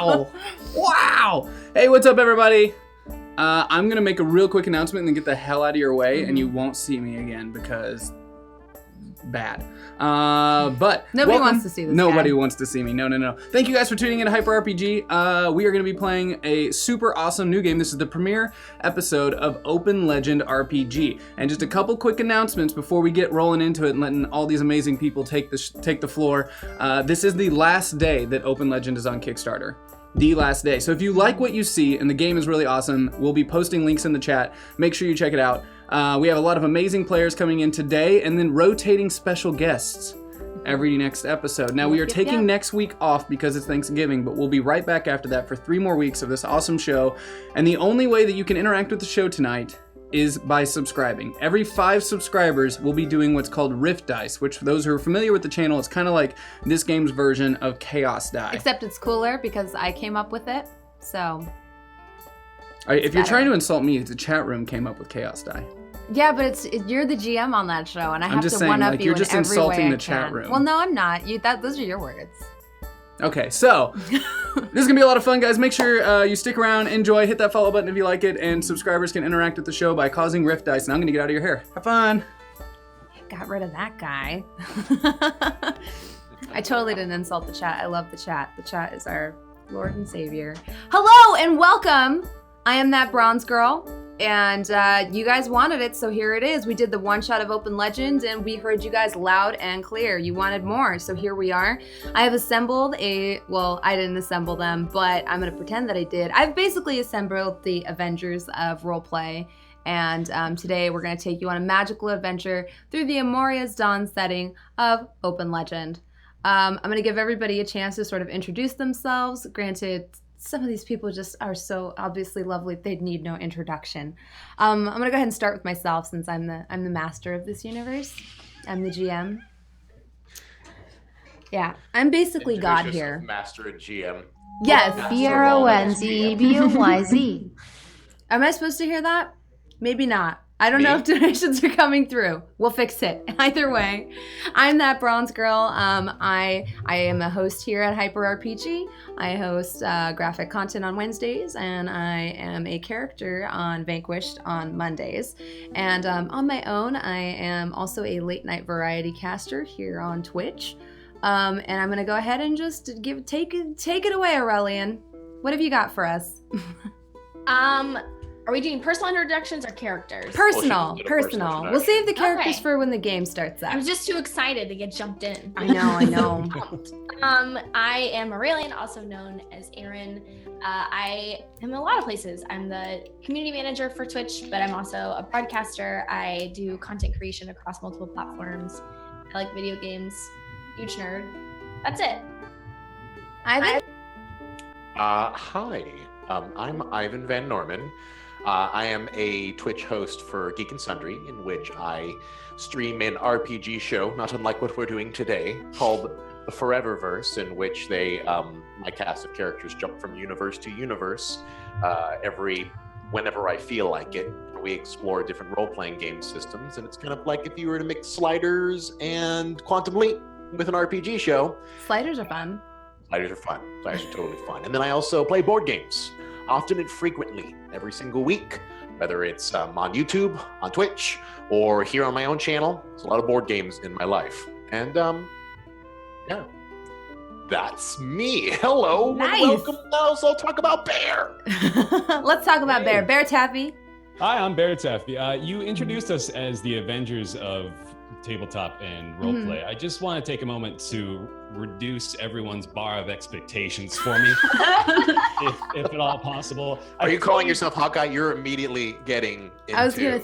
Wow! Wow! Hey, what's up, everybody? I'm gonna make a real quick announcement and then get the hell out of your way, and you won't see me again because bad. But nobody wants to see this. Nobody wants to see me. No. Thank you guys for tuning in to Hyper RPG. We are going to be playing a super awesome new game. This is the premiere episode of Open Legend RPG. And just a couple quick announcements before we get rolling into it and letting all these amazing people take the floor. This is the last day that Open Legend is on Kickstarter. The last day. So if you like what you see and the game is really awesome, we'll be posting links in the chat. Make sure you check it out. We have a lot of amazing players coming in today and then rotating special guests every next episode. Now we are taking next week off because it's Thanksgiving, but we'll be right back after that for 3 more weeks of this awesome show. And the only way that you can interact with the show tonight is by subscribing. Every 5 subscribers will be doing what's called Rift Dice, which for those who are familiar with the channel, it's kind of like this game's version of Chaos Die. Except it's cooler because I came up with it, so... If you're trying to insult me, the chat room came up with Chaos Die. Yeah, but you're the GM on that show, and I have to saying, one-up like, you you're in just every insulting way the I chat can. room. Well, no, I'm not. Those are your words. Okay, so this is gonna be a lot of fun, guys. Make sure you stick around, enjoy, hit that follow button if you like it, and subscribers can interact with the show by causing Rift Dice. And I'm gonna get out of your hair. Have fun. Got rid of that guy. I totally didn't insult the chat. I love the chat. The chat is our Lord and Savior. Hello and welcome. I am that bronze girl. And you guys wanted it, so here it is. We did the one shot of Open Legend, and we heard you guys loud and clear. You wanted more, so here we are. I have assembled well, I didn't assemble them, but I'm gonna pretend that I did. I've basically assembled the Avengers of roleplay, and today we're gonna take you on a magical adventure through the Amaurea's Dawn setting of Open Legend. I'm gonna give everybody a chance to sort of introduce themselves. Granted, some of these people just are so obviously lovely, they'd need no introduction. I'm gonna go ahead and start with myself since I'm the master of this universe. I'm the GM. Yeah, I'm basically God here. Master and GM. Yes. BRONZBYZ. Am I supposed to hear that? Maybe not. I don't know if donations are coming through. We'll fix it. Either way, I'm that bronze girl. I am a host here at Hyper RPG. I host graphic content on Wednesdays, and I am a character on Vanquished on Mondays. And on my own, I am also a late night variety caster here on Twitch. And I'm gonna go ahead and just take it away, Aureylian. What have you got for us? Are we doing personal introductions or characters? Personal. We'll save the characters for when the game starts up. I'm just too excited to get jumped in. I know. I am Aureylian, also known as Aaron. I am in a lot of places. I'm the community manager for Twitch, but I'm also a broadcaster. I do content creation across multiple platforms. I like video games. Huge nerd. That's it. Ivan? Hi. I'm Ivan Van Norman. I am a Twitch host for Geek and Sundry, in which I stream an RPG show, not unlike what we're doing today, called The Foreververse, in which my cast of characters jump from universe to universe whenever I feel like it. We explore different role-playing game systems, and it's kind of like if you were to mix Sliders and Quantum Leap with an RPG show. Sliders are fun. Sliders are fun. Sliders are totally fun. And then I also play board games, often and frequently, every single week, whether it's on YouTube, on Twitch, or here on my own channel. There's a lot of board games in my life. And, yeah, that's me. Hello. Nice. Welcome. Now, so I'll talk about Bear. Let's talk about Bear. BaerTaffy. Hi, I'm BaerTaffy. You introduced us as the Avengers of tabletop and roleplay. I just want to take a moment to reduce everyone's bar of expectations for me, if at all possible. Are you calling yourself Hawkeye? You're immediately getting into... I was gonna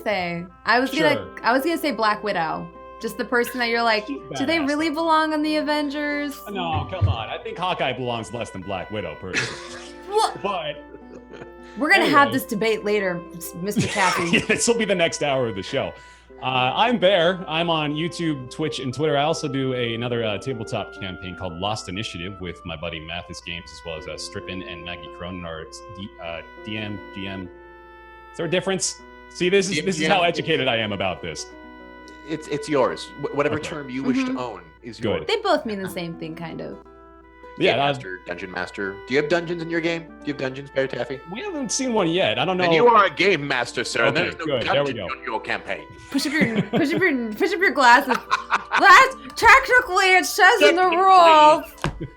say Black Widow. Just the person that you're like, do they really belong on the Avengers? No, come on. I think Hawkeye belongs less than Black Widow, personally. But we're gonna have this debate later, Mr. Taffy. This will be the next hour of the show. I'm Bear. I'm on YouTube, Twitch, and Twitter. I also do another tabletop campaign called Lost Initiative with my buddy Mathis Games, as well as Strippin and Maggie Cronin, our DM, GM. Is there a difference? See, this is how educated I am about this. It's yours. Whatever term you wish to own is yours. They both mean the same thing, kind of. Yeah, Master, Dungeon Master. Do you have dungeons in your game? Do you have dungeons, BaerTaffy? we haven't seen one yet. I don't know. And you are a game master, sir. and Okay, there's no good. There we dungeon go. on your campaign. Push up your glasses. Technically, it says in the rules.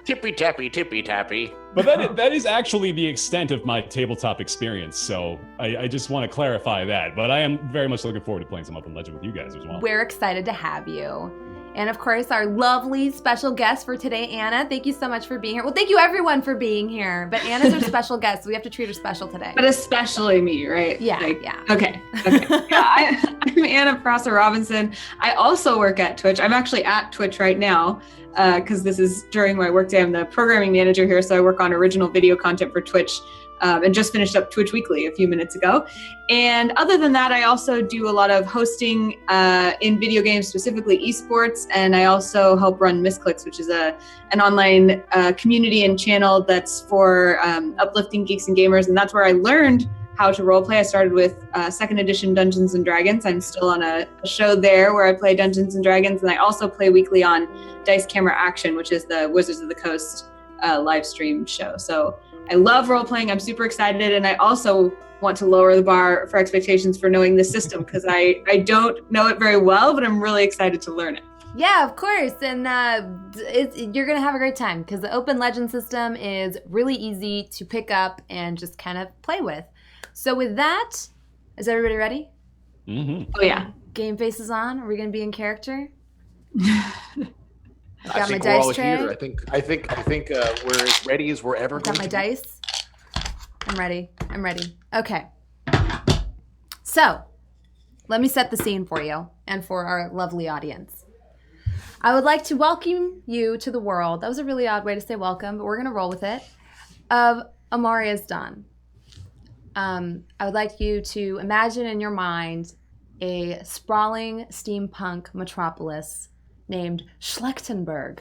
Tippy tappy, tippy tappy. But that is actually the extent of my tabletop experience, so I just want to clarify that. But I am very much looking forward to playing some Open Legend with you guys as well. We're excited to have you. And of course, our lovely special guest for today, Anna. Thank you so much for being here. Well, thank you everyone for being here. But Anna's our special guest, so we have to treat her special today. But especially me, right? Yeah, Like, yeah. Okay. Yeah, I'm Anna Prosser Robinson. I also work at Twitch. I'm actually at Twitch right now because this is during my workday. I'm the programming manager here, so I work on original video content for Twitch and just finished up Twitch Weekly a few minutes ago. And other than that, I also do a lot of hosting in video games, specifically esports, and I also help run Misscliks, which is an online community and channel that's for uplifting geeks and gamers, and that's where I learned how to roleplay. I started with 2nd edition Dungeons & Dragons. I'm still on a show there where I play Dungeons & Dragons, and I also play weekly on Dice Camera Action, which is the Wizards of the Coast live stream show. So I love role-playing. I'm super excited, and I also want to lower the bar for expectations for knowing the system because I don't know it very well, but I'm really excited to learn it. Yeah, of course. And you're going to have a great time because the Open Legend system is really easy to pick up and just kind of play with. So with that, is everybody ready? Mm-hmm. Oh, yeah. Game faces on. Are we going to be in character? I've I got my think we're all dice tray. here. I think we're as ready as we're ever I've got going my to be. dice. I'm ready. Okay. So, let me set the scene for you and for our lovely audience. I would like to welcome you to the world. That was a really odd way to say welcome, but we're going to roll with it. Of Amaurea's Dawn. I would like you to imagine in your mind a sprawling steampunk metropolis named Schlechtenberg.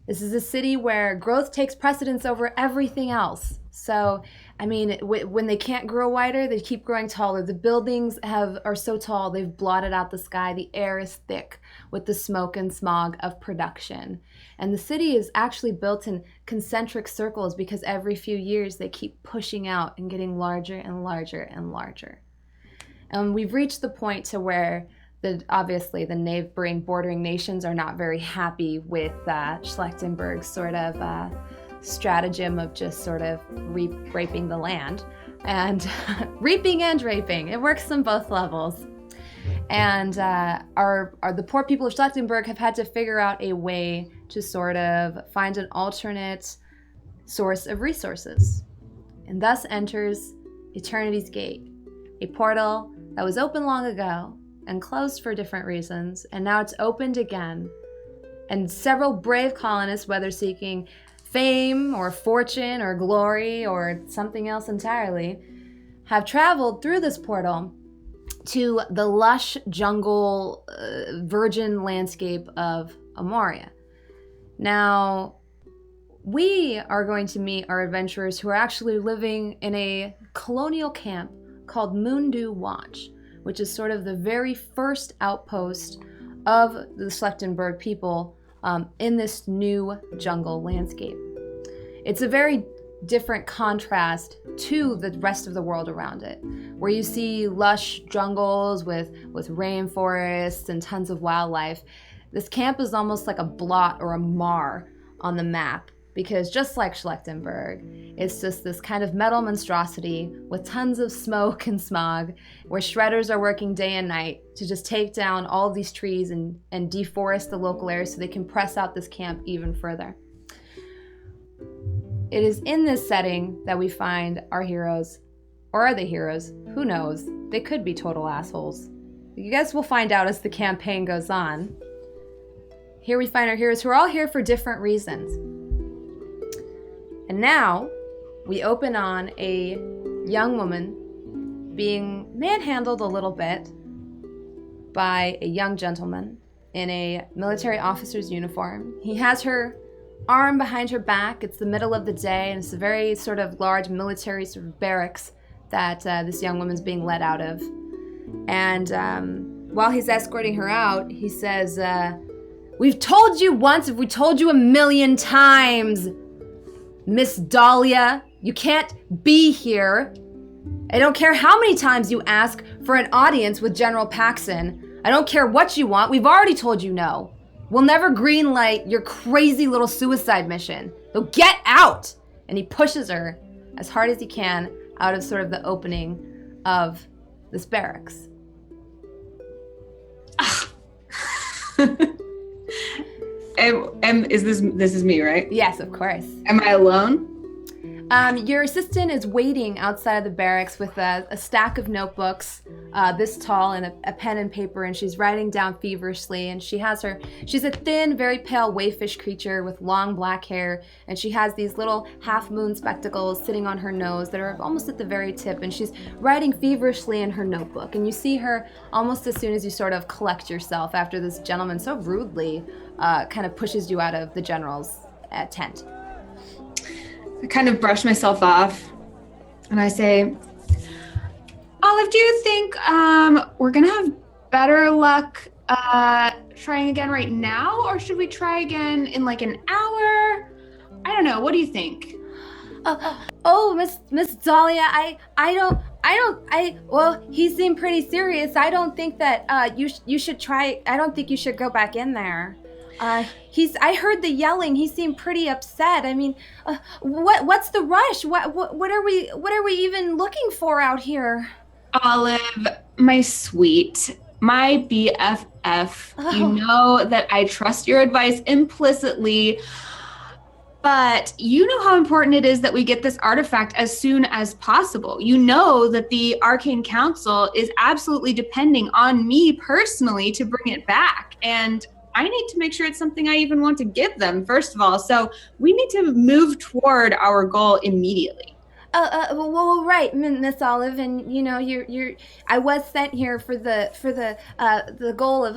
This is a city where growth takes precedence over everything else. So, I mean, when they can't grow wider, they keep growing taller. The buildings are so tall, they've blotted out the sky. The air is thick with the smoke and smog of production. And the city is actually built in concentric circles because every few years they keep pushing out and getting larger and larger and larger. And we've reached the point to where obviously the neighboring bordering nations are not very happy with Schlechtenberg's sort of stratagem of just sort of raping the land and reaping and raping. It works on both levels. And the poor people of Schlechtenberg have had to figure out a way to sort of find an alternate source of resources. And thus enters Eternity's Gate, a portal that was open long ago and closed for different reasons, and now it's opened again. And several brave colonists, whether seeking fame or fortune or glory or something else entirely, have traveled through this portal to the lush jungle virgin landscape of Amaurea. Now, we are going to meet our adventurers who are actually living in a colonial camp called Moondew Watch, which is sort of the very first outpost of the Schlechtenberg people in this new jungle landscape. It's a very different contrast to the rest of the world around it, where you see lush jungles with rainforests and tons of wildlife. This camp is almost like a blot or a mar on the map, because just like Schlechtenberg, it's just this kind of metal monstrosity with tons of smoke and smog, where shredders are working day and night to just take down all of these trees and deforest the local area so they can press out this camp even further. It is in this setting that we find our heroes. Or are they heroes? Who knows? They could be total assholes. You guys will find out as the campaign goes on. Here we find our heroes who are all here for different reasons. And now, we open on a young woman being manhandled a little bit by a young gentleman in a military officer's uniform. He has her arm behind her back. It's the middle of the day, and it's a very sort of large military sort of barracks that this young woman's being led out of. And while he's escorting her out, he says, We've told you once, if we told you a million times, Miss Dahlia, you can't be here. I don't care how many times you ask for an audience with General Paxson. I don't care what you want. We've already told you no. We'll never greenlight your crazy little suicide mission. So get out! And he pushes her as hard as he can out of sort of the opening of this barracks. Is this is me, right? Yes, of course. Am I alone? Your assistant is waiting outside of the barracks with a stack of notebooks, this tall, and a pen and paper, and she's writing down feverishly. And she's a thin, very pale wayfish creature with long black hair, and she has these little half-moon spectacles sitting on her nose that are almost at the very tip, and she's writing feverishly in her notebook. And you see her almost as soon as you sort of collect yourself after this gentleman so rudely kind of pushes you out of the general's tent. I kind of brush myself off and I say, Olive, do you think we're gonna have better luck trying again right now, or should we try again in like an hour? I don't know. What do you think? Miss Dahlia, well, he seemed pretty serious. I don't think that you should try. I don't think you should go back in there. I heard the yelling. He seemed pretty upset. I mean, what's the rush? What are we even looking for out here? Olive, my sweet, my BFF. Oh. You know that I trust your advice implicitly, but you know how important it is that we get this artifact as soon as possible. You know that the Arcane Council is absolutely depending on me personally to bring it back, and I need to make sure it's something I even want to give them, first of all. So we need to move toward our goal immediately. Well, right, Miss Olive, and you know, I was sent here for the goal of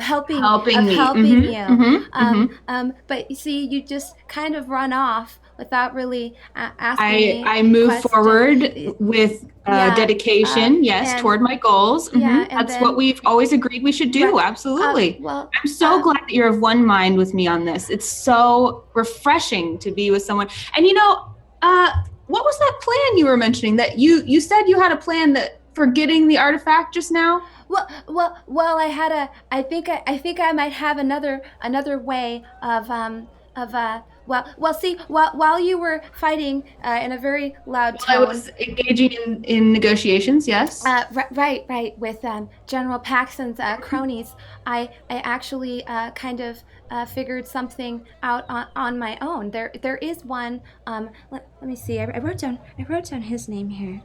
helping you. But you see, you just kind of run off without really asking me. I move questions. forward with dedication, toward my goals. That's what we've always agreed we should do. Right. Absolutely. I'm so glad that you're of one mind with me on this. It's so refreshing to be with someone. And you know, what was that plan you were mentioning? That you said you had a plan that for getting the artifact just now? Well, I think I might have another way of see, while you were fighting in a very loud tone. I was engaging in negotiations, yes? Right, with General Paxson's cronies. I actually kind of figured something out on my own. There is one, let me see, I wrote down his name here.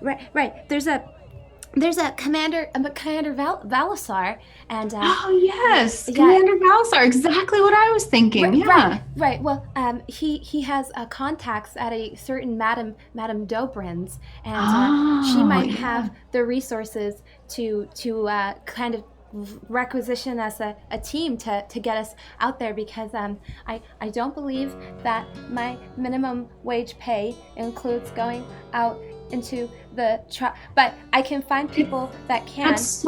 Right, there's a Commander Valisar, and oh yes, Commander Valisar, exactly what I was thinking. Right. Well, he has contacts at a certain Madame Dobrins, and she might have the resources to kind of requisition us a team to get us out there, because I don't believe that my minimum wage pay includes going out into the but I can find people that can. That's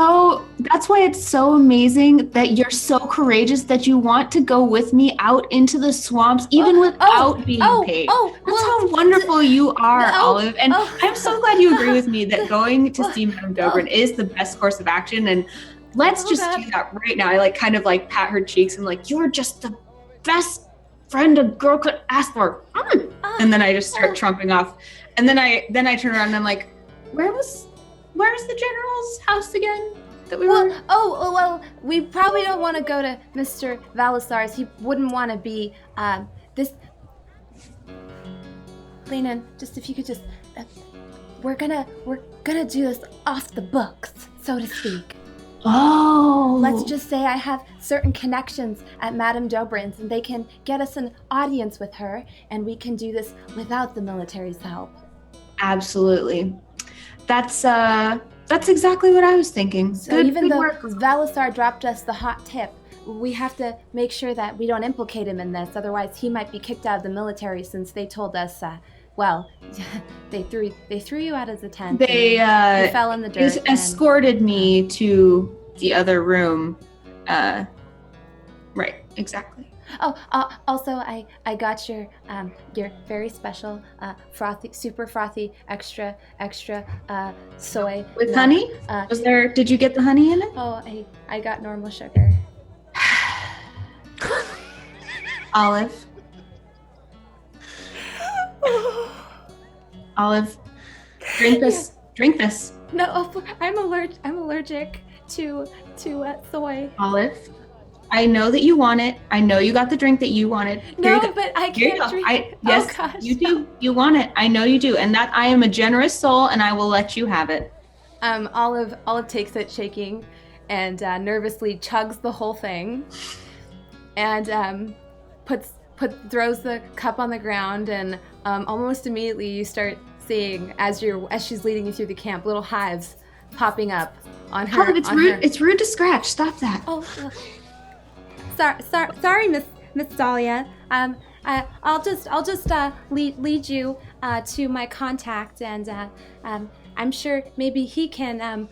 why it's so amazing that you're so courageous that you want to go with me out into the swamps even without being paid. That's how wonderful you are, Olive. And I'm so glad you agree with me that going to see Madame Dobrin is the best course of action, and let's do that right now. I kind of pat her cheeks and you're just the best friend a girl could ask for. And then I just start trumping off. And then I turn around and I'm like, where's the general's house again that we were? Well, we probably don't want to go to Mr. Valisar's. He wouldn't want to be this. Lena, just if you could just, we're gonna do this off the books, so to speak. Oh. Let's just say I have certain connections at Madame Dobrin's, and they can get us an audience with her, and we can do this without the military's help. Absolutely. That's exactly what I was thinking. So even though Valisar dropped us the hot tip, we have to make sure that we don't implicate him in this. Otherwise, he might be kicked out of the military, since they told us well, they threw you out of the tent. They you fell in the dirt. Escorted me to the other room. Right, exactly. Oh, also I got your very special super frothy extra soy with honey. Did you get the honey in it? Oh, I got normal sugar. Olive, drink this. Drink this. No, I'm allergic to soy. Olive, I know that you want it. I know you got the drink that you wanted. No, but I can't drink. Yes, oh, gosh, you do. You want it. I know you do. And that I am a generous soul, and I will let you have it. Olive takes it shaking, and nervously chugs the whole thing, and throws the cup on the ground, and almost immediately you start seeing as she's leading you through the camp, little hives popping up on her. Olive, it's rude. It's rude to scratch. Stop that. Oh, sorry, Miss Dahlia. I'll just lead you to my contact, and I'm sure maybe he can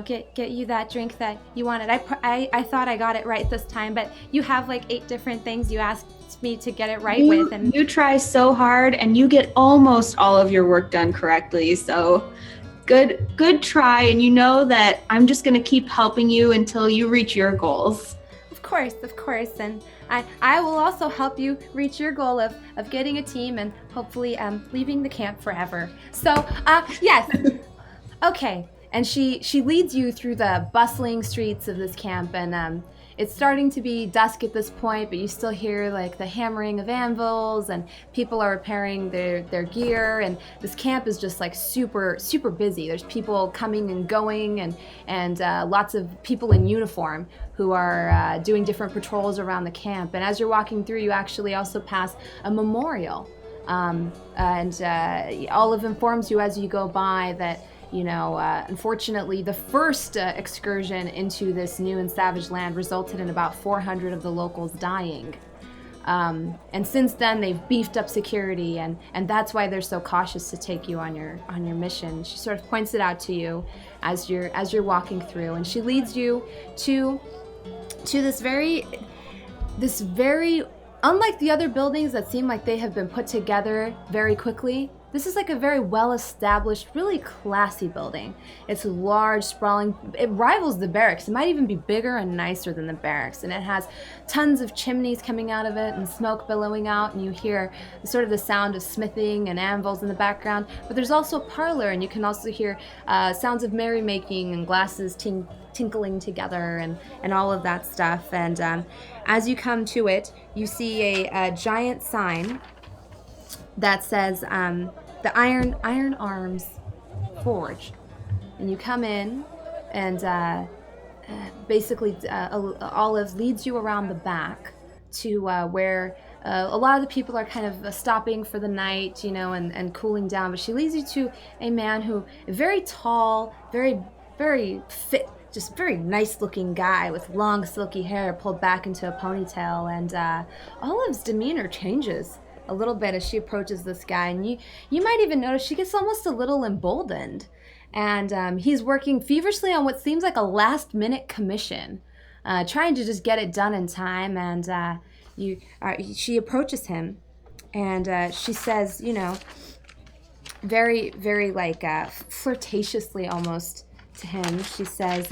get you that drink that you wanted. I thought I got it right this time, but you have like 8 different things you asked me to get it right with, and you try so hard and you get almost all of your work done correctly. So good try, and you know that I'm just going to keep helping you until you reach your goals. Of course, and I will also help you reach your goal of getting a team and hopefully leaving the camp forever. So yes. Okay. And she leads you through the bustling streets of this camp, and it's starting to be dusk at this point, but you still hear like the hammering of anvils, and people are repairing their gear, and this camp is just like super busy. There's people coming and going, and lots of people in uniform who are doing different patrols around the camp. And as you're walking through, you actually also pass a memorial, and Olive informs you as you go by that unfortunately, the first excursion into this new and savage land resulted in about 400 of the locals dying. And since then, they've beefed up security, and that's why they're so cautious to take you on your mission. She sort of points it out to you as you're walking through, and she leads you to this very unlike the other buildings that seem like they have been put together very quickly. This is like a very well-established, really classy building. It's large, sprawling. It rivals the barracks. It might even be bigger and nicer than the barracks. And it has tons of chimneys coming out of it and smoke billowing out. And you hear sort of the sound of smithing and anvils in the background. But there's also a parlor, and you can also hear sounds of merrymaking and glasses tinkling together and all of that stuff. And as you come to it, you see a giant sign that says the Iron Arms Forge, and you come in, and basically Olive leads you around the back to where a lot of the people are kind of stopping for the night, and cooling down. But she leads you to a man who, very tall, very fit, just very nice looking guy with long silky hair pulled back into a ponytail, and Olive's demeanor changes a little bit as she approaches this guy, and you might even notice she gets almost a little emboldened, and he's working feverishly on what seems like a last-minute commission, trying to just get it done in time. And she approaches him, and she says, very, very like flirtatiously almost to him. She says,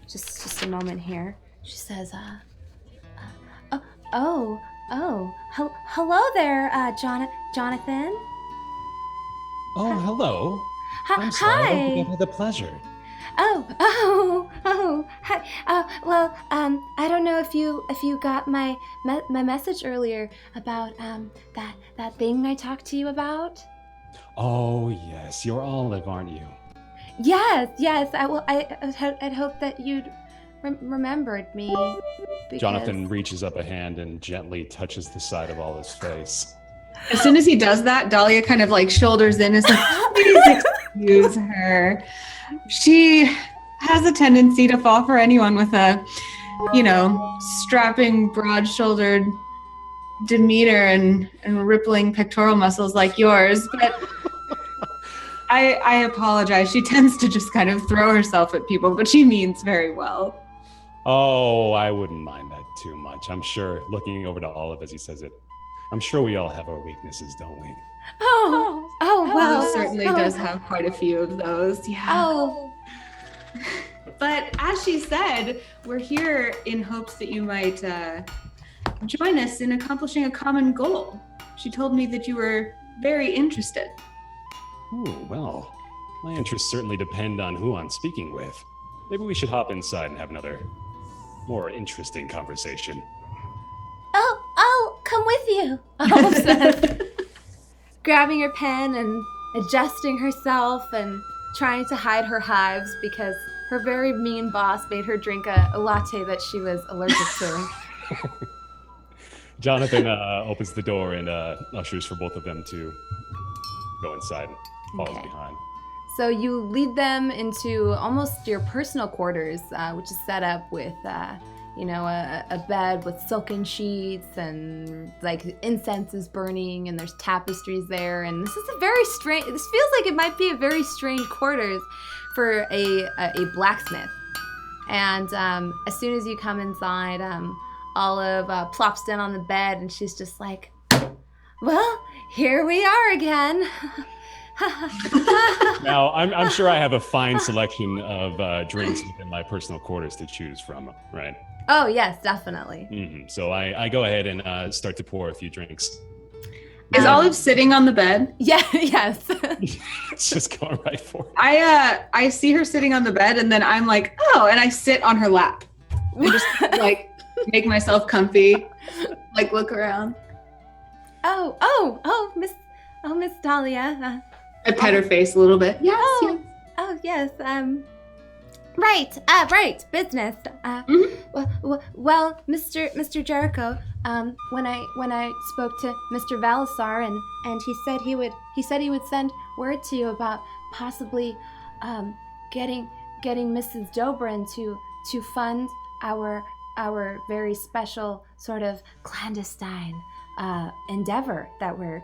just a moment here. She says, hello there, Jonathan. Oh, hello. I'm sorry, I don't think I've had the pleasure. Hi. Well, I don't know if you got my message earlier about that thing I talked to you about. Oh yes, you're Olive, aren't you? Yes. I'd hope that you'd remembered me. Because... Jonathan reaches up a hand and gently touches the side of Olive's face. As soon as he does that, Dahlia kind of like shoulders in and is like, please excuse her. She has a tendency to fall for anyone with a, strapping, broad-shouldered demeanor and rippling pectoral muscles like yours, but I apologize. She tends to just kind of throw herself at people, but she means very well. Oh, I wouldn't mind that too much. I'm sure, looking over to Olive as he says it, I'm sure we all have our weaknesses, don't we? Oh, well. Olive certainly does have quite a few of those, yeah. Oh. But as she said, we're here in hopes that you might join us in accomplishing a common goal. She told me that you were very interested. Oh, well, my interests certainly depend on who I'm speaking with. Maybe we should hop inside and have another more interesting conversation. I'll come with you, Olive says, grabbing her pen and adjusting herself and trying to hide her hives because her very mean boss made her drink a latte that she was allergic to. Jonathan opens the door and ushers for both of them to go inside and follows behind. So you lead them into almost your personal quarters, which is set up with, a bed with silken sheets and like incense is burning and there's tapestries there. And this is this feels like it might be a very strange quarters for a blacksmith. And as soon as you come inside, Olive plops down on the bed and she's just like, well, here we are again. Now, I'm sure I have a fine selection of drinks within my personal quarters to choose from, right? Oh, yes, definitely. Mm-hmm. So I go ahead and start to pour a few drinks. Is Olive sitting on the bed? Yeah, yes. It's just going right for it. I see her sitting on the bed and then I'm like, oh, and I sit on her lap. And just like make myself comfy, like look around. Miss Dahlia. I pet her face a little bit. Yes, yes. Right, business. Well, Mr. Jericho, when I spoke to Mr. Valisar and he said he would send word to you about possibly getting Mrs. Dobrin to fund our very special sort of clandestine endeavor that we're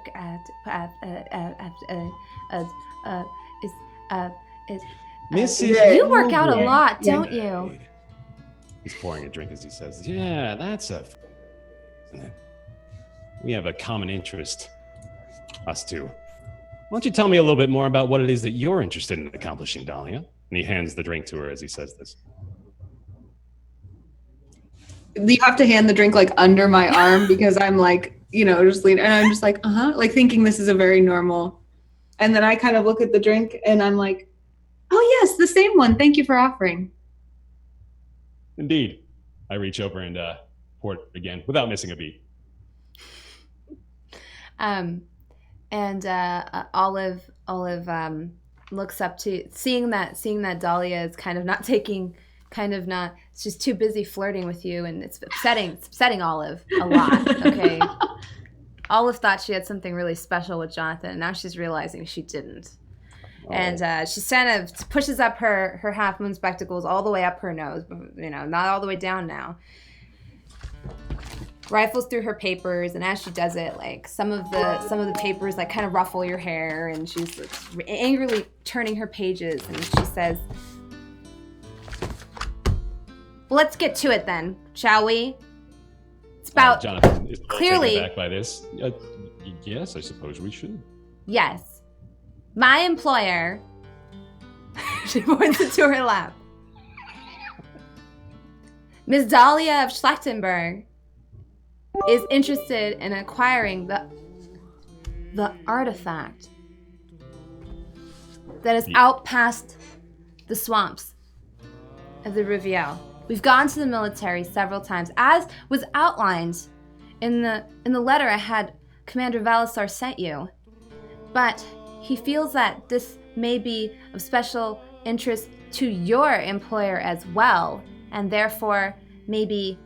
Mrs. You work out a lot, don't you? He's pouring a drink as he says, yeah, that's isn't it? We have a common interest, us two. Why don't you tell me a little bit more about what it is that you're interested in accomplishing, Dahlia? And he hands the drink to her as he says this. You have to hand the drink like under my arm because I'm like, just leaning, and I'm just like, like thinking this is a very normal. And then I kind of look at the drink and I'm like, oh yes, the same one. Thank you for offering. Indeed. I reach over and pour it again without missing a beat. Olive looks up to seeing that Dahlia is it's just too busy flirting with you, and it's upsetting Olive a lot. Okay. Olive thought she had something really special with Jonathan, and now she's realizing she didn't. Oh. And she kind of pushes up her half moon spectacles all the way up her nose, not all the way down now. Rifles through her papers, and as she does it, like some of the papers like kind of ruffle your hair, and she's like, angrily turning her pages, and she says, "Let's get to it then, shall we?" It's about Jonathan is clearly taken aback by this. Yes, I suppose we should. Yes, my employer. She points it to her lap. Ms. Dahlia of Schlachtenberg is interested in acquiring the artifact that is out past the swamps of the Riviere. We've gone to the military several times, as was outlined in the letter I had Commander Valisar sent you. But he feels that this may be of special interest to your employer as well, and therefore maybe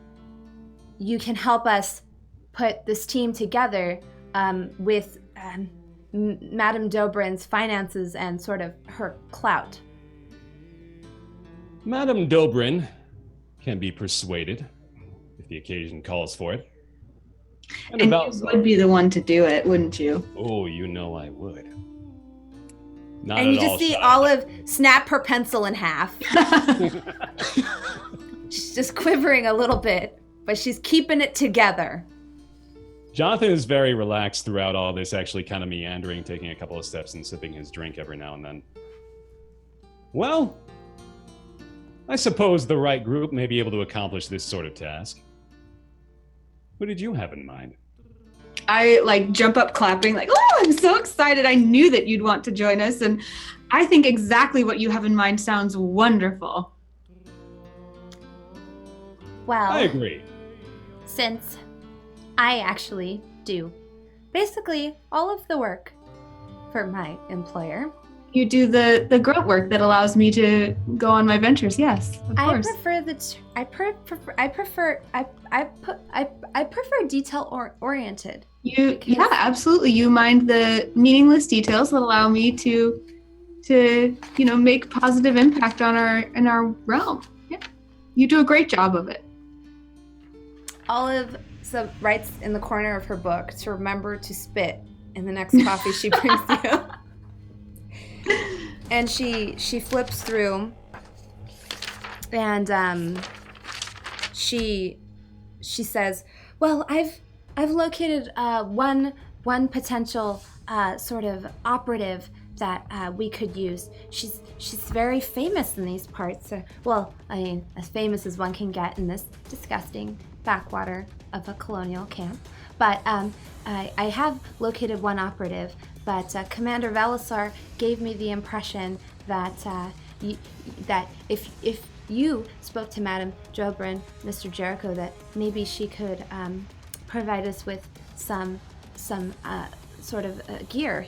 you can help us put this team together with Madame Dobrin's finances and sort of her clout. Madame Dobrin can be persuaded if the occasion calls for it. And you would be the one to do it, wouldn't you? Oh, you know I would. Not And at you just all see shy. Olive snap her pencil in half. She's just quivering a little bit, but she's keeping it together. Jonathan is very relaxed throughout all this, actually kind of meandering, taking a couple of steps and sipping his drink every now and then. Well, I suppose the right group may be able to accomplish this sort of task. Who did you have in mind? I jump up clapping oh, I'm so excited. I knew that you'd want to join us. And I think exactly what you have in mind sounds wonderful. Well, I agree. since I actually do basically all of the work for my employer. You do the grunt work that allows me to go on my ventures. Yes, of course. I prefer detail oriented. Yeah, absolutely. You mind the meaningless details that allow me to make positive impact on our realm. Yeah, you do a great job of it. Olive writes in the corner of her book to remember to spit in the next coffee she brings you. And she flips through, and she says, "Well, I've located one potential sort of operative that we could use. She's very famous in these parts. Well, I mean, as famous as one can get in this disgusting backwater of a colonial camp. But I have located one operative. But Commander Velisar gave me the impression that that if you spoke to Madame Jobrin, Mr. Jericho, that maybe she could provide us with some sort of gear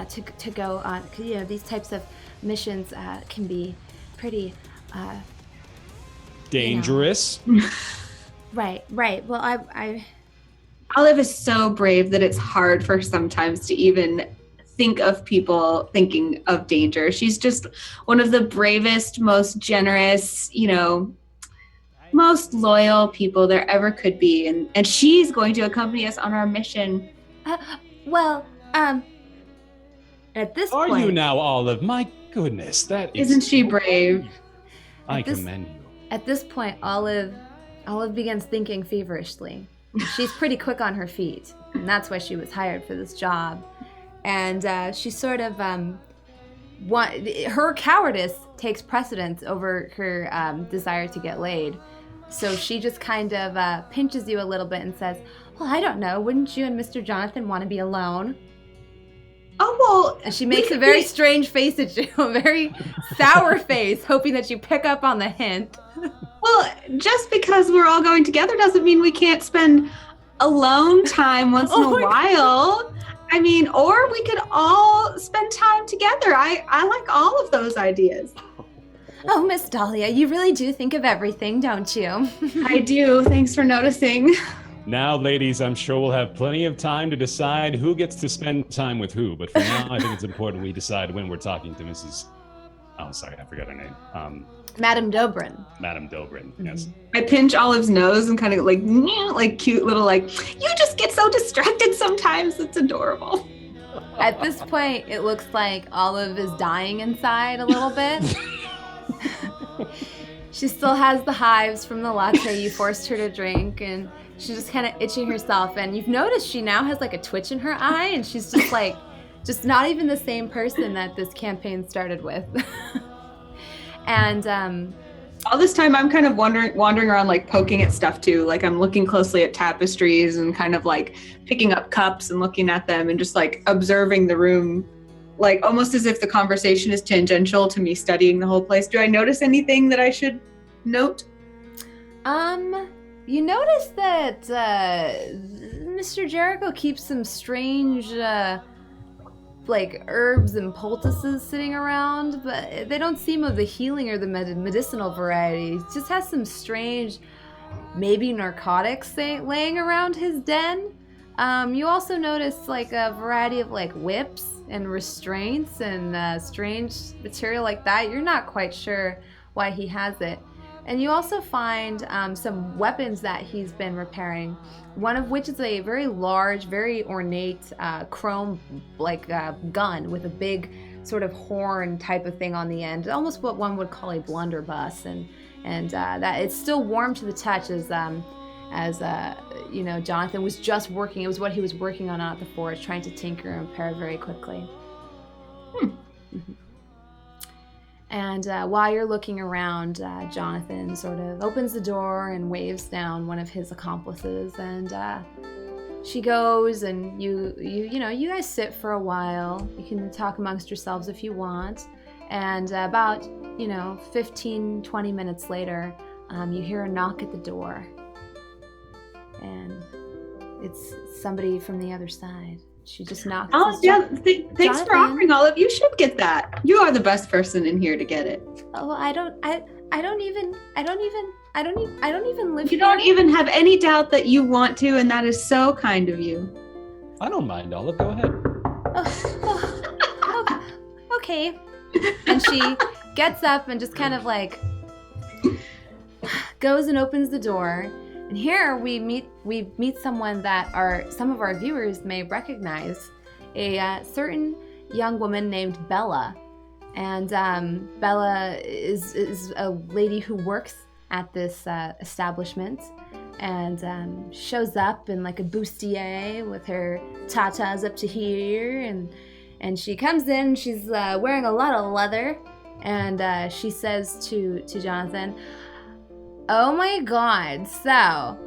to go on. These types of missions can be pretty dangerous. Right. Well, I Olive is so brave that it's hard for sometimes to even think of people thinking of danger. She's just one of the bravest, most generous, most loyal people there ever could be. And she's going to accompany us on our mission. At this Are point... you now, Olive? My goodness, that is... Isn't she brave? I commend you. At this point, Olive begins thinking feverishly. She's pretty quick on her feet, and that's why she was hired for this job. And she sort of, her cowardice takes precedence over her desire to get laid. So she just kind of pinches you a little bit and says, "Well, I don't know, wouldn't you and Mr. Jonathan want to be alone?" Oh, well... And she makes a very strange face at you, a very sour face, hoping that you pick up on the hint. Well, just because we're all going together doesn't mean we can't spend alone time once in a while. I mean, or we could all spend time together. I like all of those ideas. Oh, Miss Dahlia, you really do think of everything, don't you? I do. Thanks for noticing. Now, ladies, I'm sure we'll have plenty of time to decide who gets to spend time with who. But for now, I think it's important we decide when we're talking to Mrs. Oh, sorry, I forgot her name. Madame Dobrin. Madame Dobrin, yes. I pinch Olive's nose and kind of like cute little you just get so distracted sometimes. It's adorable. At this point, it looks like Olive is dying inside a little bit. She still has the hives from the latte you forced her to drink, and she's just kind of itching herself. And you've noticed she now has a twitch in her eye, and she's just just not even the same person that this campaign started with. And all this time I'm kind of wandering around poking at stuff too. I'm looking closely at tapestries and kind of picking up cups and looking at them and just observing the room, almost as if the conversation is tangential to me studying the whole place. Do I notice anything that I should note? You notice that Mr. Jericho keeps some strange herbs and poultices sitting around, but they don't seem of the healing or the medicinal variety. He just has some strange, maybe narcotics laying around his den. You also notice a variety of whips and restraints and strange material like that. You're not quite sure why he has it. And you also find some weapons that he's been repairing, one of which is a very large, very ornate chrome gun with a big sort of horn type of thing on the end, almost what one would call a blunderbuss, and that it's still warm to the touch as Jonathan was just working. It was what he was working on out at the forge, trying to tinker and repair very quickly. Mm-hmm. And while you're looking around, Jonathan sort of opens the door and waves down one of his accomplices, and she goes, and you guys sit for a while. You can talk amongst yourselves if you want, and about 15-20 minutes later, you hear a knock at the door, and it's somebody from the other side. She just knocks. Oh yeah, thanks for offering, Olive. You should get that. You are the best person in here to get it. Oh, I don't even live You here. don't even have any doubt that you want to, and that is so kind of you. I don't mind, Olive. Go ahead. Okay. And she gets up and just kind of like goes and opens the door. And here we meet someone that some of our viewers may recognize, a certain young woman named Bella. And Bella is a lady who works at this establishment, and shows up in like a bustier with her tatas up to here, and she comes in. She's wearing a lot of leather, and she says to Jonathan, "Oh my God, so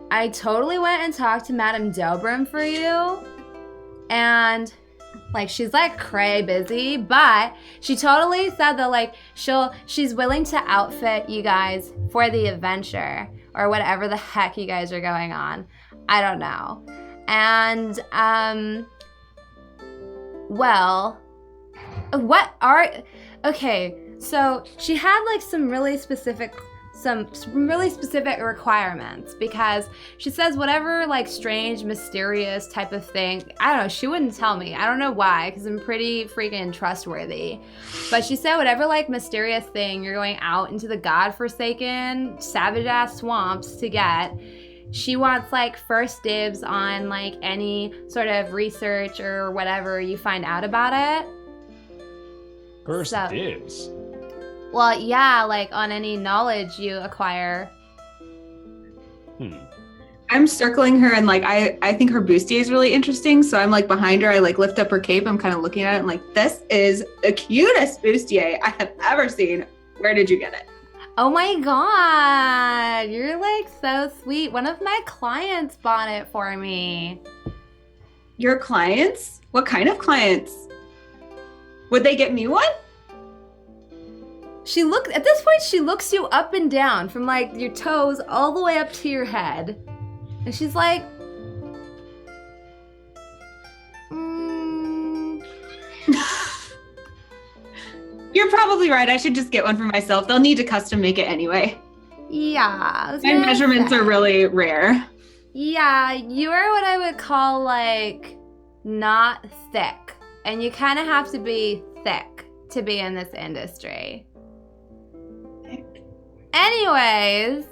I totally went and talked to Madame Dobrim for you, and like she's like cray busy, but she totally said that like she's willing to outfit you guys for the adventure or whatever the heck you guys are going on. I don't know. And okay, so she had like some really specific requirements, because she says whatever like strange, mysterious type of thing, I don't know, she wouldn't tell me. I don't know why, because I'm pretty freaking trustworthy. But she said whatever like mysterious thing you're going out into the godforsaken, savage-ass swamps to get, she wants like first dibs on like any sort of research or whatever you find out about it. First dibs? Well, yeah, like on any knowledge you acquire. I'm circling her, and like I think her bustier is really interesting, so I'm like behind her. I like lift up her cape. I'm kind of looking at it and like, this is the cutest bustier I have ever seen. Where did you get it? Oh my God, you're like so sweet. One of my clients bought it for me. Your clients? What kind of clients? Would they get me one? At this point, she looks you up and down from like your toes all the way up to your head. And she's like, You're probably right. I should just get one for myself. They'll need to custom make it anyway. yeah. My measurements are really rare. Yeah, you are what I would call like not thick. And you kind of have to be thick to be in this industry. Anyways.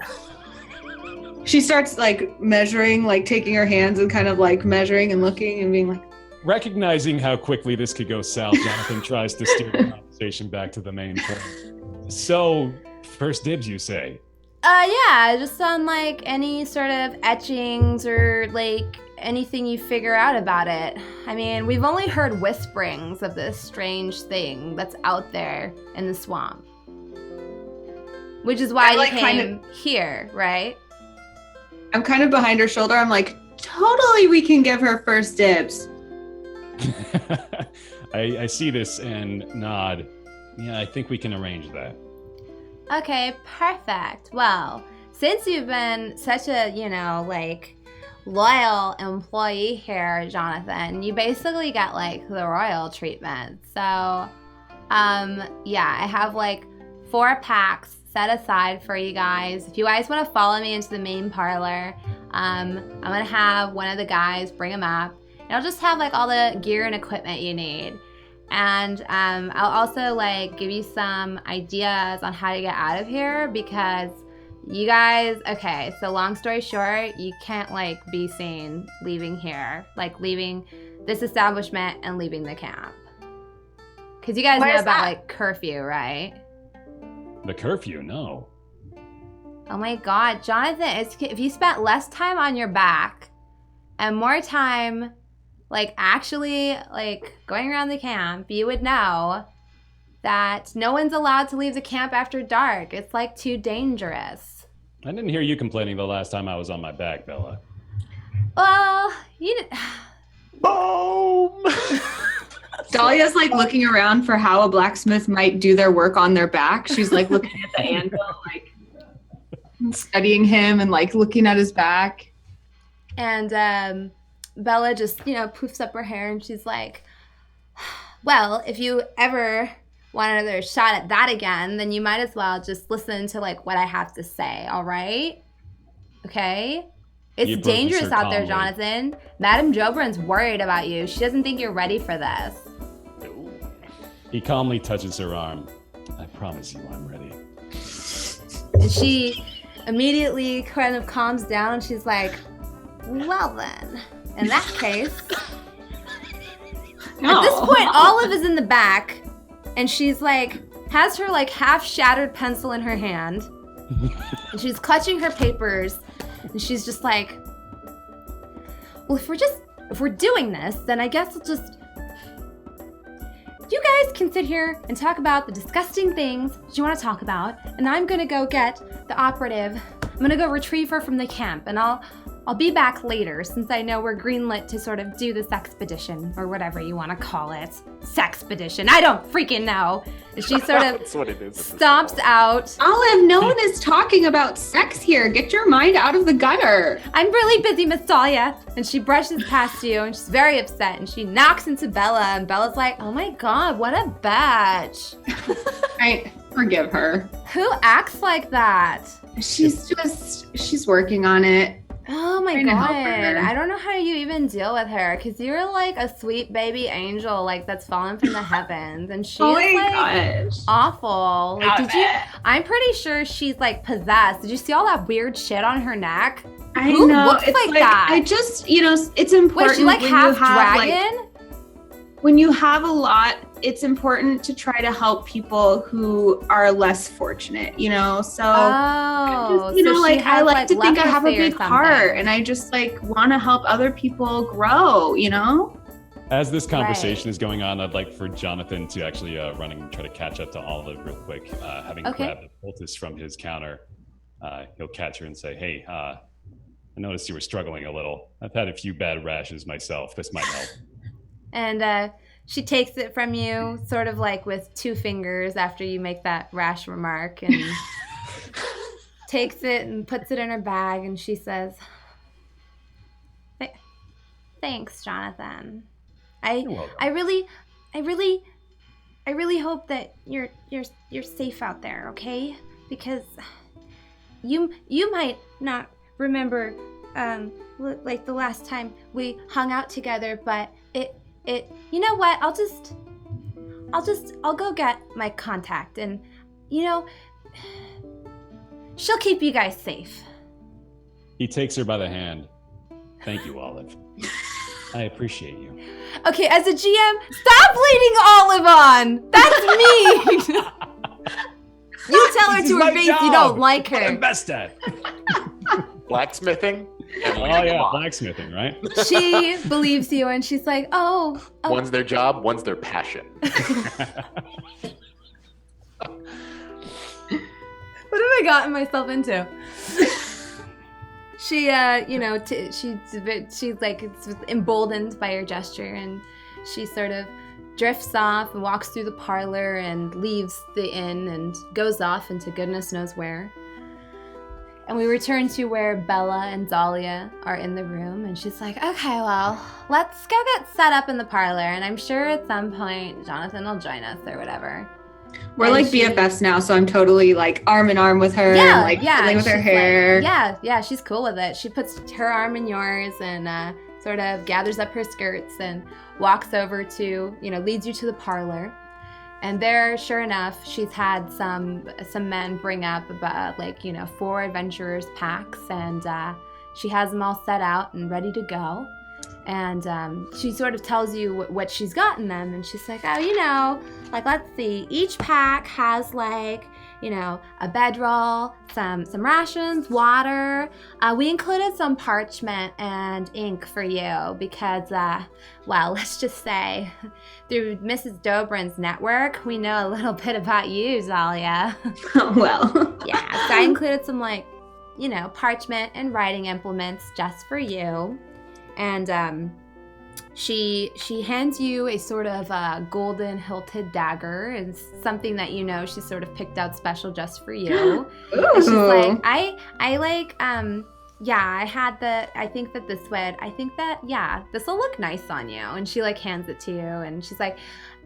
She starts like measuring, like taking her hands and kind of like measuring and looking and being like. Recognizing how quickly this could go south, Jonathan tries to steer the conversation back to the main point. So, first dibs, you say? Yeah, just on like any sort of etchings or like anything you figure out about it. I mean, we've only heard whisperings of this strange thing that's out there in the swamp. Which is why you came here, right? I'm kind of behind her shoulder. I'm like, totally we can give her first dibs. I see this and nod. Yeah, I think we can arrange that. Okay, perfect. Well, since you've been such a, like loyal employee here, Jonathan, you basically get like the royal treatment. So, yeah, I have like 4 packs set aside for you guys. If you guys want to follow me into the main parlor, I'm gonna have one of the guys bring them up. And I'll just have like all the gear and equipment you need. And I'll also like give you some ideas on how to get out of here because you guys, okay, so long story short, you can't like be seen leaving here, like leaving this establishment and leaving the camp. Because you guys know about like curfew, right? The curfew, no. Oh my God, Jonathan, if you spent less time on your back and more time like actually like going around the camp, you would know that no one's allowed to leave the camp after dark. It's like too dangerous. I didn't hear you complaining the last time I was on my back, Bella. Well, you didn't. Boom! Dahlia's like looking around for how a blacksmith might do their work on their back. She's like looking at the anvil, like studying him and like looking at his back. And Bella just, poofs up her hair and she's like, well, if you ever want another shot at that again, then you might as well just listen to like what I have to say, all right? Okay? It's dangerous out there, Jonathan. Madame Jobrin's worried about you. She doesn't think you're ready for this. He calmly touches her arm. I promise you I'm ready. And she immediately kind of calms down and she's like, well then, in that case. At this point, Olive is in the back and she's like, has her like half shattered pencil in her hand. And she's clutching her papers and she's just like, well, if we're doing this, then I guess we'll just, you guys can sit here and talk about the disgusting things that you want to talk about, and I'm gonna go get the operative. I'm gonna go retrieve her from the camp, and I'll be back later since I know we're greenlit to sort of do this expedition or whatever you want to call it. Sexpedition. I don't freaking know. And she sort of That's what it is stomps out. Olive, no one is talking about sex here. Get your mind out of the gutter. I'm really busy, Miss Dahlia. And she brushes past you and she's very upset and she knocks into Bella and Bella's like, oh my God, what a bitch. I forgive her. Who acts like that? She's working on it. Oh my Trying to help God. her. I don't know how you even deal with her because you're like a sweet baby angel like that's fallen from the heavens and she's like awful. Like, I'm pretty sure she's like possessed. Did you see all that weird shit on her neck? I Who know. looks It's like that? I just, it's important. Wait, she like when half you have, dragon? when you have a lot, it's important to try to help people who are less fortunate, so Oh, just, so she I has, like to think I have a leprosy or big heart something. and I just like want to help other people grow, As this conversation is going on, I'd like for Jonathan to actually run and try to catch up to Olive real quick. Having grabbed the poultice from his counter, he'll catch her and say, hey, I noticed you were struggling a little. I've had a few bad rashes myself. This might help. And she takes it from you sort of like with 2 fingers after you make that rash remark and takes it and puts it in her bag and she says, thanks, Jonathan. You're welcome. I really hope that you're safe out there, okay? Because you might not remember like the last time we hung out together, but it you know what? I'll go get my contact and she'll keep you guys safe. He takes her by the hand. Thank you, Olive. I appreciate you. Okay, as a GM, stop leading Olive on. That's mean. You tell her to her face you don't like her. I'm best at. Blacksmithing? Oh yeah, blacksmithing, right? She believes you and she's like, oh. One's their job, one's their passion. What have I gotten myself into? She, she's like emboldened by your gesture, and she sort of drifts off and walks through the parlor and leaves the inn and goes off into goodness knows where. And we return to where Bella and Dahlia are in the room, and she's like, okay, well, let's go get set up in the parlor, and I'm sure at some point Jonathan will join us or whatever. We're And like BFFs now, so I'm totally like arm in arm with her, fiddling with her she's hair. like, yeah, she's cool with it. She puts her arm in yours and sort of gathers up her skirts and walks over to, leads you to the parlor. And there, sure enough, she's had some men bring up about 4 adventurers packs, and she has them all set out and ready to go. And she sort of tells you what she's got in them, and she's like, oh, let's see, each pack has a bedroll, some rations, water. We included some parchment and ink for you because, let's just say, through Mrs. Dobrin's network, we know a little bit about you, Dahlia. Well. Yeah, so I included some, parchment and writing implements just for you. And she hands you a sort of golden hilted dagger. It's something that she sort of picked out special just for you. And she's like, I think that this will look nice on you. And she hands it to you, and she's like,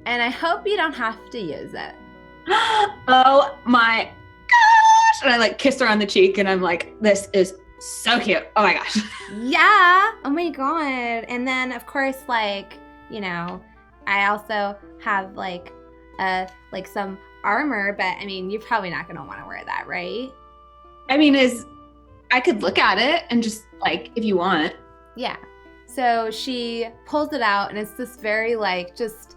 and I hope you don't have to use it. Oh my gosh! And I kiss her on the cheek, and I'm like, this is so cute. Oh my gosh. Yeah. Oh my god. And then of course, I also have some armor, but I mean, you're probably not gonna want to wear that, right? I mean, I could look at it and just if you want. Yeah. So she pulls it out, and it's this very just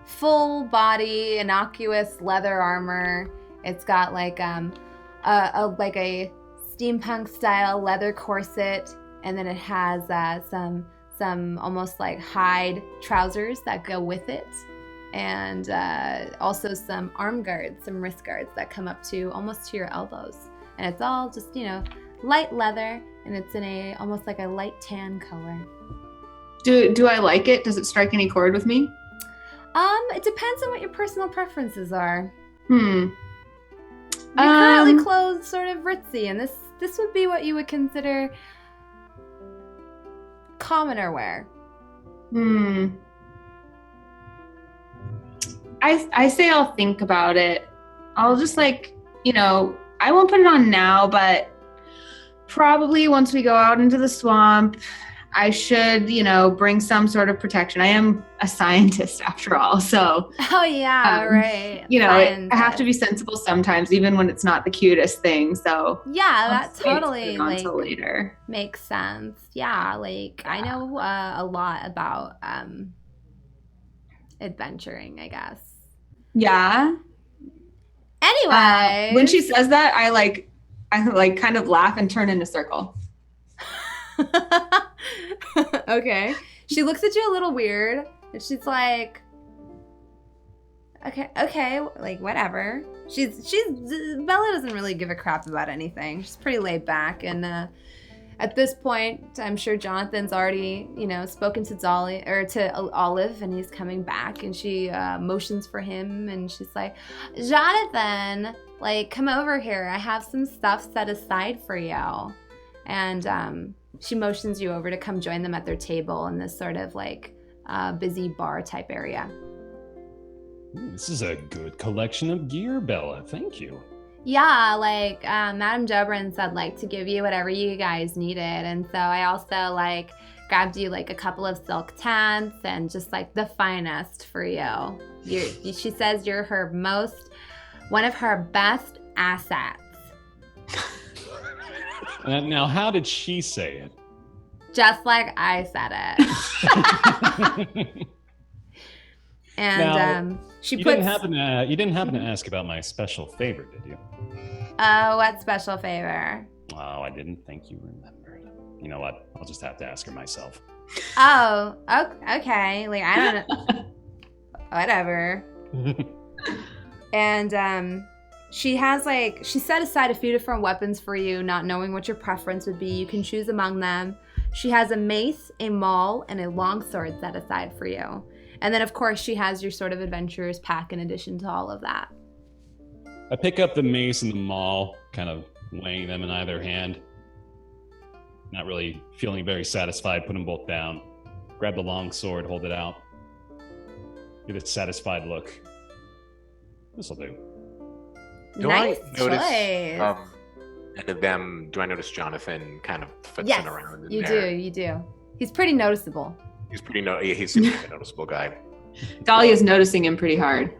full body innocuous leather armor. It's got a steampunk style leather corset, and then it has some almost hide trousers that go with it, and also some arm guards, some wrist guards that come up to almost to your elbows, and it's all just light leather, and it's in almost a light tan color. Do I like it? Does it strike any chord with me? It depends on what your personal preferences are. You're currently clothed sort of ritzy, and this would be what you would consider commoner wear. I say I'll think about it. I'll just I won't put it on now, but probably once we go out into the swamp, I should, bring some sort of protection. I am a scientist after all, so. Oh yeah, right. I have to be sensible sometimes, even when it's not the cutest thing. So. Yeah, that totally until later makes sense. Yeah, I know a lot about adventuring, I guess. Yeah. Anyway, when she says that, I kind of laugh and turn in a circle. Okay. She looks at you a little weird, and she's like, okay, whatever. She's Bella doesn't really give a crap about anything. She's pretty laid back, and at this point, I'm sure Jonathan's already, spoken to Dahlia or to Olive, and he's coming back, and she motions for him, and she's like, Jonathan, come over here. I have some stuff set aside for you. And she motions you over to come join them at their table in this sort of busy bar type area. This is a good collection of gear, Bella. Thank you. Yeah, Madame Dobrin said to give you whatever you guys needed, and so I also grabbed you a couple of silk tents and just the finest for you. She says you're one of her best assets. Now, how did she say it? Just like I said it. And now, she you puts. You didn't happen to ask about my special favor, did you? What special favor? Oh, I didn't think you remembered. You know what? I'll just have to ask her myself. Oh, okay. I don't know. Whatever. And she has she set aside a few different weapons for you, not knowing what your preference would be. You can choose among them. She has a mace, a maul, and a longsword set aside for you. And then, of course, she has your sort of adventurer's pack in addition to all of that. I pick up the mace and the maul, kind of weighing them in either hand. Not really feeling very satisfied, put them both down. Grab the longsword, hold it out. Get a satisfied look. This'll do. Nice notice choice. any of them? Do I notice Jonathan kind of futzing Yes, around in you there? do. He's pretty noticeable. He's he's a noticeable guy. Dahlia's noticing him pretty hard.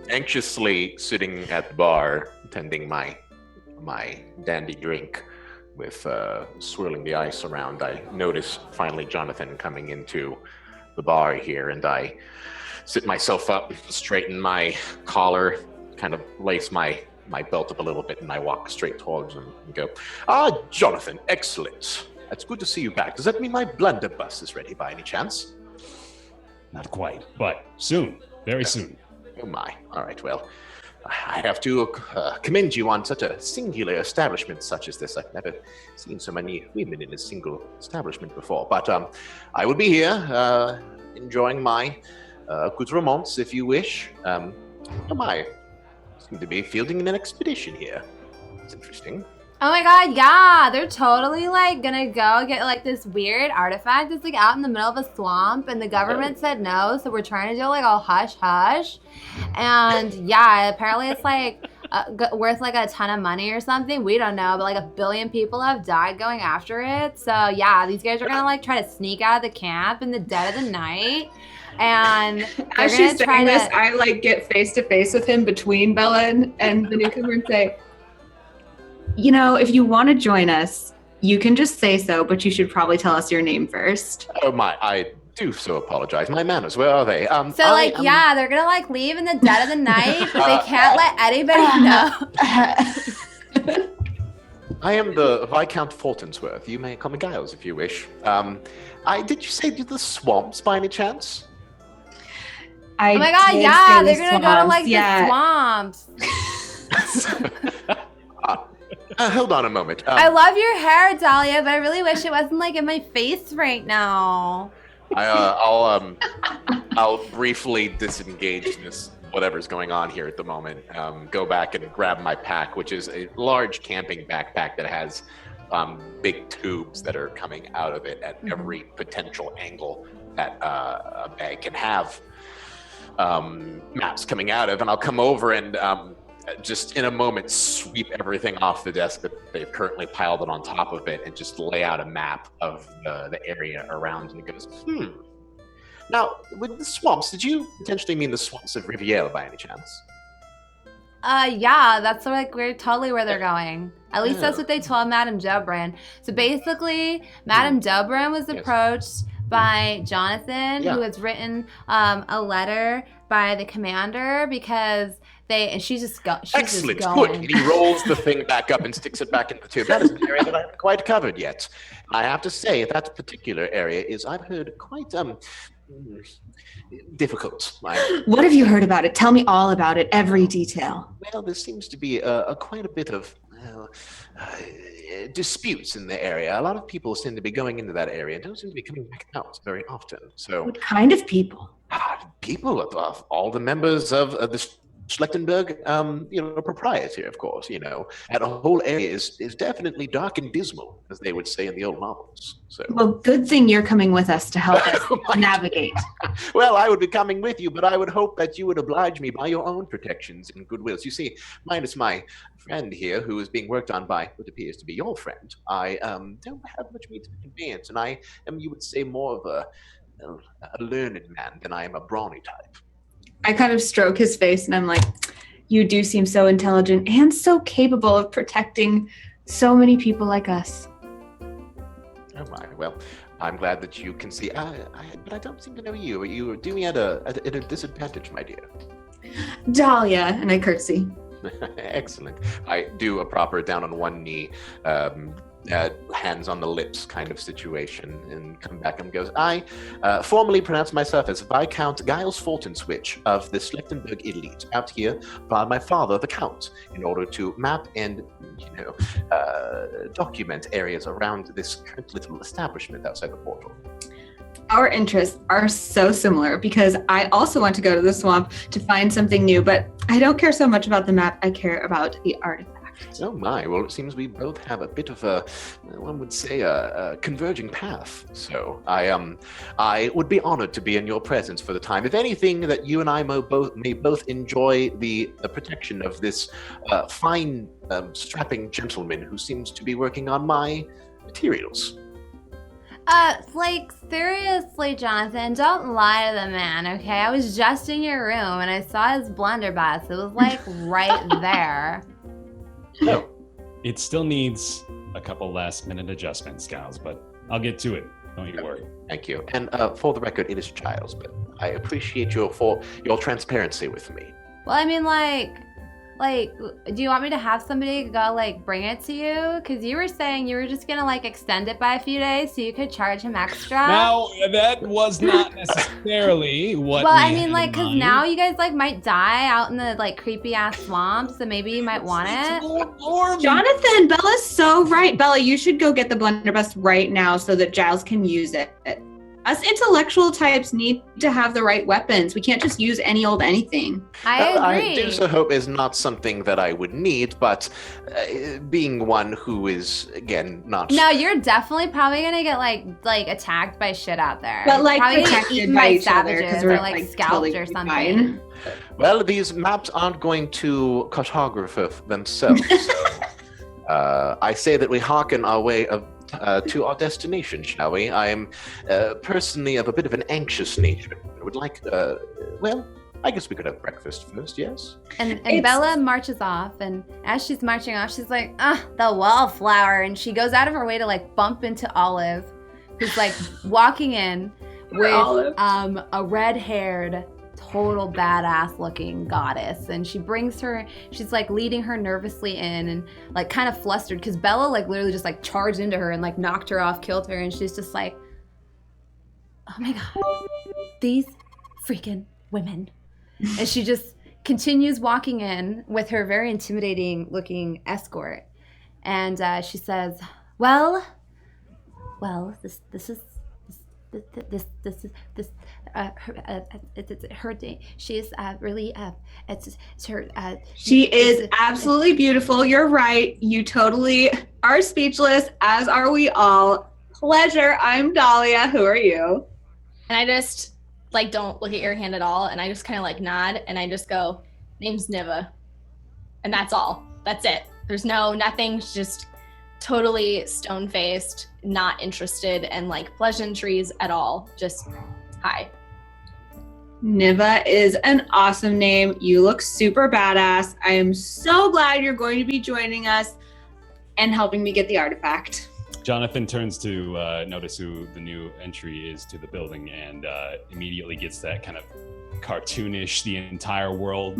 Anxiously sitting at the bar, tending my dandy drink with swirling the ice around, I notice finally Jonathan coming into the bar here, and I sit myself up, straighten my collar, kind of lace my belt up a little bit, and I walk straight towards him and go, Jonathan, excellent. It's good to see you back. Does that mean my blunderbuss is ready by any chance? Not quite, but soon. Very soon. Oh my. All right, well, I have to commend you on such a singular establishment such as this. I've never seen so many women in a single establishment before. But I will be here enjoying my accoutrements, if you wish. Oh my. Seem to be fielding an expedition here. It's interesting. Oh my god, yeah, they're totally like gonna go get like this weird artifact that's like out in the middle of a swamp, and the government said no, so we're trying to do like all hush hush. And yeah, apparently it's like worth like a ton of money or something. We don't know, but like 1 billion people have died going after it. So yeah, these guys are gonna like try to sneak out of the camp in the dead of the night. And as she's saying this, I like get face to face with him between Bella and the newcomer and say, you know, if you want to join us, you can just say so, but you should probably tell us your name first. Oh my, I do so apologize. My manners, where are they? Yeah, they're gonna like leave in the dead of the night, but they can't let anybody know. I am the Viscount Fultonsworth. You may call me Giles if you wish. Did you say the swamps by any chance? Oh my god, yeah, they're gonna go to like the swamps. Hold on a moment. I love your hair, Dahlia, but I really wish it wasn't like in my face right now. I'll briefly disengage this whatever's going on here at the moment. Go back and grab my pack, which is a large camping backpack that has big tubes that are coming out of it at every potential angle that a bag can have. Maps coming out of, and I'll come over and just in a moment sweep everything off the desk that they've currently piled it on top of it, and just lay out a map of the area around. And it goes, Now, with the swamps, did you potentially mean the swamps of Riviera by any chance? Yeah, that's like totally where they're going. At least that's what they told Madame Dobrin. So basically, Madame Dobrin was approached by Jonathan, who has written a letter by the commander because she's just going. Excellent, good. And he rolls the thing back up and sticks it back in the tube. That is an area that I haven't quite covered yet. I have to say, that particular area is, I've heard, quite difficult. What have you heard about it? Tell me all about it, every detail. Well, there seems to be quite a bit of disputes in the area. A lot of people seem to be going into that area and don't seem to be coming back out very often. So, what kind of people? People of all the members of the Schlechtenberg, propriety, of course. That whole area is definitely dark and dismal, as they would say in the old novels. So, well, good thing you're coming with us to help us navigate. Well, I would be coming with you, but I would hope that you would oblige me by your own protections and goodwills. You see, minus my friend here, who is being worked on by what appears to be your friend, I don't have much means of conveyance, and I am, you would say, more of a learned man than I am a brawny type. I kind of stroke his face and I'm like, you do seem so intelligent and so capable of protecting so many people like us. Oh my, well, I'm glad that you can see, but I don't seem to know you. You do me at a disadvantage, my dear. Dahlia, and I curtsy. Excellent. I do a proper down on one knee, hands on the lips kind of situation, and come back and goes, I formally pronounce myself as Viscount Giles Fultonswitch of the Schlechtenberg elite, out here by my father, the Count, in order to map and, document areas around this current little establishment outside the portal. Our interests are so similar because I also want to go to the swamp to find something new, but I don't care so much about the map. I care about the artifact. Oh my, well, it seems we both have a bit of one would say a converging path. So I would be honored to be in your presence for the time. If anything, that you and I may both enjoy the protection of this fine, strapping gentleman who seems to be working on my materials. Like, seriously, Jonathan, don't lie to the man, okay? I was just in your room and I saw his blunderbuss. It was, like, right there. No. It still needs a couple last-minute adjustments, gals, but I'll get to it. Don't you worry. Thank you. And for the record, it is Giles, but I appreciate your transparency with me. Well, I mean, like, do you want me to have somebody go, like, bring it to you? Because you were saying you were just going to, like, extend it by a few days so you could charge him extra. Now, that was not necessarily what well, we I mean, had like, in because mind. now you guys, like, might die out in the, like, creepy-ass swamp, so maybe you might want it. Jonathan, Bella's so right. Bella, you should go get the blunderbuss right now so that Giles can use it. Us intellectual types need to have the right weapons. We can't just use any old anything. I agree. I do so hope is not something that I would need, but being one who is, again, not... No, you're definitely probably gonna get like attacked by shit out there. But like probably gonna get protected eaten by by each other, savages 'cause or we're, like like, scalped totally or something. fine. Well, these maps aren't going to cartograph themselves, so I say that we hearken our way to our destination, shall we? I am personally of a bit of an anxious nature. I would like, well, I guess we could have breakfast first, yes? And Bella marches off, and as she's marching off, she's like, the wallflower, and she goes out of her way to like bump into Olive, who's like walking in with a red-haired, total badass looking goddess, and she's like leading her nervously in and like kind of flustered because Bella like literally just like charged into her and like knocked her off, killed her, and she's just like, oh my god, these freaking women. And she just continues walking in with her very intimidating looking escort, and she says, well, this is her day. She is really it's her. She is absolutely beautiful. You're right. You totally are speechless, as are we all. Pleasure. I'm Dahlia. Who are you? And I just like don't look at your hand at all, and I just kind of like nod, and I just go, name's Niva, and that's all. That's it. There's nothing. Just totally stone-faced, not interested in like pleasantries at all. Just hi. Niva is an awesome name. You look super badass. I am so glad you're going to be joining us and helping me get the artifact. Jonathan turns to notice who the new entry is to the building and immediately gets that kind of cartoonish, the entire world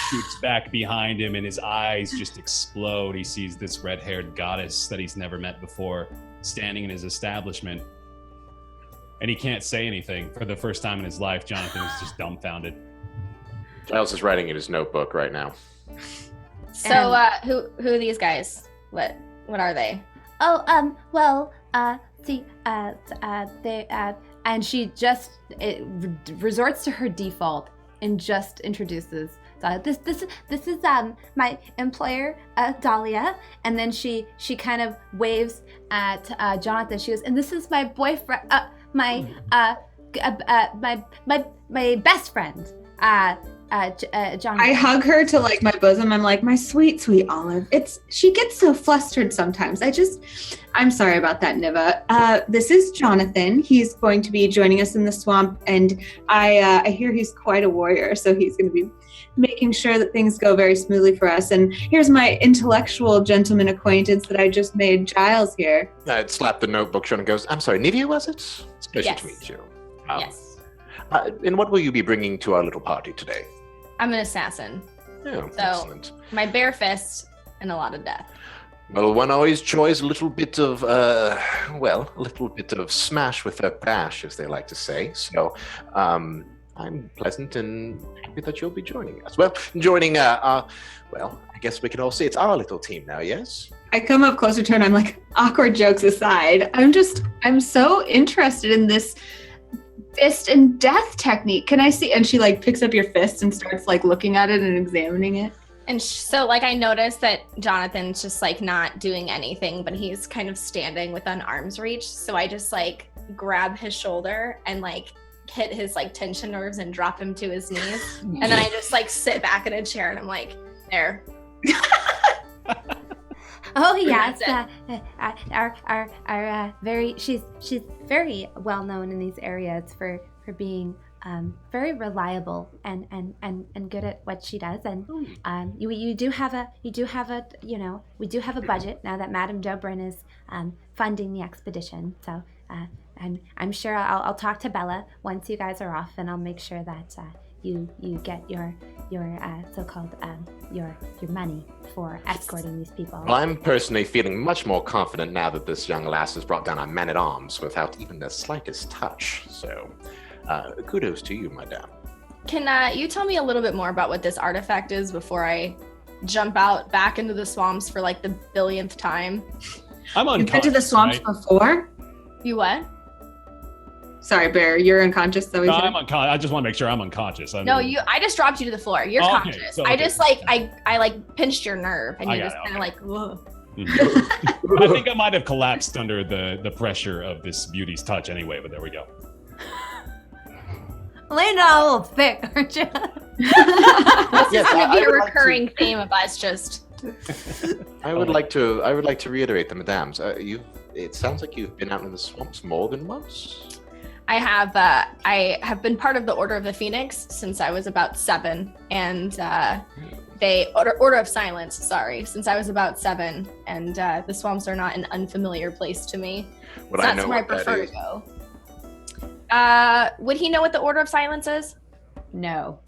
shoots back behind him and his eyes just explode. He sees this red-haired goddess that he's never met before standing in his establishment. And he can't say anything. For the first time in his life, Jonathan is just dumbfounded. Giles is writing in his notebook right now. So, who are these guys? What are they? They and she just resorts to her default and just introduces this is my employer, Dahlia, and then she kind of waves at Jonathan. She goes, and this is my boyfriend, my best friend, Jonathan. I hug her to like my bosom. I'm like, my sweet, sweet Olive. She gets so flustered sometimes. I'm sorry about that, Niva. This is Jonathan. He's going to be joining us in the swamp, and I hear he's quite a warrior, so he's going to be making sure that things go very smoothly for us. And here's my intellectual gentleman acquaintance that I just made, Giles here. I'd slap the notebook shut and goes, I'm sorry, Nivea, was it? It's a pleasure Yes. to meet you. Yes. And what will you be bringing to our little party today? I'm an assassin. Oh, So- excellent. My bare fist and a lot of death. Well, one always enjoys a little bit of, smash with a bash, as they like to say. So, I'm pleasant and happy that you'll be joining us. Well, I guess we can all say it's our little team now, yes? I come up closer to her and I'm like, awkward jokes aside, I'm so interested in this fist and death technique. Can I see? And she like picks up your fist and starts like looking at it and examining it. And so like I noticed that Jonathan's just like not doing anything, but he's kind of standing within arm's reach. So I just like grab his shoulder and like hit his like tension nerves and drop him to his knees. And then I just like sit back in a chair and I'm like, there. Oh yes, she's very well known in these areas for being very reliable and good at what she does. And we do have a budget now that Madame Dobrin is funding the expedition. So I'm sure I'll talk to Bella once you guys are off, and I'll make sure that you get your so-called your money for escorting these people. Well, I'm personally feeling much more confident now that this young lass has brought down our man-at-arms without even the slightest touch. So, kudos to you, madame. Can you tell me a little bit more about what this artifact is before I jump out back into the swamps for like the billionth time? I'm unconscious. You've been to the swamps before? You what? Sorry, Bear, you're unconscious, though. No, I'm unconscious. I just want to make sure I'm unconscious. I just dropped you to the floor. You're okay. conscious. So, I just I pinched your nerve, and you just kind of like, whoa. I think I might have collapsed under the pressure of this beauty's touch anyway, but there we go. Laying out a little thick, aren't you? This is going to be a recurring theme of us just. I would like to reiterate the madames. It sounds like you've been out in the swamps more than once. I have been part of the Order of the Phoenix since I was about 7, and Order of Silence, sorry, since I was about 7, and the swamps are not an unfamiliar place to me. Would so I that's know where I what that prefer is? to go. Would he know what the Order of Silence is? No,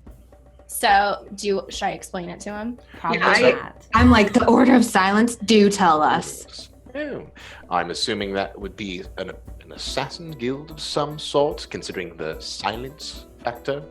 should I explain it to him? probably Yeah, not. I'm like, the Order of Silence, do tell us. Oh, I'm assuming that would be an assassin guild of some sort, considering the silence factor.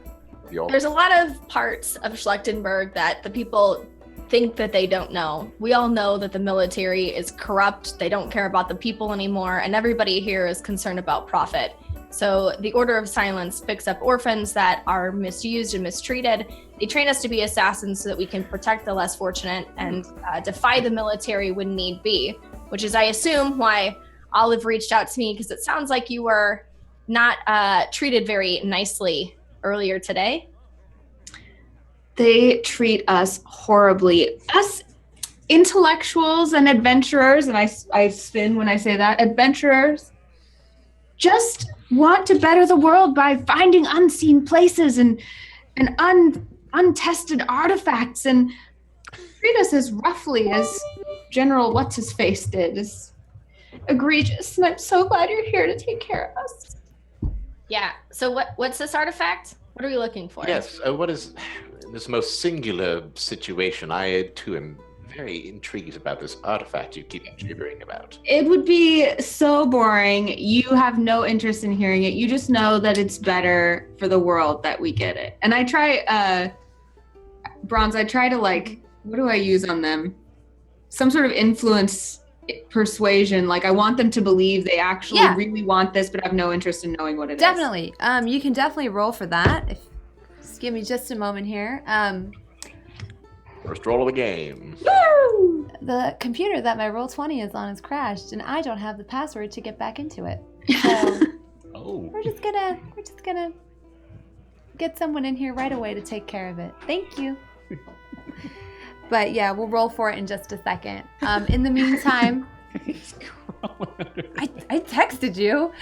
There's a lot of parts of Schlechtenberg that the people think that they don't know. We all know that the military is corrupt, they don't care about the people anymore, and everybody here is concerned about profit. So the Order of Silence picks up orphans that are misused and mistreated. They train us to be assassins so that we can protect the less fortunate and defy the military when need be, which is, I assume, why Olive reached out to me, because it sounds like you were not treated very nicely earlier today. They treat us horribly. Us intellectuals and adventurers, and I spin when I say that, adventurers just want to better the world by finding unseen places and untested artifacts, and treat us as roughly as General What's-His-Face did. It's egregious, and I'm so glad you're here to take care of us. Yeah, so what's this artifact? What are we looking for? Yes, what is this most singular situation? I, too, am very intrigued about this artifact you keep gibbering about. It would be so boring. You have no interest in hearing it. You just know that it's better for the world that we get it. And I try, Bronze, I try to what do I use on them? Some sort of influence persuasion. Like, I want them to believe they actually really want this, but have no interest in knowing what it is. Definitely. You can definitely roll for that. Just give me just a moment here. First roll of the game. The computer that my Roll20 is on is crashed, and I don't have the password to get back into it. So we're just gonna get someone in here right away to take care of it. Thank you. But yeah, we'll roll for it in just a second. In the meantime, I texted you.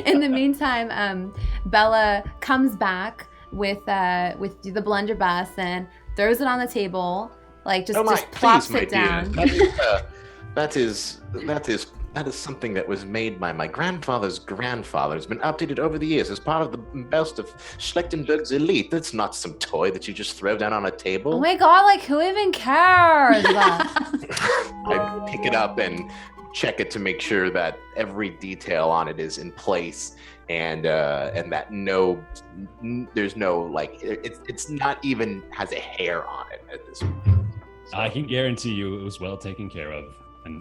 In the meantime, Bella comes back with the blunderbuss and throws it on the table, just plops it down. That is something that was made by my grandfather's grandfather. It's been updated over the years as part of the best of Schlechtenberg's elite. That's not some toy that you just throw down on a table. Oh my god, who even cares? I pick it up and check it to make sure that every detail on it is in place, and that there's no it's not even has a hair on it at this point. So. I can guarantee you it was well taken care of.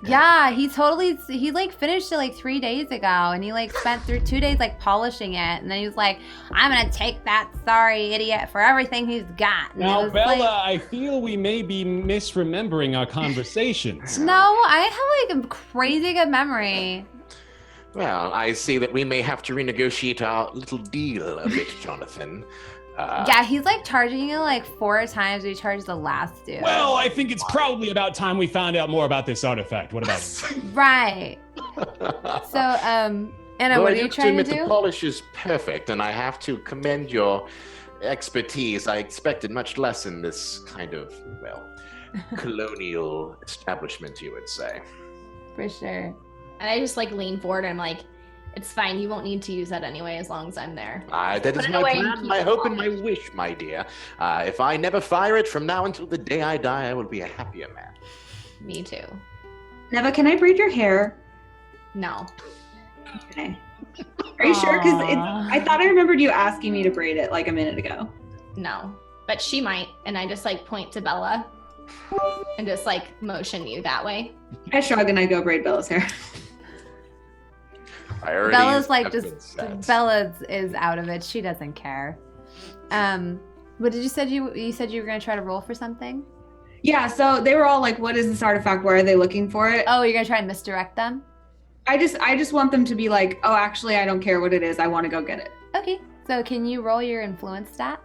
Yeah, he finished it 3 days ago, and he spent through 2 days polishing it, and then he was like, I'm gonna take that sorry idiot for everything he's got. And now, Bella, I feel we may be misremembering our conversations. No, I have a crazy good memory. Well, I see that we may have to renegotiate our little deal a bit, Jonathan. Yeah, he's like charging you like 4 times what he charged the last dude. Well, I think it's probably about time we found out more about this artifact. What about it? Right. So, Anna, Well, what I are you have to trying to admit do? the polish is perfect, and I have to commend your expertise. I expected much less in this kind of, well, colonial establishment, you would say. For sure. And I just like lean forward and I'm like, it's fine. You won't need to use that anyway as long as I'm there. That Put is it my away and plan, keep my it hope, and my polished. wish, my dear. If I never fire it from now until the day I die, I will be a happier man. Me too. Neva, can I braid your hair? No. Okay. Are you sure? Because Aw. I thought I remembered you asking me to braid it like a minute ago. No. But she might. And I just like point to Bella and just like motion you that way. I shrug and I go braid Bella's hair. Bella's like have just been set. Bella is out of it. She doesn't care. What did you said you said you were gonna try to roll for something? Yeah, so they were all like, what is this artifact? Why are they looking for it? Oh, you're gonna try and misdirect them? I just want them to be like, oh, actually, I don't care what it is. I want to go get it. Okay. So can you roll your influence stat?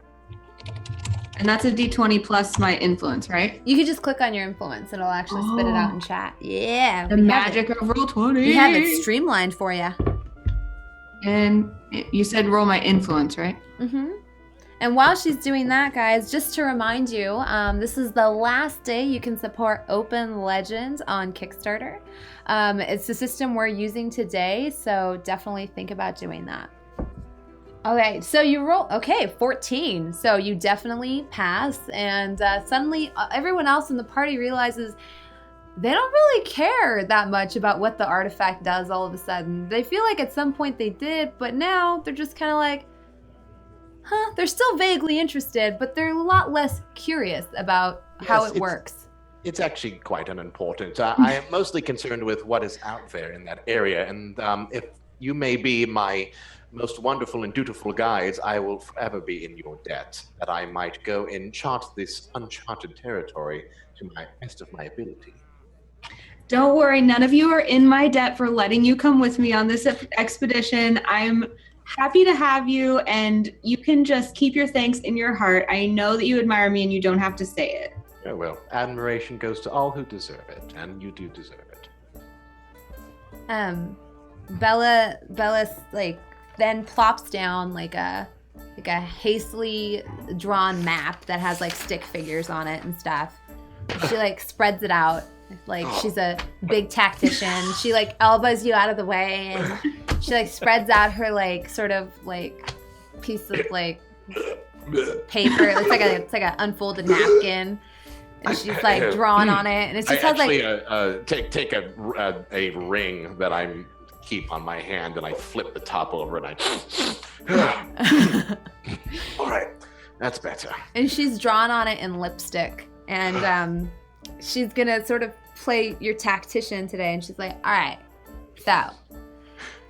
And that's a D20 plus my influence, right? You could just click on your influence. It'll actually spit it out in chat. Yeah. The we have magic it. of roll 20. We have it streamlined for you. And you said roll my influence, right? Mm-hmm. And while she's doing that, guys, just to remind you, this is the last day you can support Open Legends on Kickstarter. It's the system we're using today, so definitely think about doing that. Okay, so you roll, 14. So you definitely pass, and suddenly everyone else in the party realizes they don't really care that much about what the artifact does all of a sudden. They feel like at some point they did, but now they're just kind of like, huh, they're still vaguely interested, but they're a lot less curious about how Yes, it works. It's actually quite unimportant. I am mostly concerned with what is out there in that area, and if you may be my most wonderful and dutiful guides, I will forever be in your debt, that I might go and chart this uncharted territory to my best of my ability. Don't worry, none of you are in my debt for letting you come with me on this expedition. I'm happy to have you, and you can just keep your thanks in your heart. I know that you admire me, and you don't have to say it. Oh, well, admiration goes to all who deserve it, and you do deserve it. Bella's like then plops down like a hastily drawn map that has like stick figures on it and stuff. She like spreads it out like she's a big tactician. She like elbows you out of the way, and she like spreads out her like sort of like piece of like paper. It's like a unfolded napkin, and she's like drawn on it, and it just has like take a ring that I keep on my hand, and I flip the top over, and I. All right, that's better. And she's drawn on it in lipstick, and she's gonna sort of play your tactician today, and she's like, all right, so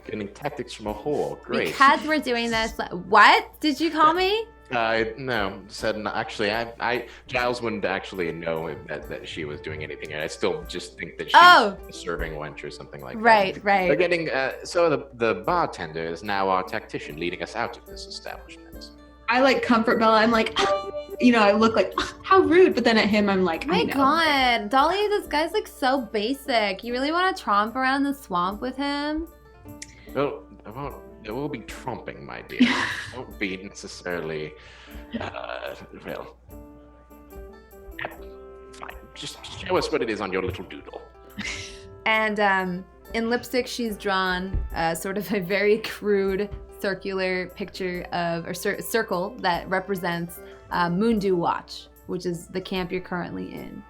Getting tactics from a whore, great. because we're doing this, what did you call me? No, said actually. I Giles wouldn't actually know that she was doing anything. I still just think that she's a serving wench or something like that. Right. They're getting so the bartender is now our tactician, leading us out of this establishment. I like comfort Bella. I'm like, I look like, how rude. But then at him, I'm like, My I know. God, Dahlia, this guy's like so basic. You really want to tromp around the swamp with him? Well, it will be trumping, my dear. It won't be necessarily, well, fine. Just show us what it is on your little doodle. And in lipstick, she's drawn sort of a very crude circular picture of, or circle that represents Moondew Watch, which is the camp you're currently in.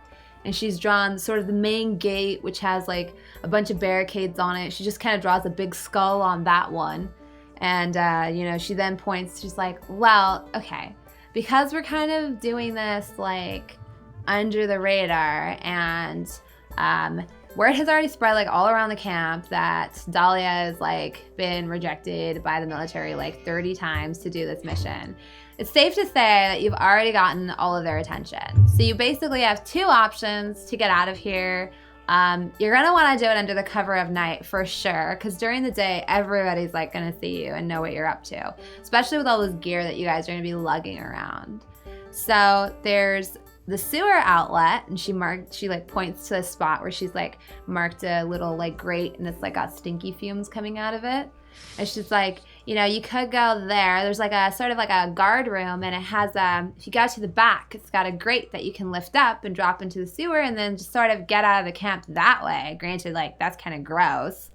And she's drawn sort of the main gate, which has like a bunch of barricades on it. She just kind of draws a big skull on that one. And, she then points, she's like, well, okay, because we're kind of doing this like under the radar, and word has already spread like all around the camp that Dahlia has like been rejected by the military like 30 times to do this mission. It's safe to say that you've already gotten all of their attention. So you basically have 2 options to get out of here. You're gonna want to do it under the cover of night for sure, because during the day everybody's like gonna see you and know what you're up to, especially with all this gear that you guys are gonna be lugging around. So there's the sewer outlet, and she like points to a spot where she's like marked a little like grate, and it's like got stinky fumes coming out of it. And she's like, you know, you could go there. There's like a sort of like a guard room, and it has if you go to the back, it's got a grate that you can lift up and drop into the sewer and then just sort of get out of the camp that way. Granted, like that's kind of gross.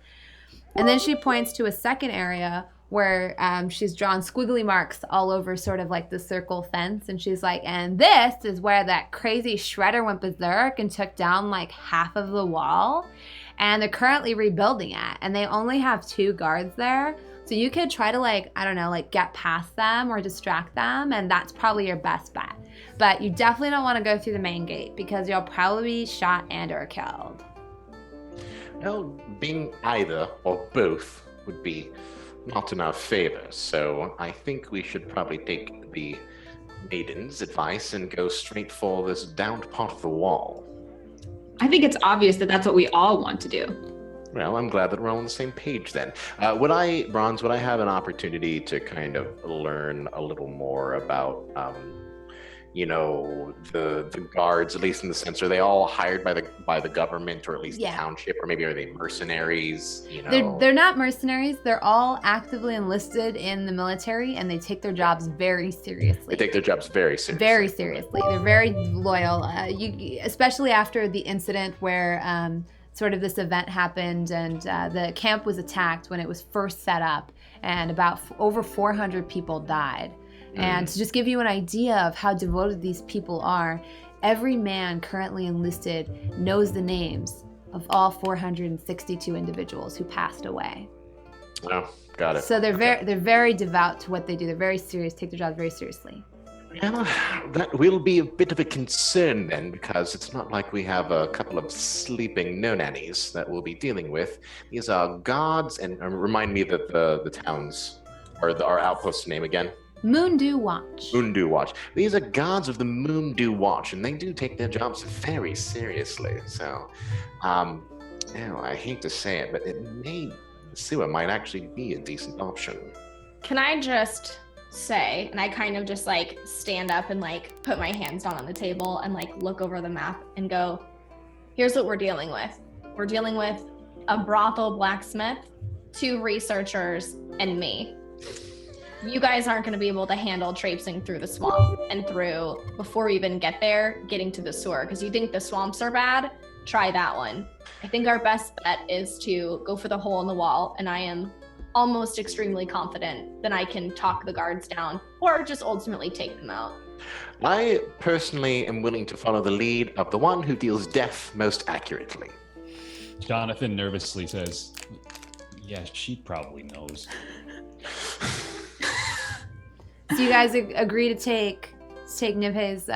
And then she points to a second area where she's drawn squiggly marks all over sort of like the circle fence, and she's like, and this is where that crazy shredder went berserk and took down like half of the wall, and they're currently rebuilding it, and they only have 2 guards there, so you could try to like, I don't know, like get past them or distract them, and that's probably your best bet. But you definitely don't want to go through the main gate because you'll probably be shot and or killed. Well, being either or both would be not in our favor, so I think we should probably take the maiden's advice and go straight for this downed part of the wall. I think it's obvious that that's what we all want to do. Well, I'm glad that we're all on the same page then. Would I have an opportunity to kind of learn a little more about, the guards, at least in the sense, are they all hired by the government, or at least the township, or maybe are they mercenaries? You know, they're not mercenaries. They're all actively enlisted in the military, and they take their jobs very seriously. They take their jobs very seriously. Very seriously. They're very loyal. Especially after the incident where sort of this event happened, and the camp was attacked when it was first set up, and about over 400 people died. And to just give you an idea of how devoted these people are, every man currently enlisted knows the names of all 462 individuals who passed away. Oh, got it. So they're very devout to what they do. They're very serious, take their jobs very seriously. Well, that will be a bit of a concern then, because it's not like we have a couple of sleeping no-nannies that we'll be dealing with. These are guards, and remind me that the town's, or our outpost's name again? Moondew Watch. Moondew Watch. These are guards of the Moondew Watch, and they do take their jobs very seriously. So, I hate to say it, but the sewer might actually be a decent option. Can I just say, and I kind of just like stand up and like put my hands down on the table and like look over the map and go, here's what we're dealing with. We're dealing with a brothel blacksmith, 2 researchers, and me. You guys aren't going to be able to handle traipsing through the swamp and through, before we even get there, getting to the sewer. Because you think the swamps are bad? Try that one. I think our best bet is to go for the hole in the wall, and I am almost extremely confident that I can talk the guards down or just ultimately take them out. I personally am willing to follow the lead of the one who deals death most accurately. Jonathan nervously says, yeah, she probably knows. So you guys agree to take Nive's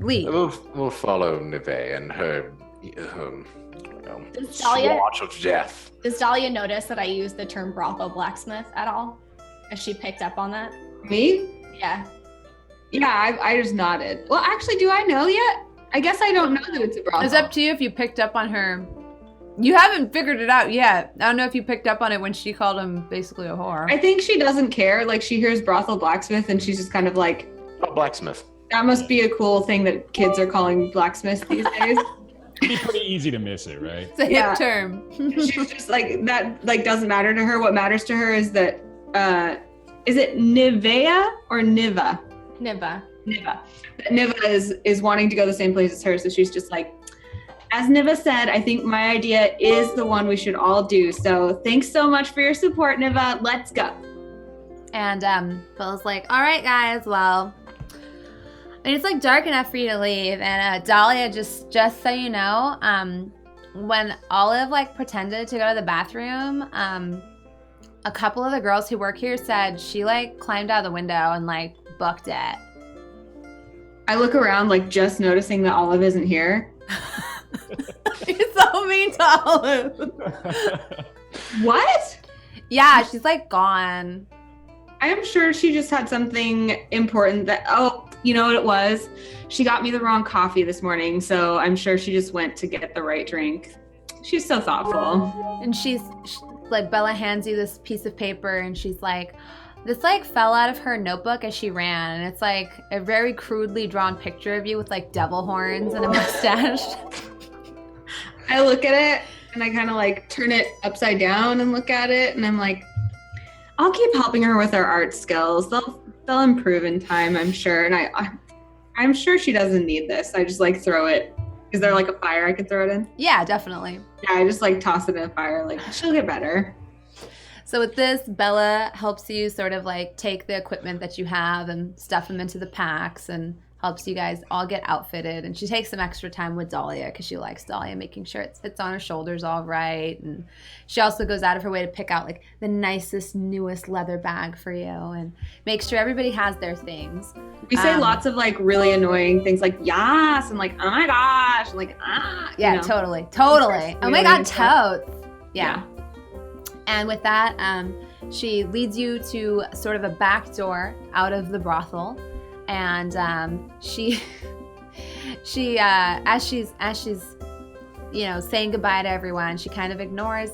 lead? We'll follow Nive and her Dahlia, watch of death. Does Dahlia notice that I use the term brothel blacksmith at all? Has she picked up on that? Me? Yeah. Yeah, I just nodded. Well, actually, do I know yet? I guess I don't know that it's a brothel. It's up to you if you picked up on her. You haven't figured it out yet. I don't know if you picked up on it when she called him basically a whore. I think she doesn't care. Like, she hears brothel blacksmith, and she's just kind of like, Oh, blacksmith. that must be a cool thing that kids are calling blacksmiths these days. It'd be pretty easy to miss it, right? It's a hip term. She's just like, that like doesn't matter to her. What matters to her is that, is it Nivea or Niva? Niva. Niva. Niva is wanting to go the same place as her, so she's just like, as Niva said, I think my idea is the one we should all do. So thanks so much for your support, Niva. Let's go. And Phil's like, all right, guys, well, I mean, it's like dark enough for you to leave. And Dahlia, just so you know, when Olive like pretended to go to the bathroom, a couple of the girls who work here said she like climbed out the window and like booked it. I look around, like just noticing that Olive isn't here. You're so mean to Olive. What? Yeah, she's like gone. I am sure she just had something important that, you know what it was? She got me the wrong coffee this morning, so I'm sure she just went to get the right drink. She's so thoughtful. And she's like, Bella hands you this piece of paper and she's like, this like fell out of her notebook as she ran. And it's like a very crudely drawn picture of you with like devil horns and a mustache. I look at it and I kind of like turn it upside down and look at it. And I'm like, I'll keep helping her with her art skills. They'll improve in time, I'm sure. And I'm sure she doesn't need this. I just like throw it. Is there like a fire I could throw it in? Yeah, definitely. Yeah, I just like toss it in a fire. Like, she'll get better. So with this, Bella helps you sort of like take the equipment that you have and stuff them into the packs and helps you guys all get outfitted. And she takes some extra time with Dahlia because she likes Dahlia, making sure it fits on her shoulders all right. And she also goes out of her way to pick out like the nicest, newest leather bag for you and make sure everybody has their things. We say lots of like really annoying things like yas and like, oh my gosh, and like, ah. Yeah, you know. totally. Oh my God, totes. Yeah. And with that, she leads you to sort of a back door out of the brothel. And she as she's saying goodbye to everyone, she kind of ignores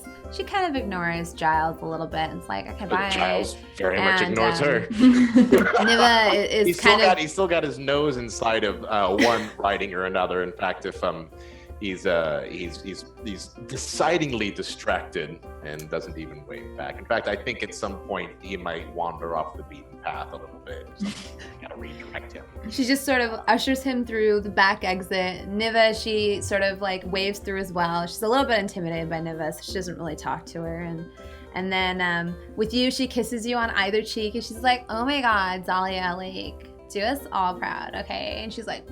Giles a little bit. And it's like, okay, bye. Giles very much ignores her. Niva is he's still got his nose inside of one writing or another. In fact, if he's decidingly distracted and doesn't even wave back. In fact, I think at some point he might wander off the beaten path a little bit. So gotta redirect him. She just sort of ushers him through the back exit. Niva, she sort of like waves through as well. She's a little bit intimidated by Niva, so she doesn't really talk to her. And then with you, she kisses you on either cheek, and she's like, "Oh my God, Dahlia, like, do us all proud, okay?" And she's like,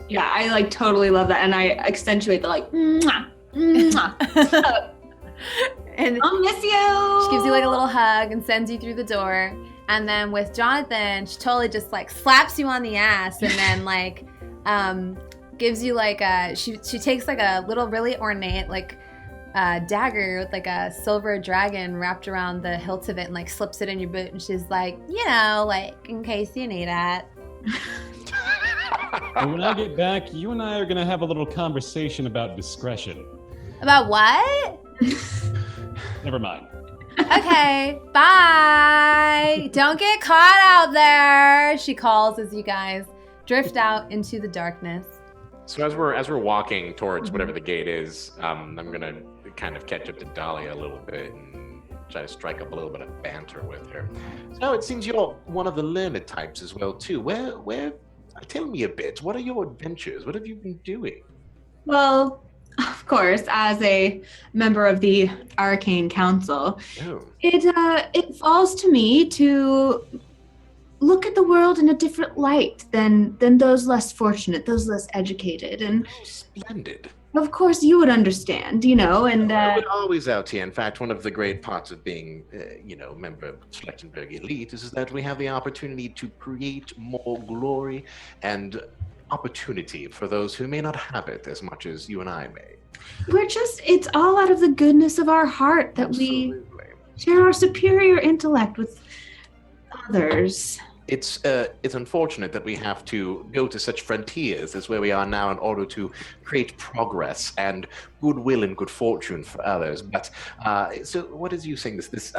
yeah, I like totally love that, and I accentuate the like, mwah, mwah. and I'll miss you. she gives you like a little hug and sends you through the door. And then with Jonathan, she totally just like slaps you on the ass and then like gives you like she takes like a little really ornate like dagger with like a silver dragon wrapped around the hilt of it and like slips it in your boot, and she's like, like in case you need it. And when I get back, you and I are gonna have a little conversation about discretion. About what? Never mind. Okay, bye. Don't get caught out there, she calls as you guys drift out into the darkness. So as we're walking towards whatever the gate is, I'm gonna kind of catch up to Dahlia a little bit and try to strike up a little bit of banter with her. So it seems you're one of the learned types as well too. Where? Tell me a bit. What are your adventures? What have you been doing? Well, of course, as a member of the Arcane Council, it falls to me to look at the world in a different light than those less fortunate, those less educated. And splendid. Of course, you would understand, and we're always out here. In fact, one of the great parts of being, member of Schlechenberg Elite is that we have the opportunity to create more glory and opportunity for those who may not have it as much as you and I may. It's all out of the goodness of our heart that Absolutely. We share our superior intellect with others. It's unfortunate that we have to go to such frontiers as where we are now in order to create progress and goodwill and good fortune for others. But so what is you saying? This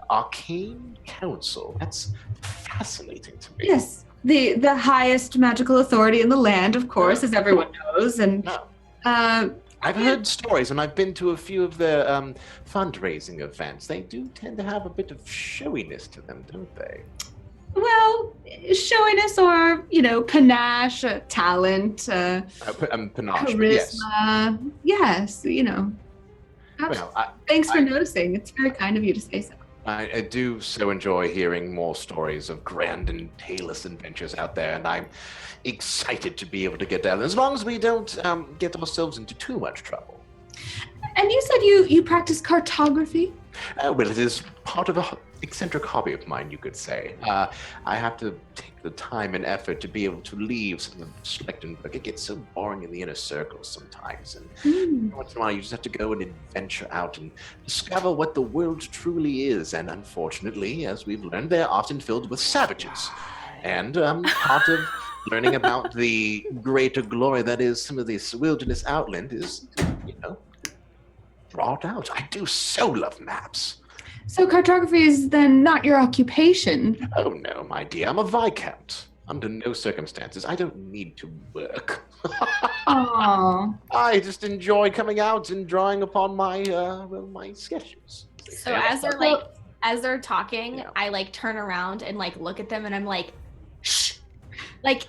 Arcane Council? That's fascinating to me. Yes, the highest magical authority in the land, of course, as everyone knows. And I've heard stories, and I've been to a few of the fundraising events. They do tend to have a bit of showiness to them, don't they? Well, showiness or, panache, talent, panache, charisma. Yes, Well, Thanks for noticing. It's very kind of you to say so. I do so enjoy hearing more stories of grand and tailless adventures out there, and I'm excited to be able to get down, as long as we don't get ourselves into too much trouble. And you said you practice cartography? Well, it is part of eccentric hobby of mine, you could say. I have to take the time and effort to be able to leave some of Schlichtenberg. It gets so boring in the inner circle sometimes, and once in a while you just have to go and adventure out and discover what the world truly is. And unfortunately, as we've learned, they're often filled with savages. And part of learning about the greater glory that is some of this wilderness outland is, brought out. I do so love maps. So cartography is then not your occupation? Oh no, my dear, I'm a Viscount. Under no circumstances. I don't need to work. Aww. I just enjoy coming out and drawing upon my my sketches. So as they're talking, I turn around and look at them and I'm like, shh.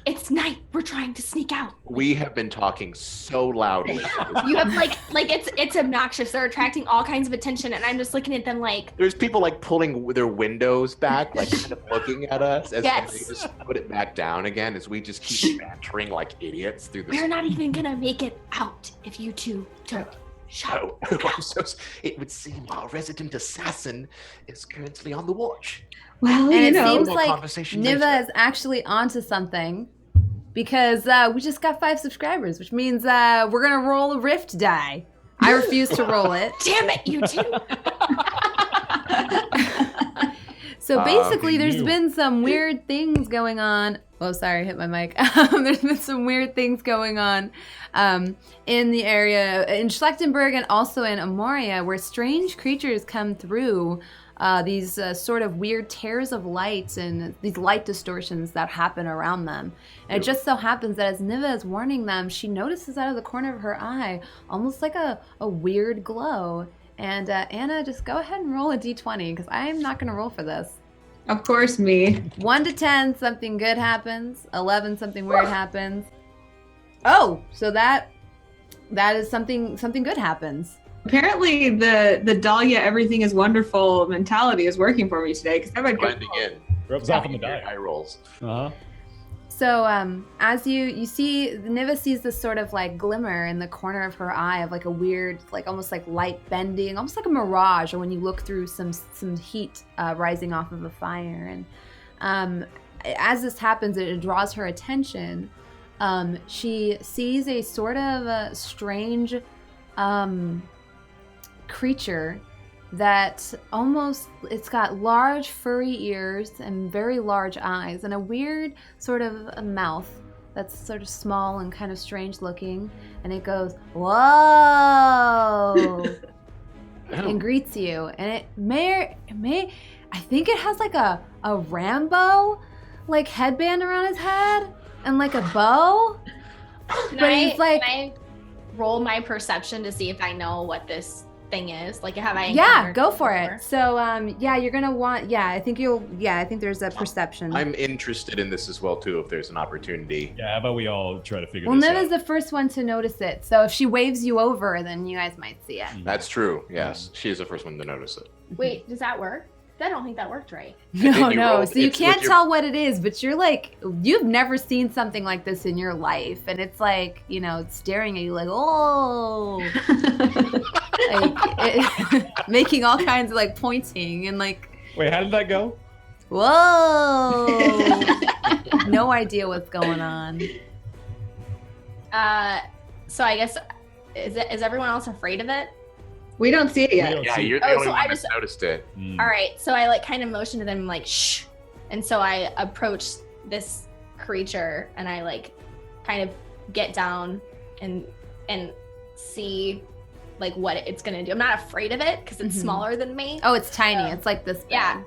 It's night. We're trying to sneak out. We have been talking so loudly. You have it's obnoxious. They're attracting all kinds of attention, and I'm just looking at them There's people pulling their windows back, kind of looking at us as Yes. they just put it back down again as we just keep bantering like idiots through this. We're not even gonna make it out if you two don't shut up. It would seem our resident assassin is currently on the watch. Well, And it seems More like conversation Niva later. is actually onto something because we just got 5 subscribers, which means we're gonna roll a rift die. I refuse to roll it. Damn it, you two! So basically, there's been some weird things going on. Oh, sorry, I hit my mic. There's been some weird things going on in the area, in Schlichtenberg and also in Amaurea, where strange creatures come through these sort of weird tears of light and these light distortions that happen around them. And it just so happens that as Niva is warning them, she notices out of the corner of her eye almost like a weird glow. And Anna, just go ahead and roll a d20 because I'm not going to roll for this. Of course, me. 1 to 10, something good happens. 11, something weird happens. Oh, so that is something good happens. Apparently, the Dahlia everything is wonderful mentality is working for me today because I've had good Blending in. Rubs off on the die. Eye rolls. Uh-huh. So as you see, Niva sees this sort of glimmer in the corner of her eye of a weird, almost light bending, almost like a mirage, or when you look through some heat rising off of a fire. And as this happens, it draws her attention. She sees a sort of strange creature that it's got large furry ears and very large eyes and a weird sort of a mouth that's sort of small and kind of strange looking, and it goes, whoa, and greets you. And it may I think it has a Rambo headband around his head and a bow. Can I roll my perception to see if I know what this thing is? Have I? Yeah, go for it. So you're gonna want. I think there's a perception. I'm interested in this as well too. If there's an opportunity. Yeah, how about we all try to figure Well, this Niva's out? the first one to notice it. So if she waves you over, then you guys might see it. That's true. Yes, she is the first one to notice it. Wait, does that work? I don't think that worked right. No. rolled- So you it's can't with your- tell what it is, but you're you've never seen something like this in your life, and it's it's staring at you oh, making all kinds of pointing and Wait, how did that go? whoa. No idea what's going on. So I guess is everyone else afraid of it? We don't see it We yet. don't Yeah, see- you're the Oh, only so one I that's just- noticed it. Mm. All right, so I kind of motion to them shh, and so I approach this creature and I kind of get down and see what it's gonna do. I'm not afraid of it because it's Mhm. smaller than me. Oh, it's tiny. It's this big. Yeah.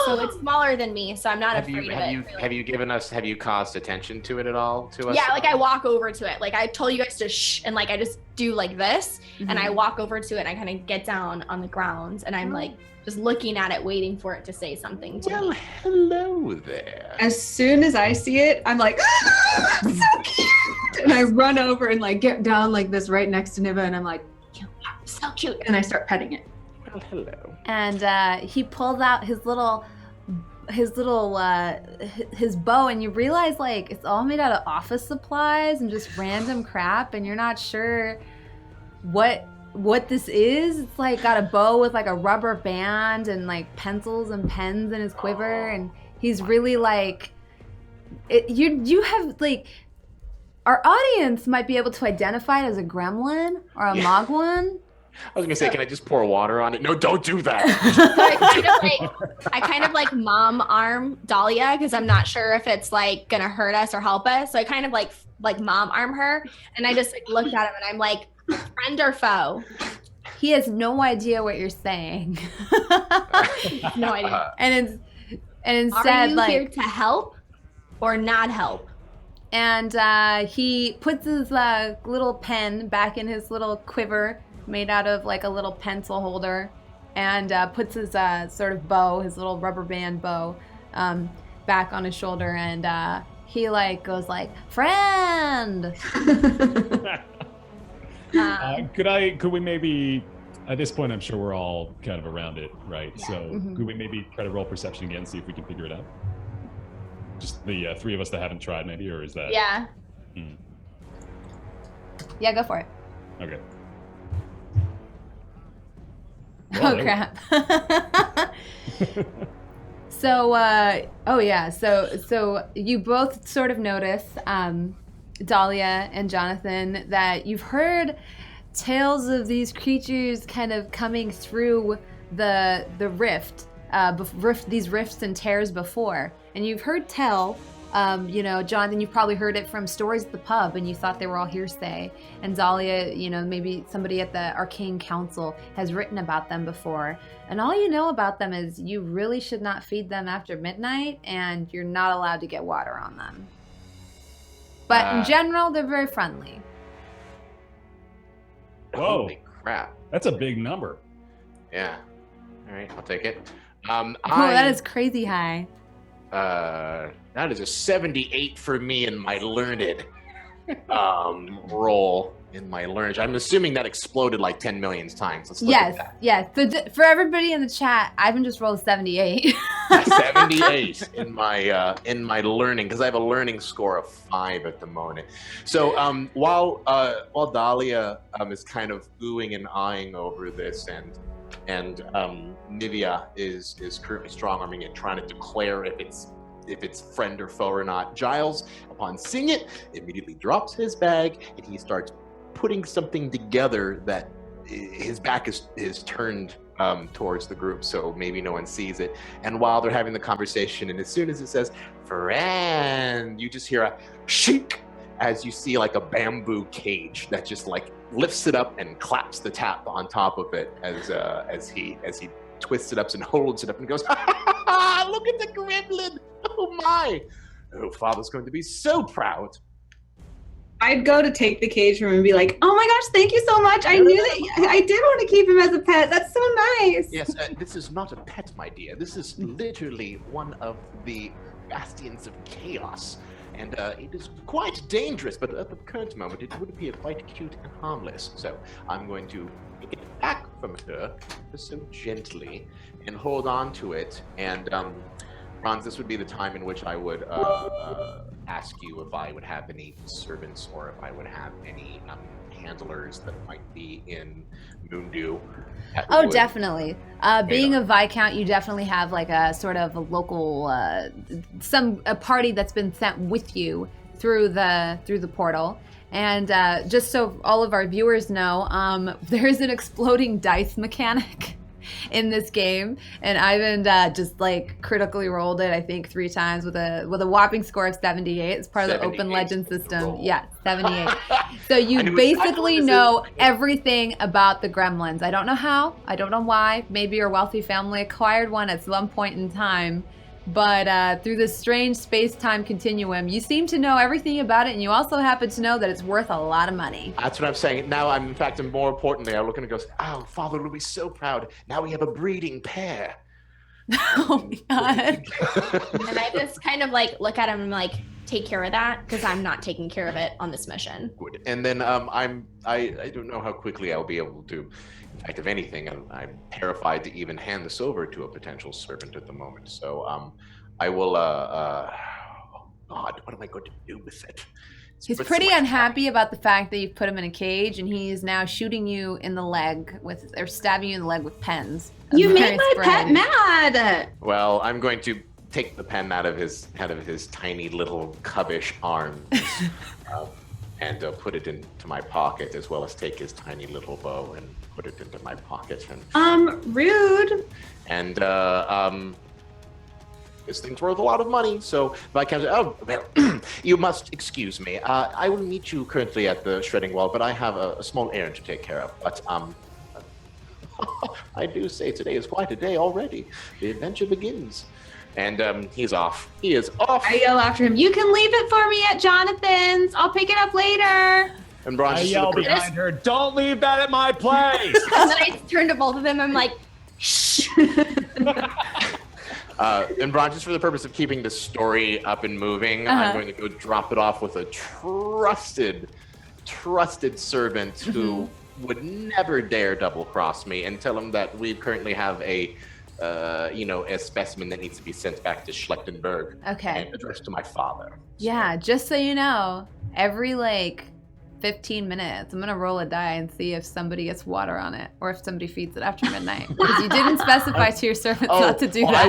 So it's smaller than me, so I'm not Have afraid you of have it. you really. have you given us? Have you caused attention to it at all? To us? Yeah, I walk over to it. I told you guys to shh, and I just do this, and I walk over to it, and I kind of get down on the ground, and I'm just looking at it, waiting for it to say something to Well, me. hello there. As soon as I see it, I'm so cute, and I run over and get down this right next to Niva, and I'm You are so cute. and I start petting it. Well, hello. And he pulls out his bow, and you realize it's all made out of office supplies and just random crap, and you're not sure what what this is. It's like got a bow with like a rubber band and like pencils and pens in his quiver, and he's really like you have like our audience might be able to identify it as a gremlin or a mogwin. I was gonna say, can I just pour water on it? No, don't do that. So I kind of like mom arm Dahlia because I'm not sure if it's like gonna hurt us or help us. So I kind of like mom arm her, and I just like, looked at him and I'm like, friend or foe? He has no idea what you're saying. No idea. And instead, are you like, here to help or not help? And he puts his little pen back in his little quiver made out of like a little pencil holder, and puts his sort of bow, his little rubber band bow, back on his shoulder, and he like goes like, friend. Could we maybe, at this point I'm sure we're all kind of around it, right? Yeah. So could we maybe try to roll perception again, see if we can figure it out? Just the three of us that haven't tried, maybe, or is that? Yeah. Yeah, go for it. Okay. Oh crap. So so you both sort of notice, Dahlia and Jonathan, that you've heard tales of these creatures kind of coming through the rift, these rifts and tears before, and you've heard tell. Jonathan, you've probably heard it from stories at the pub, and you thought they were all hearsay. And Dahlia, maybe somebody at the Arcane Council has written about them before. And all you know about them is you really should not feed them after midnight, and you're not allowed to get water on them. But in general, they're very friendly. Whoa. Holy crap. That's a big number. Yeah. All right, I'll take it. That is crazy high. That is a 78 for me in my learned roll. In my learned, I'm assuming that exploded like 10 million times. Let's look at that. Yes. So for everybody in the chat, Ivan just rolled 78. 78 in my learning, because I have a learning score of 5 at the moment. So while Dahlia is kind of oohing and eyeing over this, and Nivea is currently strong-arming it, trying to declare if it's friend or foe or not, Giles, upon seeing it, immediately drops his bag and he starts putting something together that his back is turned towards the group, so maybe no one sees it. And while they're having the conversation, and as soon as it says friend, you just hear a shink as you see like a bamboo cage that just like lifts it up and claps the tap on top of it as he twists it up and holds it up and goes, ha ha ha, look at the gremlin! Oh my! Oh, Father's going to be so proud. I'd go to take the cage from him and be like, oh my gosh, thank you so much. I knew that I did want to keep him as a pet. That's so nice. Yes, this is not a pet, my dear. This is literally one of the bastions of chaos. And it is quite dangerous, but at the current moment, it would appear quite cute and harmless. So I'm going to take it back from her so gently and hold on to it. And Franz, this would be the time in which I would ask you if I would have any servants or if I would have any handlers that might be in Moondew. Oh, definitely. Being a Viscount, you definitely have like a sort of a local, a party that's been sent with you through the portal. And just so all of our viewers know, there's an exploding dice mechanic in this game, and Ivan just like critically rolled it, I think 3 times with a whopping score of 78. It's part of the Open Legend system. Yeah, 78. So you basically know everything about the gremlins. I don't know how, I don't know why. Maybe your wealthy family acquired one at some point in time, but through this strange space-time continuum, you seem to know everything about it, and you also happen to know that it's worth a lot of money. That's what I'm saying. Now, in fact, and more importantly, I look and goes, oh, Father will be so proud. Now we have a breeding pair. Oh my God. And I just kind of like look at him and like, take care of that, because I'm not taking care of it on this mission. Good. And then I don't know how quickly I'll be able to. In fact, if anything, I'm terrified to even hand this over to a potential servant at the moment. So I will. Oh God, what am I going to do with it? He's pretty unhappy about the fact that you've put him in a cage, and he is now shooting you in the leg or stabbing you in the leg with pens. You made my pet mad. Well, I'm going to take the pen out of his tiny little cubbish arms and put it into my pocket, as well as take his tiny little bow and put it into my pocket. And rude. And this thing's worth a lot of money, so if I can't, you must excuse me. I will meet you currently at the shredding wall, but I have a small errand to take care of. But I do say today is quite a day already. The adventure begins. And he's off. He is off. I yell after him, you can leave it for me at Jonathan's. I'll pick it up later. And Bronze I yell behind her, don't leave that at my place. And then I turn to both of them. I'm like, shh. And Bron, just for the purpose of keeping the story up and moving, I'm going to go drop it off with a trusted servant who would never dare double cross me, and tell him that we currently have a specimen that needs to be sent back to Schlechtenberg. Okay. And addressed to my father. Yeah, just so you know, every 15 minutes, I'm gonna roll a die and see if somebody gets water on it, or if somebody feeds it after midnight. Because you didn't specify to your servants not to do that. I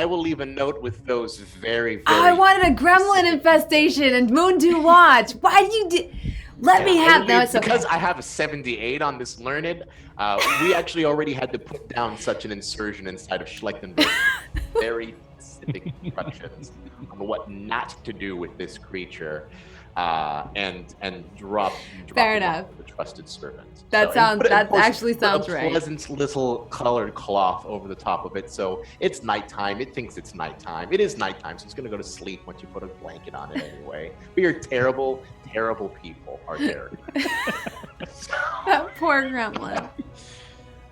will leave a note with those very, very. I wanted a gremlin infestation and Moondew watch. Why did you do? Let me have. No, it's okay. Because I have a 78 on this learned. We actually already had to put down such an insertion inside of Schlechtenberg. Very specific instructions on what not to do with this creature. And drop Fair enough. The trusted servant. That actually sounds right. A pleasant little colored cloth over the top of it, so it's nighttime. It thinks it's nighttime. It is nighttime, so it's gonna go to sleep once you put a blanket on it anyway. We are terrible, terrible people, are Derek. That poor gremlin.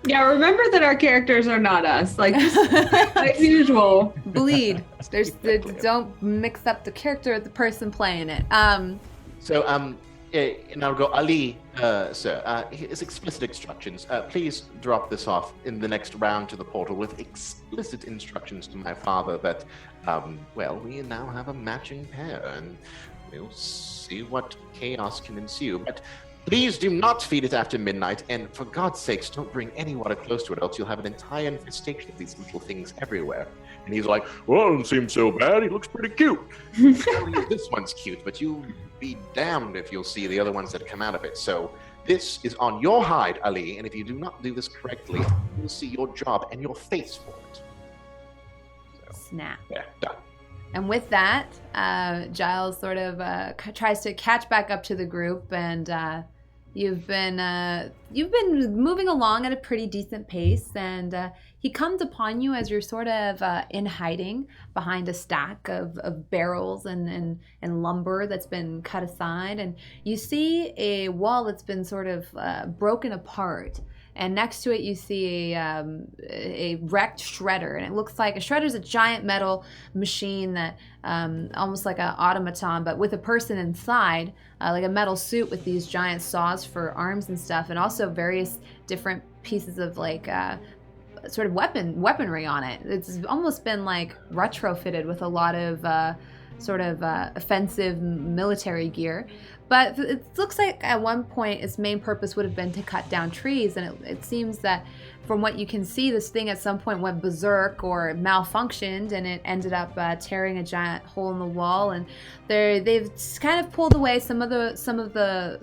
Yeah, remember that our characters are not us. Just like usual. Bleed. Don't mix up the character of the person playing it. And I'll go, Ali, sir, his explicit instructions. Please drop this off in the next round to the portal with explicit instructions to my father that, we now have a matching pair, and we'll see what chaos can ensue. But please do not feed it after midnight, and for God's sakes, don't bring any water close to it, else you'll have an entire infestation of these little things everywhere. And he's like, well, it doesn't seem so bad. He looks pretty cute. Well, this one's cute, but you'll be damned if you'll see the other ones that come out of it. So this is on your hide, Ali, and if you do not do this correctly, you'll see your job and your face for it. So, snap. Yeah, done. And with that, Giles sort of tries to catch back up to the group, and you've been moving along at a pretty decent pace, and he comes upon you as you're sort of in hiding behind a stack of barrels and lumber that's been cut aside, and you see a wall that's been sort of broken apart. And next to it, you see a wrecked shredder, and it looks like a shredder's a giant metal machine that almost like an automaton, but with a person inside, like a metal suit with these giant saws for arms and stuff, and also various different pieces of sort of weaponry on it. It's almost been retrofitted with a lot of offensive military gear. But it looks like at one point its main purpose would have been to cut down trees, and it seems that from what you can see, this thing at some point went berserk or malfunctioned, and it ended up tearing a giant hole in the wall. And they've kind of pulled away some of the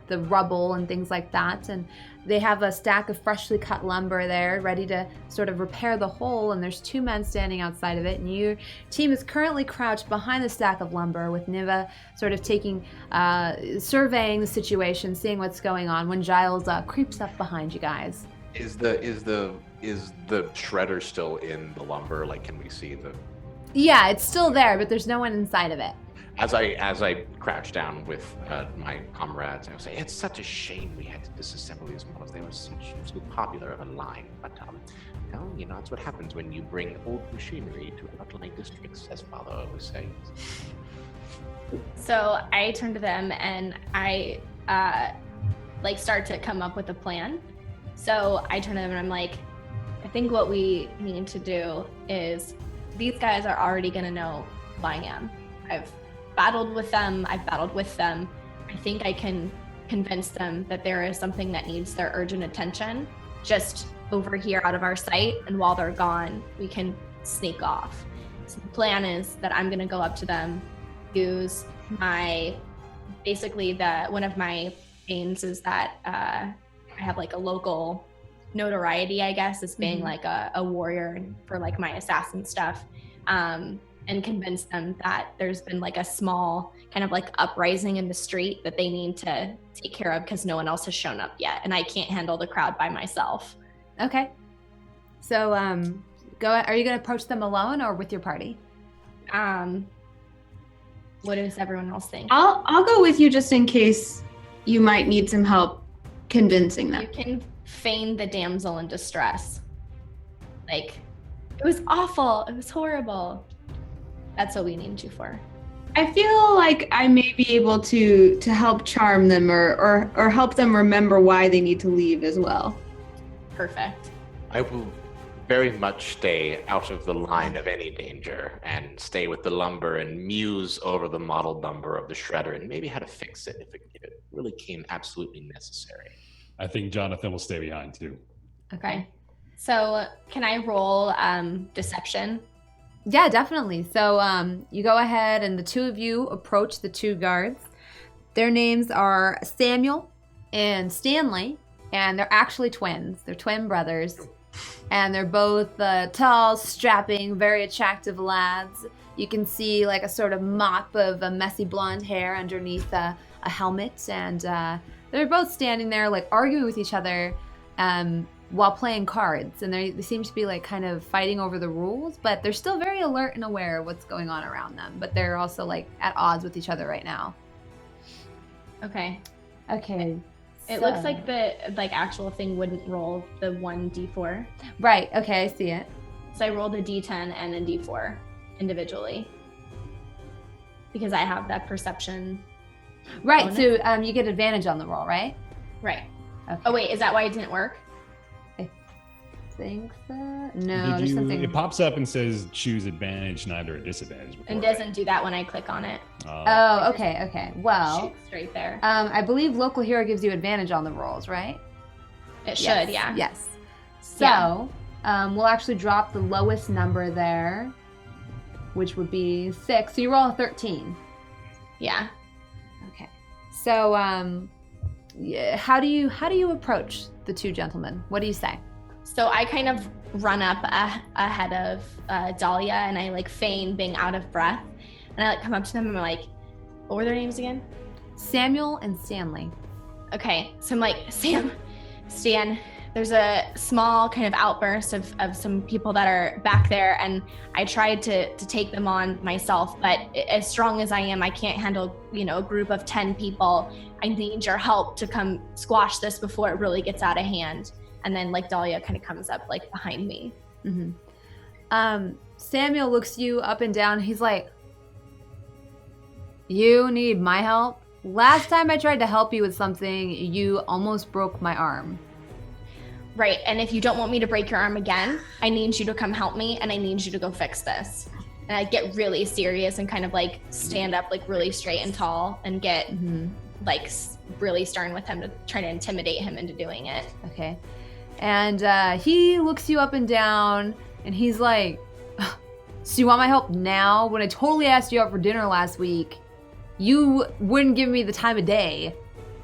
rubble and things like that, and they have a stack of freshly cut lumber there ready to sort of repair the hole, and there's two men standing outside of it, and your team is currently crouched behind the stack of lumber with Niva sort of surveying the situation, seeing what's going on, when Giles creeps up behind you guys. Is the shredder still in the lumber? Can we see the... Yeah, it's still there, but there's no one inside of it. As I crouch down with my comrades, I would say, it's such a shame we had to disassemble these models. They were so popular of a line. But, that's what happens when you bring old machinery to outlying districts, as Father always says. So I turn to them and I start to come up with a plan. So I turn to them and I'm like, I think what we need to do is, these guys are already going to know who I am. I've battled with them. I've battled with them. I think I can convince them that there is something that needs their urgent attention just over here out of our sight. And while they're gone, we can sneak off. So the plan is that I'm going to go up to them, use one of my aims is that I have like a local notoriety, I guess, as being like a warrior for like my assassin stuff. And convince them that there's been like a small kind of like uprising in the street that they need to take care of because no one else has shown up yet. And I can't handle the crowd by myself. Okay. So, are you going to approach them alone or with your party? What does everyone else think? I'll go with you just in case you might need some help convincing them. You can feign the damsel in distress. Like, it was awful. It was horrible. That's what we need you for. I feel like I may be able to help charm them or help them remember why they need to leave as well. Perfect. I will very much stay out of the line of any danger and stay with the lumber and muse over the model number of the shredder and maybe how to fix it if it really came absolutely necessary. I think Jonathan will stay behind too. Okay. So can I roll deception? Yeah, definitely. So you go ahead and the two of you approach the two guards. Their names are Samuel and Stanley, and they're actually twins. They're twin brothers, and they're both tall, strapping, very attractive lads. You can see like a sort of mop of messy blonde hair underneath a helmet, and they're both standing there like arguing with each other while playing cards, and they seem to be like kind of fighting over the rules, but they're still very alert and aware of what's going on around them, but they're also like at odds with each other right now. Okay. It So- looks like the actual thing wouldn't roll the 1d4. Right, okay, I see it. So I rolled a d10 and a d4 individually because I have that perception. Right, bonus. so you get advantage on the roll, right? Right. Okay. Oh wait, is that why it didn't work? Think so? No, there's something. It pops up and says choose advantage, neither a disadvantage. And doesn't do that when I click on it. Oh, okay. Well, Shoot straight there. I believe local hero gives you advantage on the rolls, right? It should, Yes, yeah. Yes. So, we'll actually drop the lowest number there, which would be 6. So you roll a 13. Yeah. Okay. So, yeah, how do you approach the two gentlemen? What do you say? So I kind of run up ahead of Dahlia and I like feign being out of breath. And I like come up to them and I'm like, what were their names again? Samuel and Stanley. Okay, so I'm like, Stan, there's a small kind of outburst of some people that are back there, and I tried to take them on myself, but as strong as I am, I can't handle, a group of 10 people. I need your help to come squash this before it really gets out of hand. And then like Dahlia kind of comes up like behind me. Mm-hmm. Samuel looks you up and down. He's like, you need my help? Last time I tried to help you with something, you almost broke my arm. Right, and if you don't want me to break your arm again, I need you to come help me and I need you to go fix this. And I get really serious and kind of like stand up like really straight and tall and get like really stern with him to try to intimidate him into doing it. Okay. And he looks you up and down and he's like, so you want my help now? When I totally asked you out for dinner last week, you wouldn't give me the time of day.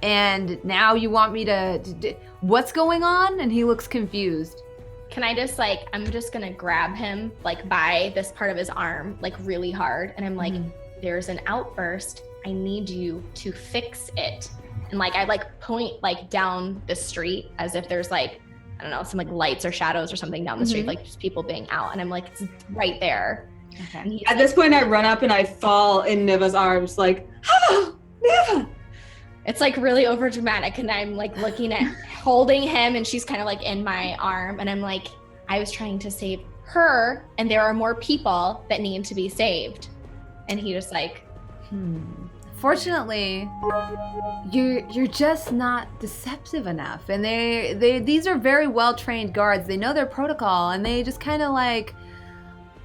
And now you want me to what's going on? And he looks confused. Can I just like, I'm just gonna grab him like by this part of his arm, like really hard. And I'm like, there's an outburst. I need you to fix it. And like, I like point like down the street as if there's like, I don't know, some like lights or shadows or something down the street, like just people being out. And I'm like, it's right there. Okay. At this point, I run up and I fall in Niva's arms like, oh, Niva! It's like really over dramatic. And I'm like looking at holding him and she's kind of like in my arm. And I'm like, I was trying to save her and there are more people that need to be saved. And he just like, Fortunately, you're just not deceptive enough. And these are very well-trained guards. They know their protocol and they just kind of like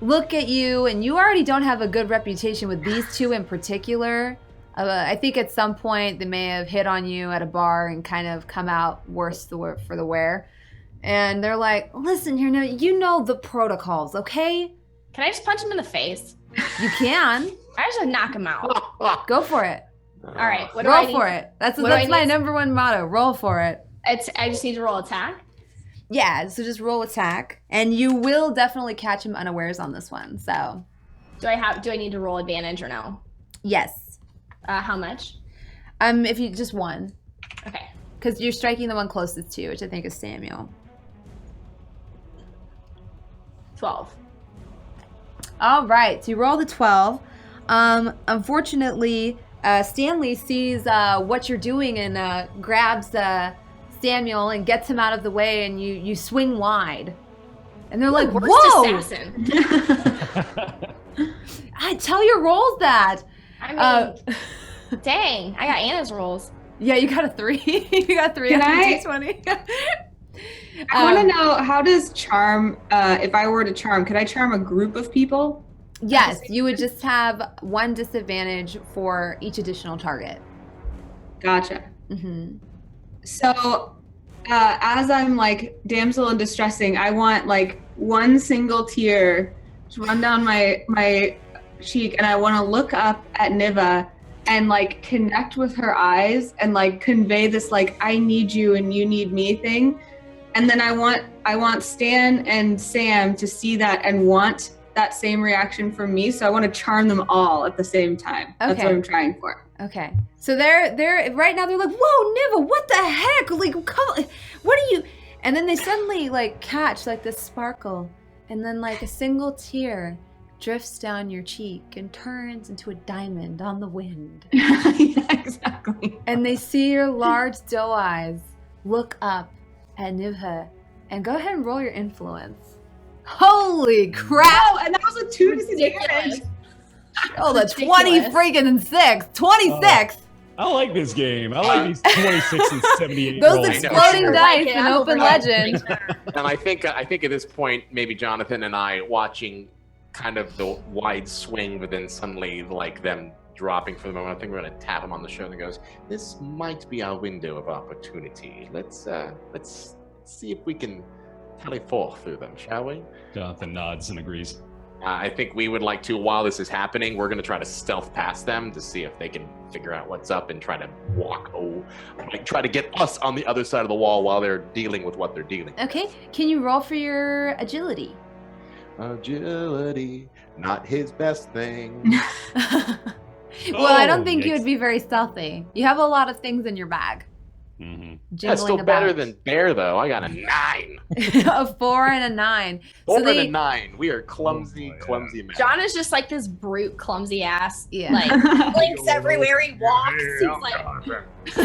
look at you, and you already don't have a good reputation with these two in particular. I think at some point they may have hit on you at a bar and kind of come out worse for the wear. And they're like, listen here, you know the protocols, okay? Can I just punch him in the face? You can. I just want to knock him out. Go for it. All right. What do roll I need? for it. That's what do I my need? number one motto. Roll for it. I just need to roll attack. Yeah, so just roll attack. And you will definitely catch him unawares on this one, so. Do I need to roll advantage or no? Yes. How much? If you just one. Okay. Because you're striking the one closest to you, which I think is Samuel. 12. All right, so you roll the 12. Unfortunately, Stanley sees what you're doing and grabs Samuel and gets him out of the way, and you swing wide. And they're like, Worst whoa! assassin. I tell your rolls that. I mean, dang, I got Anna's rolls. Yeah, you got a 3. You got 3 Can on I- D20. I want to know, how does charm, if I were to charm, could I charm a group of people? Yes, you would just have one disadvantage for each additional target. Gotcha. Mm-hmm. So, as I'm like damsel in distressing, I want like one single tear to run down my cheek, and I want to look up at Niva and like connect with her eyes and like convey this like I need you and you need me thing. And then I want Stan and Sam to see that and want that same reaction from me. So I want to charm them all at the same time. That's Okay. what I'm trying for. Okay. So they're right now they're like, whoa, Niva, what the heck? Like, come, what are you? And then they suddenly like catch like this sparkle, and then like a single tear drifts down your cheek and turns into a diamond on the wind. Yeah, exactly. And they see your large doe eyes look up at Niva, and go ahead and roll your influence. Holy crap! Oh, and that was a 2 disadvantage. Oh, that's Ridiculous. 20 freaking 6. 26. I like this game. I like these 26 and 78 Those rolls. exploding I know. dice Like it. in I'm Open over Legend. And I think at this point, maybe Jonathan and I watching kind of the wide swing, but then suddenly like them dropping for the moment. I think we're gonna tap him on the shoulder and goes, "This might be our window of opportunity. Let's see if we can tally forth through them, shall we?" Jonathan nods and agrees. I think we would like to, while this is happening, we're going to try to stealth past them to see if they can figure out what's up and try to try to get us on the other side of the wall while they're dealing with what they're dealing with. Okay, can you roll for your agility? Agility, not his best thing. Well, I don't Oh, think you yikes. would be very stealthy. You have a lot of things in your bag. Mm-hmm. That's still Jingling better about. than Bear, though. I got a 9. A 4 and a 9. 4 So and they, a 9. We are clumsy, Oh, yeah. clumsy men. John is just like this brute, clumsy ass. Yeah. Like blinks everywhere he walks. He's like, so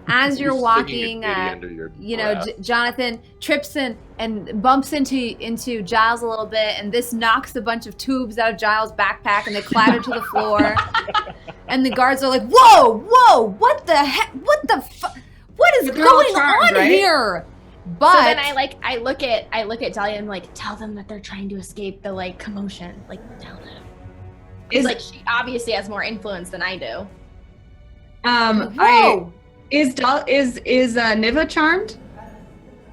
as you're singing walking, a ditty under your you know, breath. Jonathan trips in and bumps into Giles a little bit, and this knocks a bunch of tubes out of Giles' backpack, and they clatter to the floor. And the guards are like, "Whoa, what the heck? What the what is But they're all going charmed, on right? here?" But so then I look at Dahlia and I'm like, tell them that they're trying to escape the like commotion. Like tell them. It's Is like she obviously has more influence than I do. whoa, Is Niva charmed?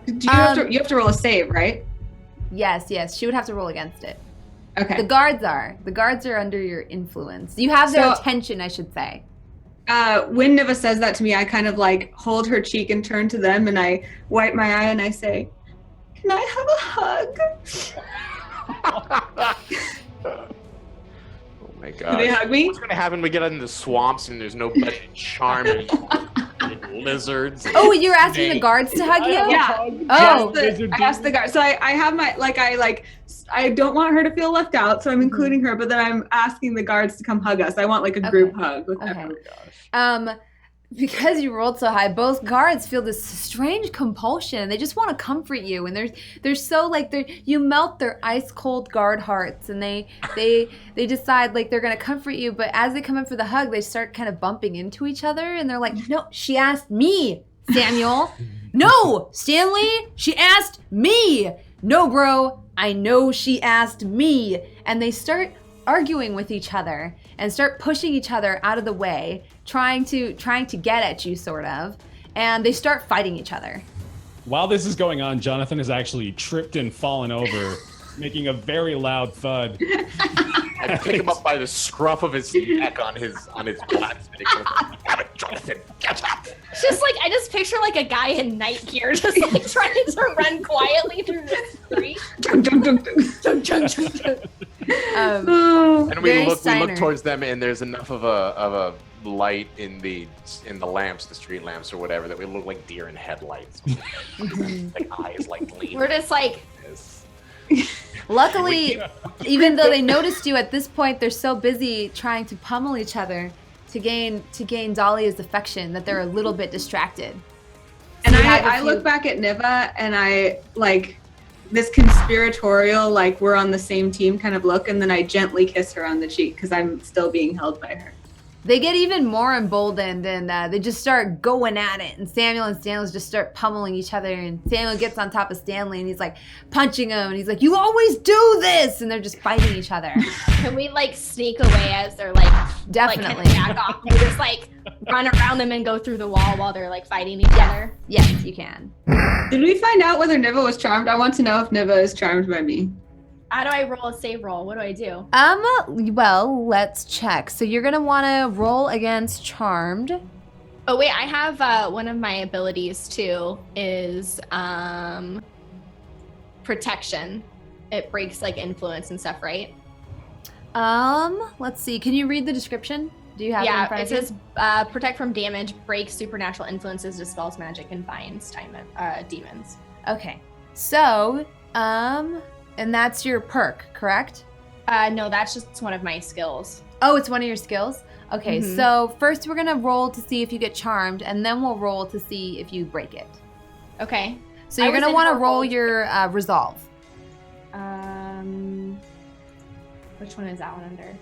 Do you have to roll a save, right? yes, she would have to roll against it. Okay. The guards are under your influence. You have their So- attention, I should say. When Niva says that to me, I kind of like hold her cheek and turn to them, and I wipe my eye and I say, "Can I have a hug?" Oh my Do god. they hug me? What's going to happen when we get into the swamps and there's nobody to charm and lizards? and Oh, you're asking the snakes? guards to hug you? Yeah. Oh. I asked the guard. So I have my I don't want her to feel left out, so I'm including her, but then I'm asking the guards to come hug us. I want like a group hug with Okay. everyone. Because you rolled so high, both guards feel this strange compulsion, and they just want to comfort you. And they're so like you melt their ice cold guard hearts, and they decide like they're gonna comfort you. But as they come in for the hug, they start kind of bumping into each other, and they're like, "No, she asked me, Samuel. No, Stanley, she asked me. No, bro, I know she asked me. And they start arguing with each other and start pushing each other out of the way, trying to get at you, sort of. And they start fighting each other. While this is going on, Jonathan has actually tripped and fallen over, making a very loud thud. I pick him up by the scruff of his neck on his black. Damn it, Jonathan, catch up! It's just like, I just picture like a guy in night gear just like trying to run quietly through the street. And we Very look Steiner. towards them, and there's enough of a light in the lamps, the street lamps or whatever, that we look like deer in headlights. Like eyes like gleaming. We're just like, Luckily, even though they noticed you at this point, they're so busy trying to pummel each other to gain Dahlia's affection that they're a little bit distracted. And So you have a I few- look back at Niva and I like this conspiratorial, like we're on the same team kind of look, and then I gently kiss her on the cheek because I'm still being held by her. They get even more emboldened and they just start going at it. And Samuel and Stanley just start pummeling each other. And Samuel gets on top of Stanley and he's like punching him. And he's like, "You always do this!" And they're just fighting each other. can we like sneak away as they're like, Definitely. like kind of back off? We just like run around them and go through the wall while they're like fighting each other. Yes, you can. Did we find out whether Niva was charmed? I want to know if Niva is charmed by me. How do I roll a save roll? What do I do? Well, let's check. So you're gonna want to roll against Charmed. Oh wait, I have one of my abilities too is protection. It breaks like influence and stuff, right? Let's see. Can you read the description? Do you have it in front it of you? says protect from damage, breaks supernatural influences, dispels magic, and binds demons. Okay. So, and that's your perk, correct? No, that's just one of my skills. Oh, it's one of your skills? Okay, Mhm. so first we're gonna roll to see if you get charmed, and then we'll roll to see if you break it. Okay. So you're I was gonna in want to her roll hold. your resolve. Which one is that one under?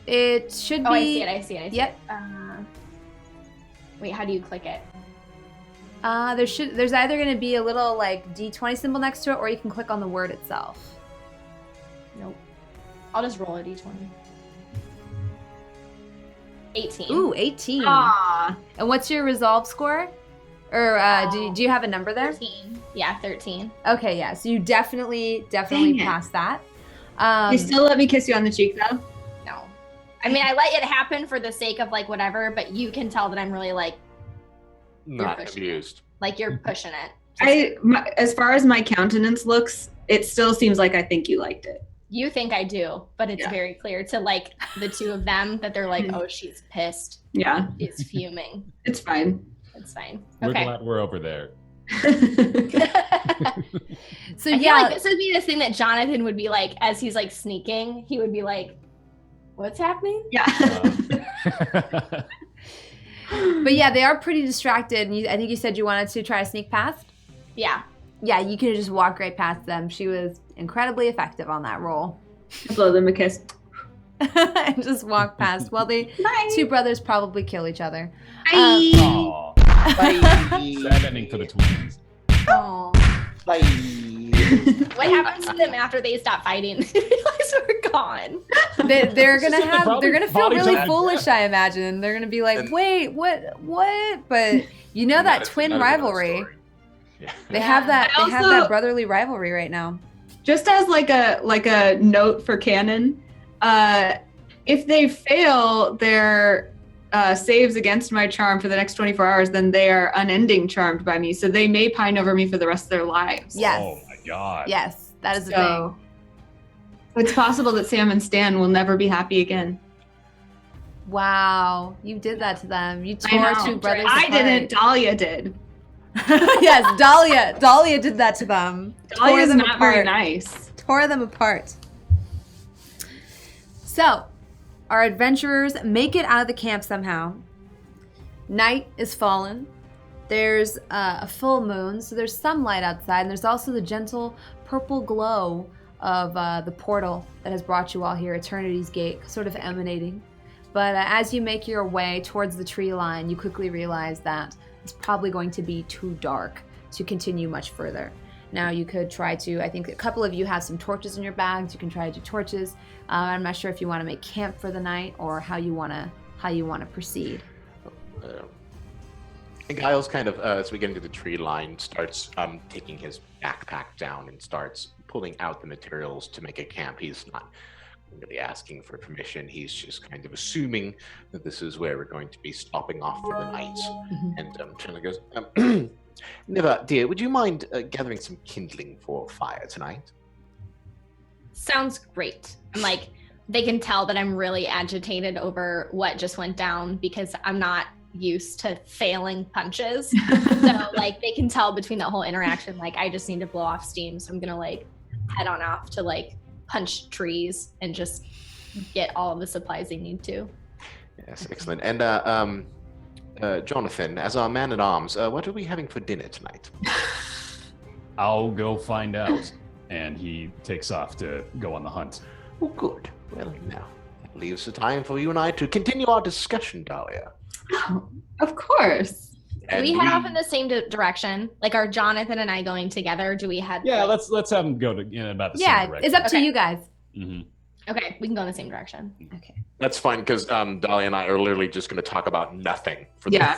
It should Oh, be. I see it. Yep. Wait, how do you click it? There's either gonna be a little like D20 symbol next to it, or you can click on the word itself. Nope. I'll just roll a d20. 18. Ooh, 18. Ah, And what's your resolve score? Or do you have a number there? 13. Yeah, 13. Okay, yeah. So you definitely Dang it. passed that. you still let me kiss you on the cheek though? No. I mean, I let it happen for the sake of like whatever, but you can tell that I'm really like Not pushing confused. you're pushing it. As far as my countenance looks, it still seems like I think you liked it. You think I do, but it's Yeah. very clear to like the two of them that they're like, oh, she's pissed. Yeah, She's fuming. it's fine. It's fine. We're Okay. glad we're over there. So I feel yeah, like this would be the thing that Jonathan would be like, as he's like sneaking, he would be like, what's happening? Yeah. but yeah, they are pretty distracted. And I think you said you wanted to try to sneak past. Yeah. Yeah, you could just walk right past them. She was incredibly effective on that roll. Blow them a kiss. And just walk past. Well, Bye. two brothers probably kill each other. Bye. Aw, sad ending for the twins. Oh. Bye. What happens to them after they stop fighting? They realize we're gone. They're gonna Probably feel bodies really on- foolish, I imagine. They're gonna be like, And- wait, what? But you know that twin Not another rivalry. story. Yeah. They have that. I They have also- that brotherly rivalry right now. Just as like a note for canon, if they fail their saves against my charm for the next 24 hours, then they are unending charmed by me. So they may pine over me for the rest of their lives. Yes. Oh my god. Yes, that is the So it's possible that Sam and Stan will never be happy again. thing. Wow, you did that to them. You I tore know. two brothers I apart. didn't. Dahlia did. Yes, Dahlia did that to them. Dahlia's them not very apart. nice. Tore them apart. So, our adventurers make it out of the camp somehow. Night is fallen. There's a full moon, so there's some light outside, and there's also the gentle purple glow of the portal that has brought you all here, Eternity's Gate, sort of emanating. But as you make your way towards the tree line, you quickly realize that it's probably going to be too dark to continue much further. Now you could try to, I think a couple of you have some torches in your bags. You can try to do torches. I'm not sure if you want to make camp for the night or how you want to proceed. And Giles kind of, as we get into the tree line, starts taking his backpack down and starts pulling out the materials to make a camp. He's not really asking for permission. He's just kind of assuming that this is where we're going to be stopping off for the night. And Chandler goes, Niva, dear, would you mind gathering some kindling for a fire tonight? Sounds great. I'm like, they can tell that I'm really agitated over what just went down because I'm not used to failing punches. So like they can tell between that whole interaction, like I just need to blow off steam. So I'm gonna like head on off to like punch trees and just get all of the supplies they need to. Yes, excellent. And Jonathan, as our man-at-arms, what are we having for dinner tonight? I'll go find out. And he takes off to go on the hunt. Oh, good. Well, now, that leaves the time for you and I to continue our discussion, Dahlia. Oh, of course. Do we head off in the same direction? Like, are Jonathan and I going together? Do we head? Yeah, let's have them go in about the same direction. Yeah, it's up to you guys. Mm-hmm. Okay, we can go in the same direction. Okay. That's fine, because Dahlia and I are literally just going to talk about nothing for Yeah.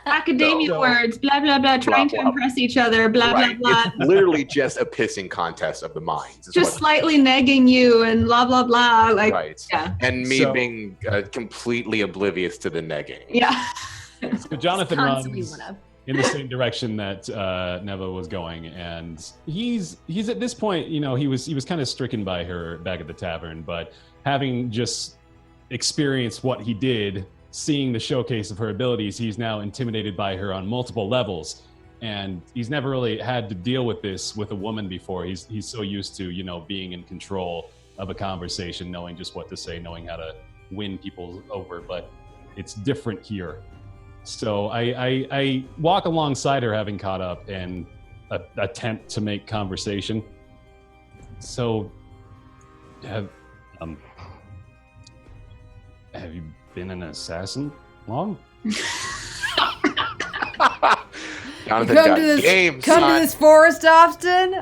Academia words, blah, blah, blah, trying to impress each other, blah, blah, blah. It's literally just a pissing contest of the minds. Just slightly negging you and blah, blah, blah. Like, right. Yeah. And me being completely oblivious to the negging. Yeah. So Jonathan runs one up. in the same direction that Neva was going, and he's at this point, you know, he was kind of stricken by her back at the tavern, but having just experienced what he did, seeing the showcase of her abilities, he's now intimidated by her on multiple levels, and he's never really had to deal with this with a woman before. He's so used to, you know, being in control of a conversation, knowing just what to say, knowing how to win people over, but it's different here. So I walk alongside her, having caught up, and attempt to make conversation. So, have you been an assassin long? Jonathan Come got to this, game, come son. to this forest often?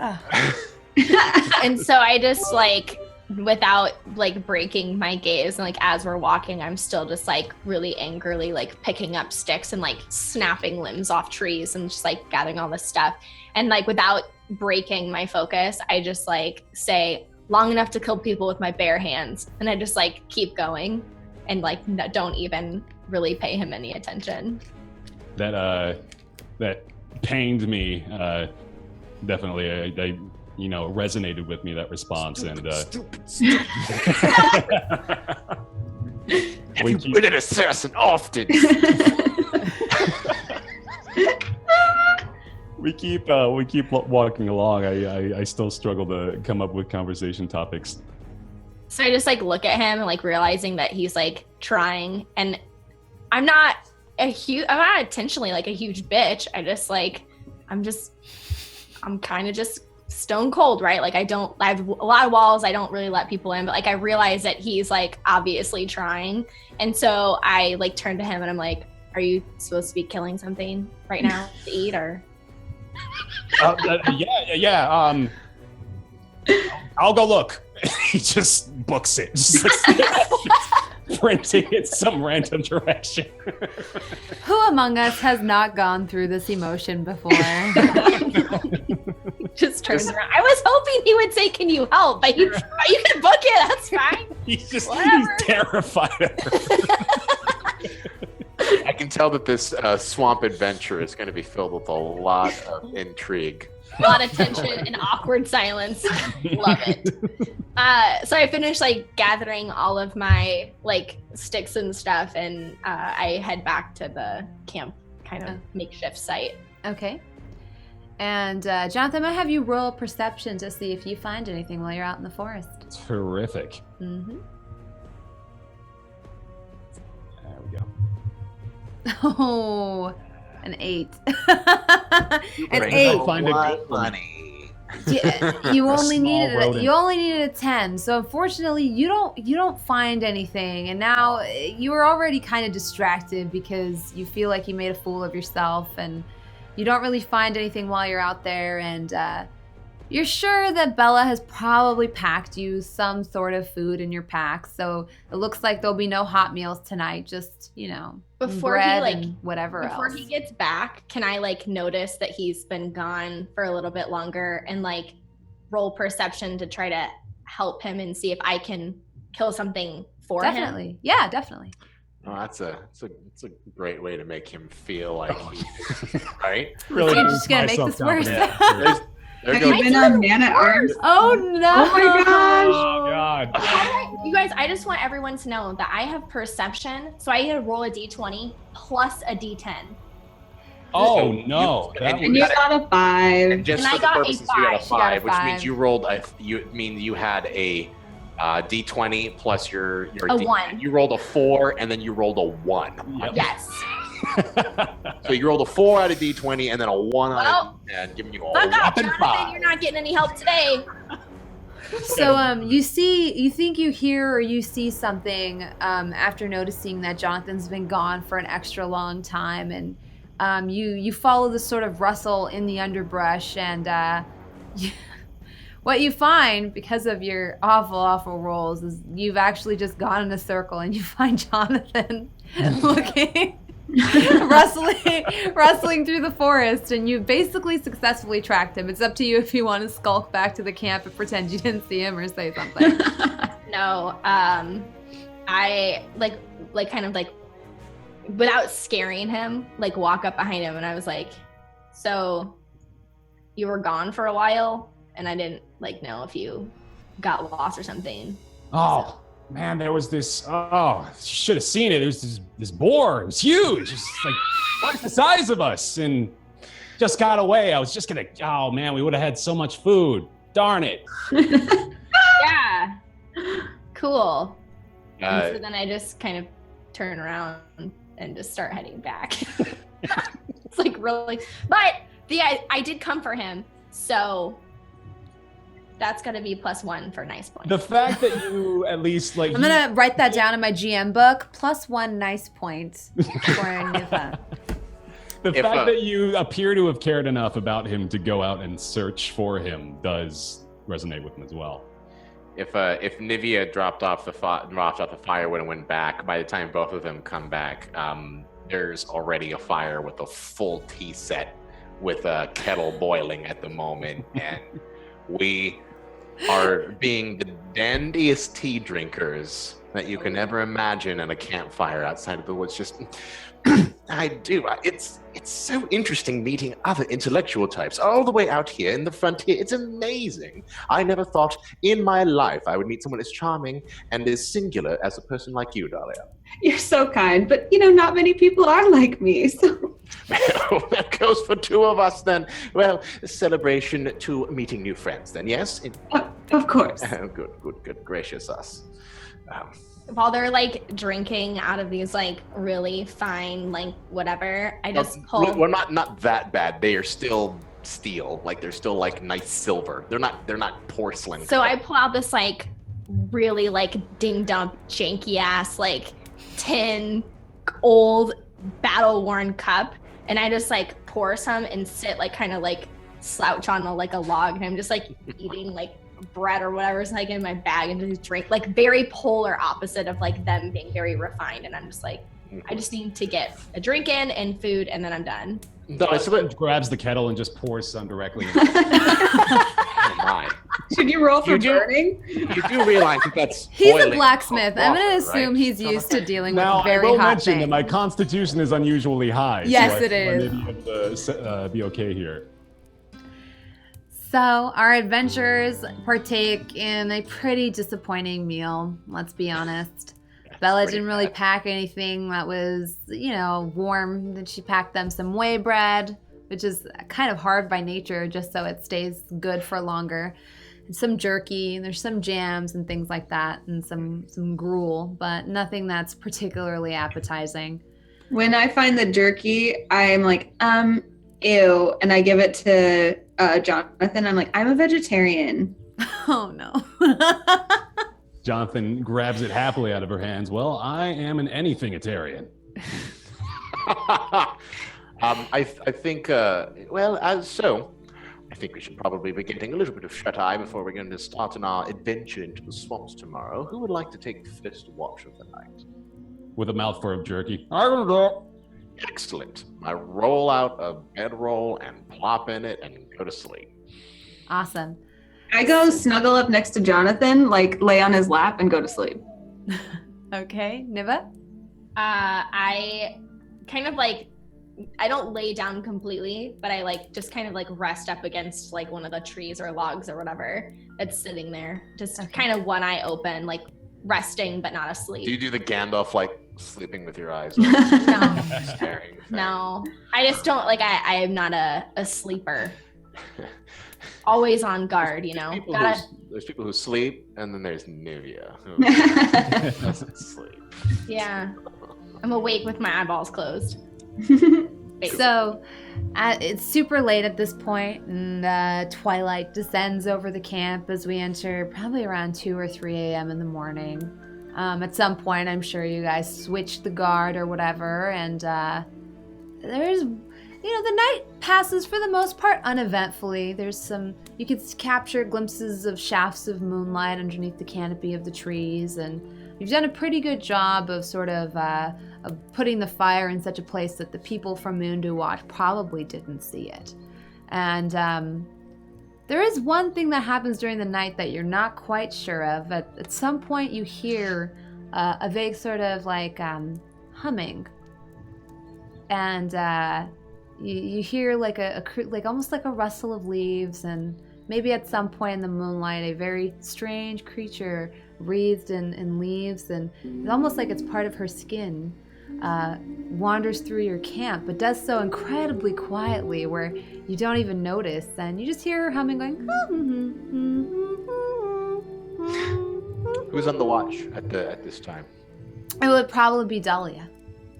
And so I just like, without like breaking my gaze, and like as we're walking, I'm still just like really angrily like picking up sticks and like snapping limbs off trees and just like gathering all this stuff. And like without breaking my focus, I just like say, long enough to kill people with my bare hands. And I just like keep going and like don't even really pay him any attention. That pained me. Definitely, I you know, resonated with me, that response. Stupid. We Have you been an assassin often? we keep walking along. I still struggle to come up with conversation topics. So I just like look at him and like realizing that he's like trying, and I'm not intentionally like a huge bitch. I'm kind of just stone cold, right? Like I have a lot of walls. I don't really let people in, but like I realize that he's like obviously trying. And so I like turn to him and I'm like, are you supposed to be killing something right now to eat or? Yeah. I'll go look. He just books it. Just like printing in some random direction. Who among us has not gone through this emotion before? Just turns around. I was hoping he would say, "Can you help?" But you can book it. That's fine. He's Whatever. terrified of her. I can tell that this swamp adventure is going to be filled with a lot of intrigue. A lot of tension and awkward silence. Love it. So I finished like gathering all of my like sticks and stuff, and I head back to the camp kind of makeshift site. Okay. And Jonathan, I have you roll perception to see if you find anything while you're out in the forest. Terrific. Mm-hmm. There we go. Oh, an 8. An Bring 8. a Find a lot good of one. money. You A only small needed rodent. you only needed a 10. So unfortunately, you don't find anything. And now you were already kind of distracted because you feel like you made a fool of yourself, and you don't really find anything while you're out there, and you're sure that Bella has probably packed you some sort of food in your pack, so it looks like there'll be no hot meals tonight, just, bread and whatever else. Before he gets back, can I notice that he's been gone for a little bit longer and roll perception to try to help him and see if I can kill something for him? Definitely. Yeah, definitely. Oh, that's a great way to make him feel like he's right. Really, You're just gonna make this worse. Have you been on Man at Arms? Oh no! Oh my gosh! Oh god! You guys, I just want everyone to know that I have perception, so I had to roll a d20 plus a d10. Oh no! And you got a 5. And just And for I the got a purposes, you got a 5. 5, which 5. means you rolled. You had a d20 plus your A d10. 1. You rolled a 4, and then you rolled a 1. Yep. Yes. So you rolled a 4 out of d20, and then a 1 out Well, of d10, giving you a Fuck off, whopping Jonathan, 5. you're not getting any help today. So you think you hear or you see something after noticing that Jonathan's been gone for an extra long time, and you follow the sort of rustle in the underbrush, and what you find, because of your awful rolls, is you've actually just gone in a circle and you find Jonathan looking rustling through the forest, and you basically successfully tracked him. It's up to you if you want to skulk back to the camp and pretend you didn't see him or say something. No, I kind of without scaring him, walk up behind him, and I was like, so you were gone for a while and I didn't know if you got lost or something. Oh man, there was this. Oh, you should have seen it. There was this boar. It was huge. Just twice the size of us, and just got away. I was just gonna. Oh man, we would have had so much food. Darn it. Yeah. Cool. And so then I just kind of turn around and just start heading back. It's really, but I did come for him, so that's gonna be +1 for nice points. The fact that you at least I'm gonna write that down in my GM book. +1 nice points for any of that. The fact that you appear to have cared enough about him to go out and search for him does resonate with him as well. If Nivea dropped off the firewood and went back, by the time both of them come back, there's already a fire with a full tea set with a kettle boiling at the moment, and we are being the dandiest tea drinkers that you can ever imagine at a campfire outside of the woods. Just I do. It's so interesting meeting other intellectual types all the way out here in the frontier. It's amazing. I never thought in my life I would meet someone as charming and as singular as a person like you, Dahlia. You're so kind, but not many people are like me, so. That goes for 2 of us then. Well, a celebration to meeting new friends then, yes? Of course. Good. Gracious us. While they're drinking out of these really fine whatever, I just pull. Well, not that bad. They are still steel. They're still nice silver. They're not porcelain. So I pull out this really ding dump janky ass tin old battle worn cup, and I just pour some and sit kind of slouch on a log, and I'm just eating bread or whatever's in my bag and just drink, very polar opposite of them being very refined, and I'm just I just need to get a drink in and food, and then I'm done. Dahlia grabs the kettle and just pours some directly. Oh my. Should you roll for burning? You do realize that's He's a boiling blacksmith. I'm water, gonna assume right? he's used to dealing Now, with very I will hot mention things. that my constitution is unusually high. Yes, so it is. I need to be okay here. So our adventurers partake in a pretty disappointing meal, let's be honest. Bella pretty didn't really bad. pack anything that was, warm. Then she packed them some whey bread, which is kind of hard by nature, just so it stays good for longer. And some jerky, and there's some jams and things like that, and some gruel, but nothing that's particularly appetizing. When I find the jerky, I'm ew, and I give it to Jonathan. I'm I'm a vegetarian. Oh no. Jonathan grabs it happily out of her hands. Well, I am an anything-itarian. I think, I think we should probably be getting a little bit of shut-eye before we're going to start on our adventure into the swamps tomorrow. Who would like to take the first watch of the night? With a mouthful of jerky. I'm gonna go. Excellent. I roll out a bedroll and plop in it and go to sleep. Awesome. I go snuggle up next to Jonathan, like lay on his lap and go to sleep. Okay, Niva? I kind of like, I don't lay down completely, but I like just kind of like rest up against like one of the trees or logs or whatever that's sitting there. Just kind of one eye open, like resting but not asleep. Do you do the Gandalf, like, sleeping with your eyes No. staring thing? No. I just don't, like, I am not a sleeper. Always on guard, you know. There's people who sleep, and then there's Nivea, who doesn't sleep. Yeah. I'm awake with my eyeballs closed. So it's super late at this point, and twilight descends over the camp as we enter probably around 2 or 3 a.m. in the morning. At some point, I'm sure you guys switched the guard or whatever, and there's, the night passes for the most part uneventfully. There's you could capture glimpses of shafts of moonlight underneath the canopy of the trees, and you've done a pretty good job of sort of putting the fire in such a place that the people from Moondu Watch probably didn't see it. And there is one thing that happens during the night that you're not quite sure of. At some point you hear a vague sort of like humming. And you hear like like almost like a rustle of leaves, and maybe at some point in the moonlight a very strange creature wreathed in leaves, and it's almost like it's part of her skin, wanders through your camp, but does so incredibly quietly where you don't even notice, and you just hear her humming going. Who's on the watch at this time? It would probably be Dahlia.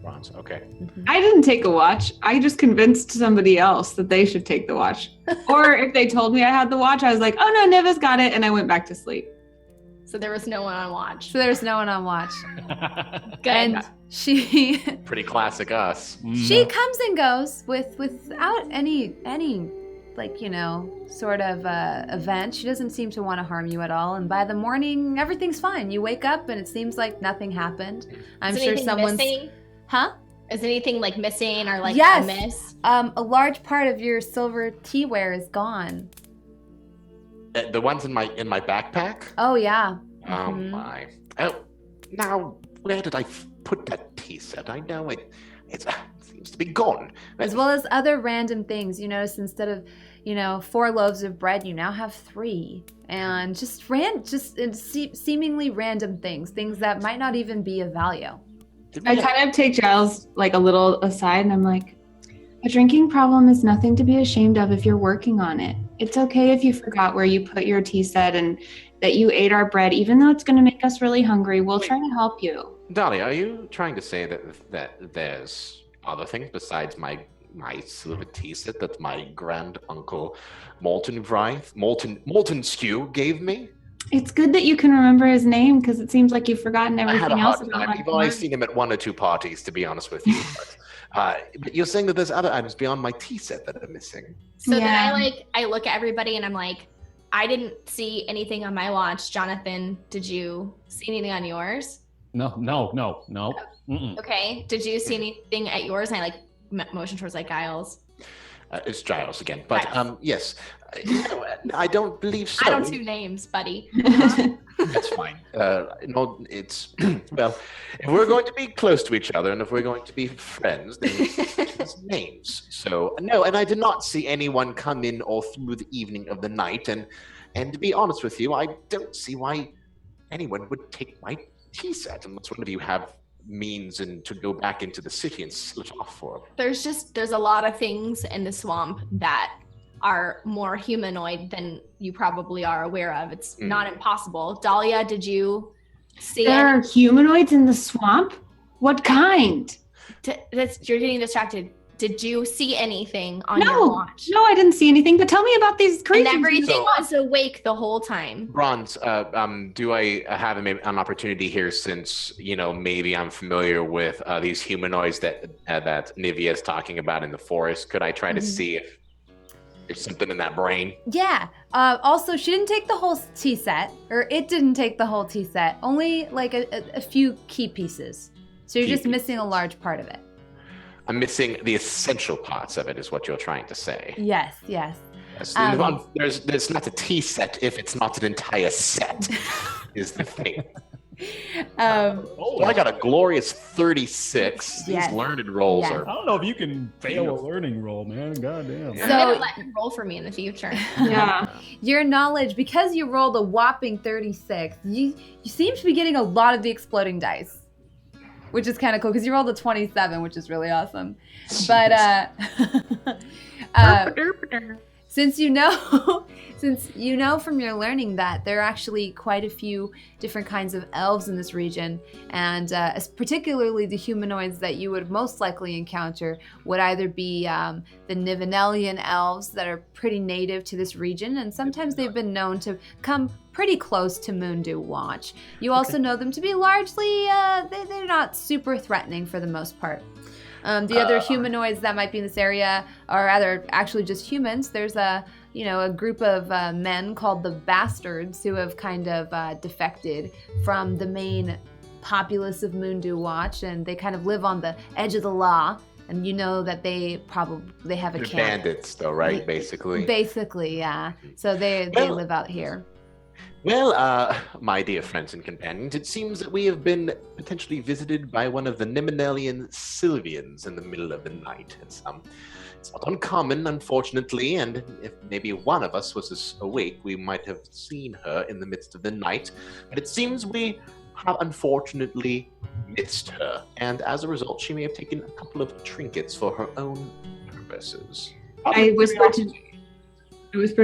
Bronze, okay. I didn't take a watch. I just convinced somebody else that they should take the watch. Or if they told me I had the watch, I was like, oh no, Niva's got it, and I went back to sleep. So there was no one on watch. So there's no one on watch. Good. And she Pretty classic us. she comes and goes without any like, sort of event. She doesn't seem to want to harm you at all, and by the morning everything's fine. You wake up and it seems like nothing happened. I'm sure someone's missing? Huh? Is anything like missing or like Yes. a miss? A large part of your silver teaware is gone. The ones in my backpack? Oh yeah. Oh Mhm. my. Oh, now where did I put that tea set? I know it seems to be gone. As well as other random things. You notice instead of 4 loaves of bread, you now have 3, and just seemingly random things that might not even be of value. I kind of take Giles like a little aside, and I'm like, a drinking problem is nothing to be ashamed of if you're working on it. It's okay if you forgot where you put your tea set and that you ate our bread, even though it's going to make us really hungry. We'll try to help you. Dahlia, are you trying to say that there's other things besides my silver tea set that my grand uncle Molten Stew gave me? It's good that you can remember his name, because it seems like you've forgotten I had a everything else hard about time. my We've only farm. seen him at 1 or 2 parties, to be honest with you. But you're saying that there's other items beyond my tea set that are missing. So Yeah. then I look at everybody and I'm like, I didn't see anything on my watch. Jonathan, did you see anything on yours? No. Mm-mm. Okay. Did you see anything at yours? And I like motion towards like Giles. It's Giles again. But Giles. yes, I don't believe so. I don't do names, buddy. That's fine. No, it's well. If we're going to be close to each other, and if we're going to be friends, then it's names. So no, and I did not see anyone come in all through the evening of the night. And to be honest with you, I don't see why anyone would take my tea set unless one of you have means and to go back into the city and sell it off for them. There's a lot of things in the swamp that are more humanoid than you probably are aware of. It's not impossible. Dahlia, did you see There are humanoids in the swamp? What kind? You're getting distracted. Did you see anything on your watch? No, I didn't see anything. But tell me about these creatures. And everything was awake the whole time. Bronze, do I have an opportunity here since, maybe I'm familiar with these humanoids that Nivea is talking about in the forest? Could I try to see if there's something in that brain? Yeah. Also, she didn't take the whole tea set, or it didn't take the whole tea set. Only like a few key pieces. So you're just missing a large part of it. I'm missing the essential parts of it, is what you're trying to say. Yes. There's not a tea set if it's not an entire set, is the thing. I got a glorious 36. Yes. These learned rolls are. I don't know if you can fail a learning roll, man. Goddamn. So- I'm gonna let him roll for me in the future. Yeah. Your knowledge, because you rolled a whopping 36, you seem to be getting a lot of the exploding dice, which is kind of cool because you rolled a 27, which is really awesome. But since you know from your learning that there are actually quite a few different kinds of elves in this region, and particularly the humanoids that you would most likely encounter would either be the Nivenelian elves that are pretty native to this region, and sometimes they've been known to come pretty close to Moondew Watch. You also know them to be largely, they're not super threatening for the most part. The other humanoids that might be in this area are rather actually just humans. There's a group of men called the Bastards who have kind of defected from the main populace of Moondew Watch, and they kind of live on the edge of the law. And you know that they have a They're camp. bandits, though, right? Basically. Basically, yeah. So they live out here. Well, my dear friends and companions, it seems that we have been potentially visited by one of the Nimenelian Sylvians in the middle of the night. It's not uncommon, unfortunately, and if maybe one of us was awake, we might have seen her in the midst of the night. But it seems we have unfortunately missed her, and as a result, she may have taken a couple of trinkets for her own purposes. I whispered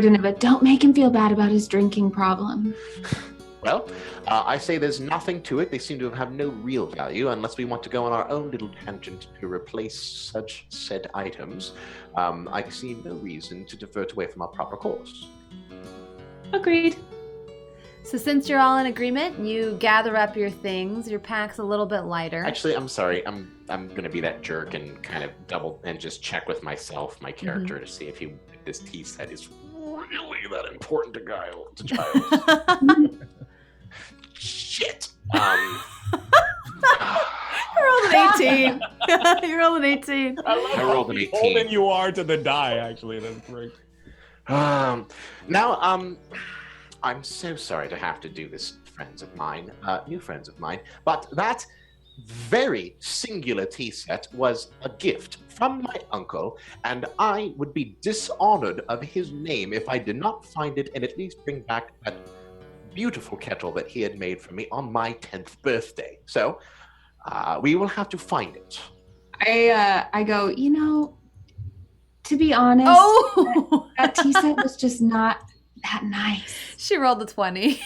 to Niva, don't make him feel bad about his drinking problem. Well, I say there's nothing to it. They seem to have no real value unless we want to go on our own little tangent to replace such said items. I see no reason to divert away from our proper course. Agreed. So since you're all in agreement, you gather up your things. Your pack's a little bit lighter. Actually, I'm sorry. I'm gonna be that jerk and kind of double and just check with myself, my character, to see if this tea set is really that important to Giles. Shit. You rolled an 18. You rolled an 18. I rolled an 18. Holding you are to the die, actually. That's great. Now, I'm so sorry to have to do this, new friends of mine, but that very singular tea set was a gift from my uncle, and I would be dishonored of his name if I did not find it and at least bring back that beautiful kettle that he had made for me on my 10th birthday. So, we will have to find it. I go, to be honest, that tea set was just not that nice. She rolled a 20.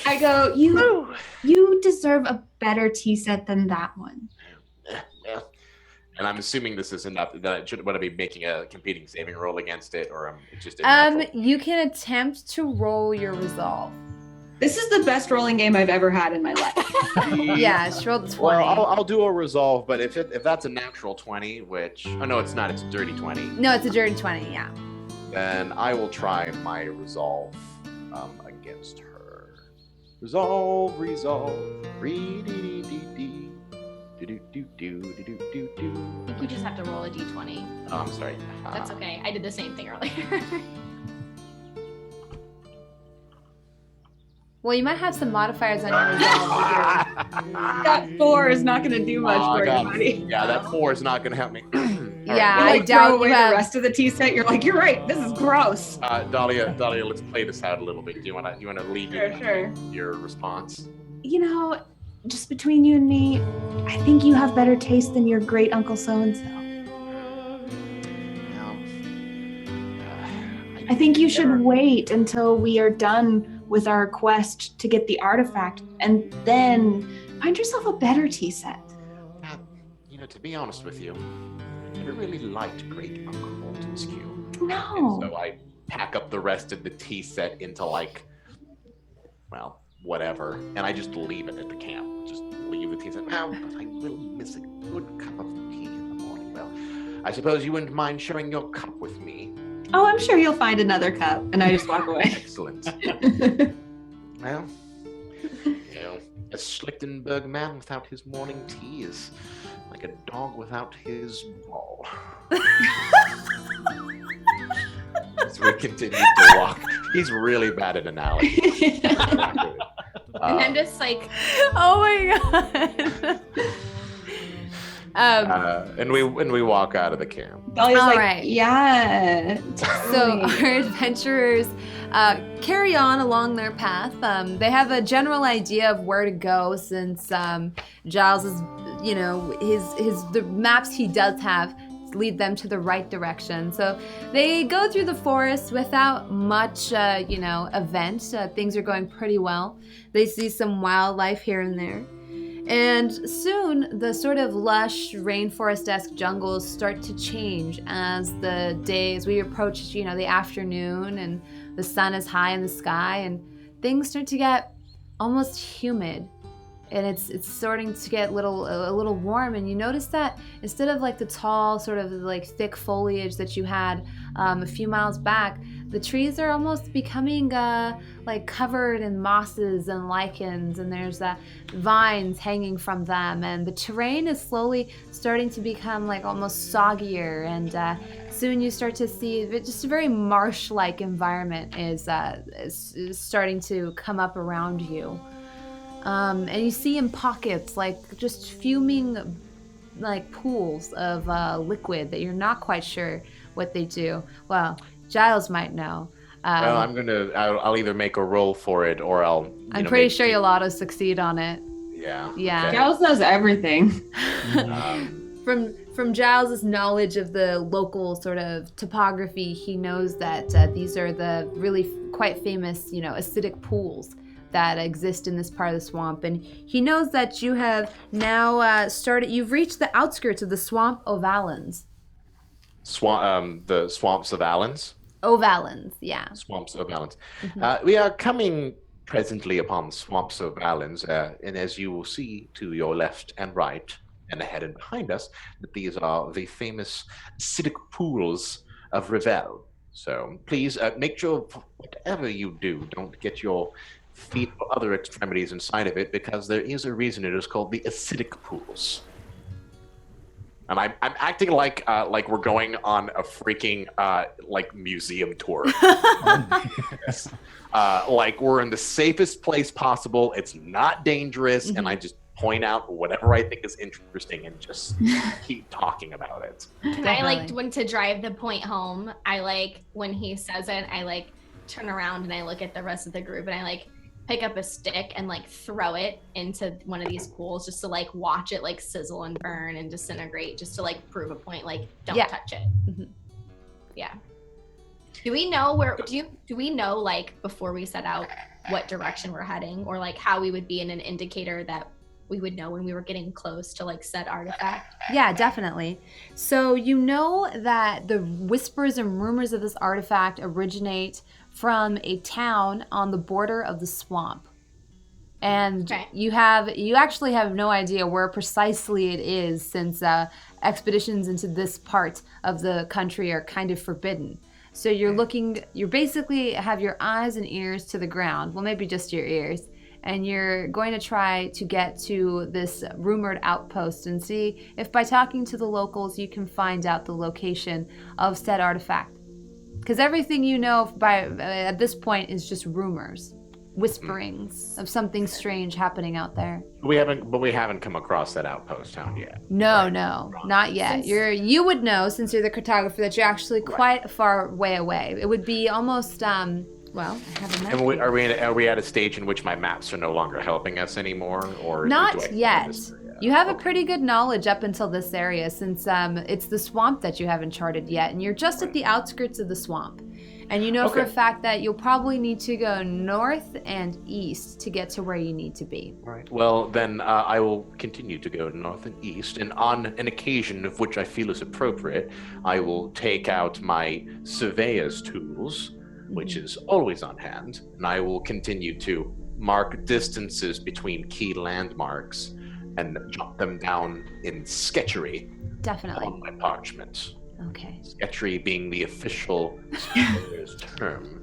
I go, you deserve a better tea set than that one. Yeah. And I'm assuming this is enough. Would I be making a competing saving roll against it, or just a natural? You can attempt to roll your resolve. This is the best rolling game I've ever had in my life. Yeah, she rolled a 20. Well, I'll do a resolve, but if that's a natural 20, no, it's not. It's a dirty 20. No, it's a dirty 20. Yeah. Then I will try my resolve against her. Resolve. I think you just have to roll a d20. Oh, I'm sorry. That's okay. I did the same thing earlier. Well, you might have some modifiers on your resolve. That 4 is not going to do much for you, buddy. Yeah, that 4 is not going to help me. Yeah, I doubt throw away the rest of the tea set. You're like, you're right. This is gross. Dahlia, let's play this out a little bit. Do you want to lead your response? Just between you and me, I think you have better taste than your great uncle so-and-so. I think you should wait until we are done with our quest to get the artifact and then find yourself a better tea set. To to be honest with you, I never really liked Great Uncle Montesquieu. No. And so I pack up the rest of the tea set into whatever, and I just leave it at the camp. Just leave the tea set. Now, but I will miss a good cup of tea in the morning. Well, I suppose you wouldn't mind sharing your cup with me. Oh, I'm sure you'll find another cup. And I just walk away. Excellent. Well, a Schlichtenberg man without his morning tea is like a dog without his ball. As we continue to walk, he's really bad at analogies. And I'm just like, Oh my god. And we walk out of the camp. Dahlia's All like, right. yeah. So totally. our adventurers carry on along their path. They have a general idea of where to go since Giles is, the maps he does have lead them to the right direction. So they go through the forest without much, event. Things are going pretty well. They see some wildlife here and there. And soon, the sort of lush, rainforest-esque jungles start to change as we approach, the afternoon and the sun is high in the sky and things start to get almost humid. And it's starting to get a little warm, and you notice that instead of like the tall sort of like thick foliage that you had a few miles back, the trees are almost becoming like covered in mosses and lichens, and there's vines hanging from them, and the terrain is slowly starting to become like almost soggier, and soon you start to see just a very marsh-like environment is starting to come up around you. And you see in pockets like just fuming like pools of liquid that you're not quite sure what they do. Well, Giles might know. Well, I'll either make a roll for it or I'm pretty sure you'll auto succeed on it. Yeah. Yeah. Okay. Giles knows everything. From Giles's knowledge of the local sort of topography, he knows that these are the really quite famous, acidic pools that exist in this part of the swamp, and he knows that you have now you've reached the outskirts of the swamp Ovalens. The swamps of Allens? Ovalens, yeah. Swamps of Allens. Mm-hmm. We are coming presently upon the swamps of Allens, and as you will see to your left and right, and ahead and behind us, that these are the famous acidic pools of Revel. So please make sure whatever you do, don't get your feet or other extremities inside of it, because there is a reason it is called the acidic pools. And I'm acting like we're going on a freaking museum tour. Yes. Like we're in the safest place possible. It's not dangerous, and I just point out whatever I think is interesting and just keep talking about it. and I when to drive the point home, when he says it, I turn around and I look at the rest of the group and I pick up a stick and throw it into one of these pools just to watch it sizzle and burn and disintegrate, just to prove a point, don't touch it. Mm-hmm. Yeah. Do we know do we know before we set out what direction we're heading, or how we would be in an indicator that we would know when we were getting close to said artifact? Yeah, definitely. So you know that the whispers and rumors of this artifact originate from a town on the border of the swamp. And you actually have no idea where precisely it is, since expeditions into this part of the country are kind of forbidden. So you basically have your eyes and ears to the ground. Well, maybe just your ears. And you're going to try to get to this rumored outpost and see if by talking to the locals you can find out the location of said artifact. Because everything you know at this point is just rumors, whisperings of something strange happening out there. We haven't come across that outpost town yet. No, not yet. You would know, since you're the cartographer, that you're actually quite a far way away. It would be almost well, I have a map. And are we at a stage in which my maps are no longer helping us anymore, or not yet? You have a pretty good knowledge up until this area, since it's the swamp that you haven't charted yet, and you're just at the outskirts of the swamp. And you know for a Okay. fact that you'll probably need to go north and east to get to where you need to be. All right. Well, then I will continue to go north and east, and on an occasion of which I feel is appropriate, I will take out my surveyor's tools, which is always on hand, and I will continue to mark distances between key landmarks and jot them down in sketchery Definitely. on my parchment. Okay. Sketchery being the official surveyor's term.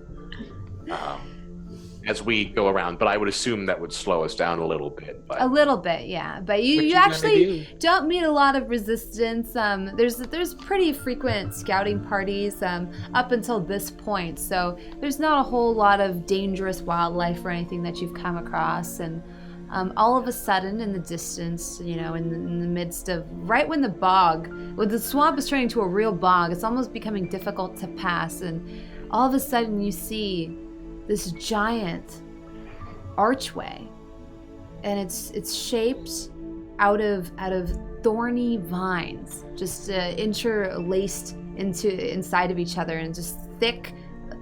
As we go around, but I would assume that would slow us down a little bit. But A little bit, yeah. But What you you gonna actually do? don't meet a lot of resistance. There's pretty frequent scouting parties up until this point, so there's not a whole lot of dangerous wildlife or anything that you've come across. And all of a sudden, in the distance, you know, in the midst of right when the swamp is turning to a real bog, it's almost becoming difficult to pass, and all of a sudden you see this giant archway, and it's shaped out of thorny vines, just interlaced inside of each other, and just thick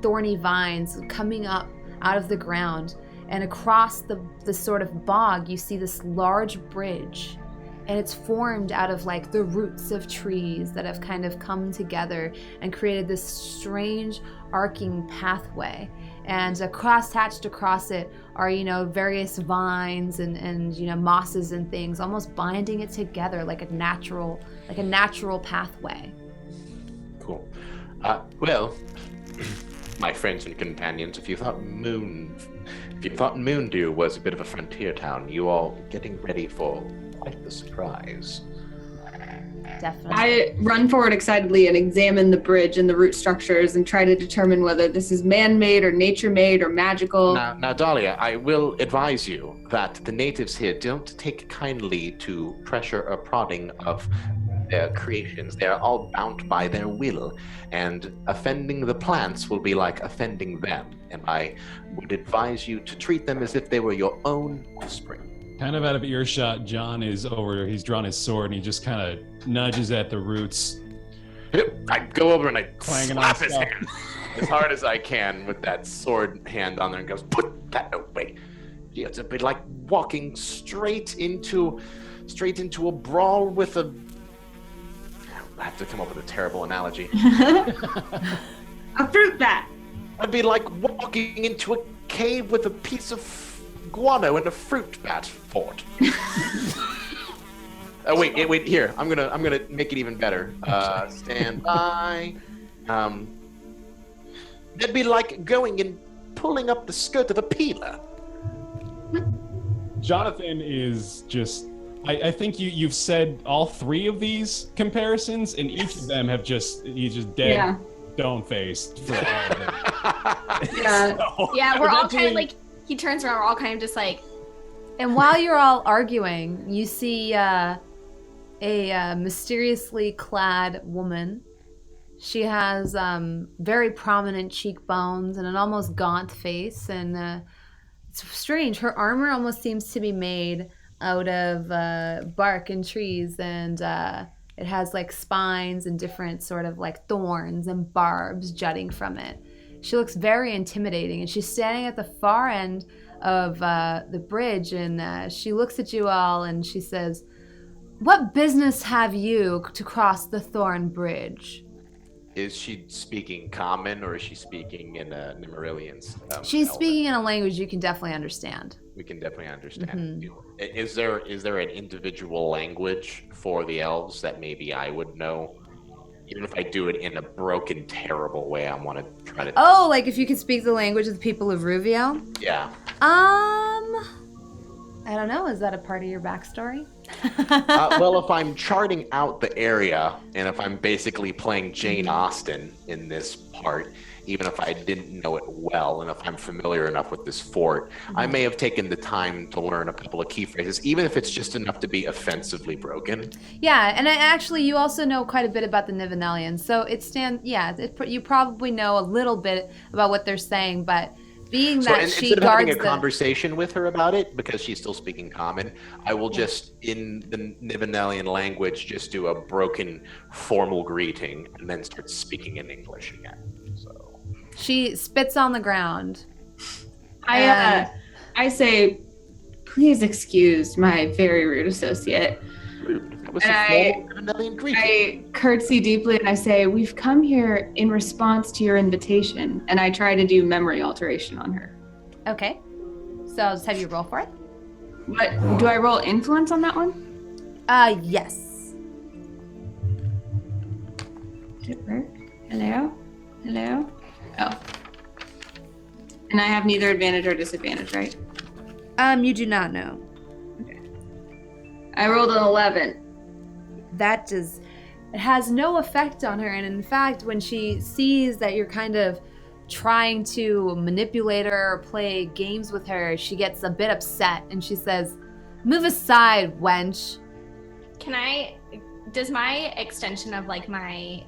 thorny vines coming up out of the ground. And across the sort of bog, you see this large bridge, and it's formed out of like the roots of trees that have kind of come together and created this strange arcing pathway. And attached across it are, you know, various vines and you know, mosses and things, almost binding it together like a natural pathway. Cool. Well, my friends and companions, if you thought Moondew was a bit of a frontier town, you all getting ready for quite the surprise. Definitely. I run forward excitedly and examine the bridge and the root structures and try to determine whether this is man-made or nature-made or magical. Now, Dahlia, I will advise you that the natives here don't take kindly to pressure or prodding of their creations. They are all bound by their will, and offending the plants will be like offending them. And I would advise you to treat them as if they were your own offspring. Kind of out of earshot, John is over. He's drawn his sword and he just kind of nudges at the roots. I go over and I Clanging on slap his stuff. hand as hard as I can with that sword hand on there and goes, "Put that away." Yeah, it's a bit like walking straight into a brawl with a. I have to come up with a terrible analogy. A fruit bat. It'd be like walking into a cave with a piece of guano and a fruit bat fort. Oh wait, here. I'm gonna make it even better. Stand by. That'd be like going and pulling up the skirt of a peeler. Jonathan is just. I think you've said all three of these comparisons, and each of them he's just dead, Yeah. stone-faced for all of them. Yeah. So, Yeah, we're all kind eventually- of like, he turns around, we're all kind of just like, And while you're all arguing, you see a mysteriously clad woman. She has very prominent cheekbones and an almost gaunt face, and it's strange. Her armor almost seems to be made out of bark and trees, and it has like spines and different sort of like thorns and barbs jutting from it. She looks very intimidating, and she's standing at the far end of the bridge, and she looks at you all and she says, "What business have you to cross the Thorn Bridge?" Is she speaking common or is she speaking in Aureylian? She's speaking in a language you can definitely understand. We can definitely understand. Mm-hmm. Is there an individual language for the elves that maybe I would know? Even if I do it in a broken, terrible way, I want to try to. Oh, like if you could speak the language of the people of Ruvio? Yeah. I don't know. Is that a part of your backstory? Well, if I'm charting out the area and if I'm basically playing Jane Austen in this part, even if I didn't know it well and if I'm familiar enough with this fort, I may have taken the time to learn a couple of key phrases, even if it's just enough to be offensively broken. Yeah, and actually, you also know quite a bit about the Nivenelians, so you probably know a little bit about what they're saying, but being So that she instead of having guards a conversation with her about it, because she's still speaking common, I will just, in the Nivenelian language, just do a broken formal greeting and then start speaking in English again. So She spits on the ground. I say, please excuse my very rude associate. That was And a formal Gavendelian greeting. I curtsy deeply and I say, we've come here in response to your invitation. And I try to do memory alteration on her. Okay. So I'll just have you roll for it. What, do I roll influence on that one? Yes. Did it work? Hello? Hello? Oh. And I have neither advantage or disadvantage, right? You do not know. Okay. I rolled an 11. That does, it has no effect on her. And in fact, when she sees that you're kind of trying to manipulate her or play games with her, she gets a bit upset and she says, "Move aside, wench." Does my extension of like my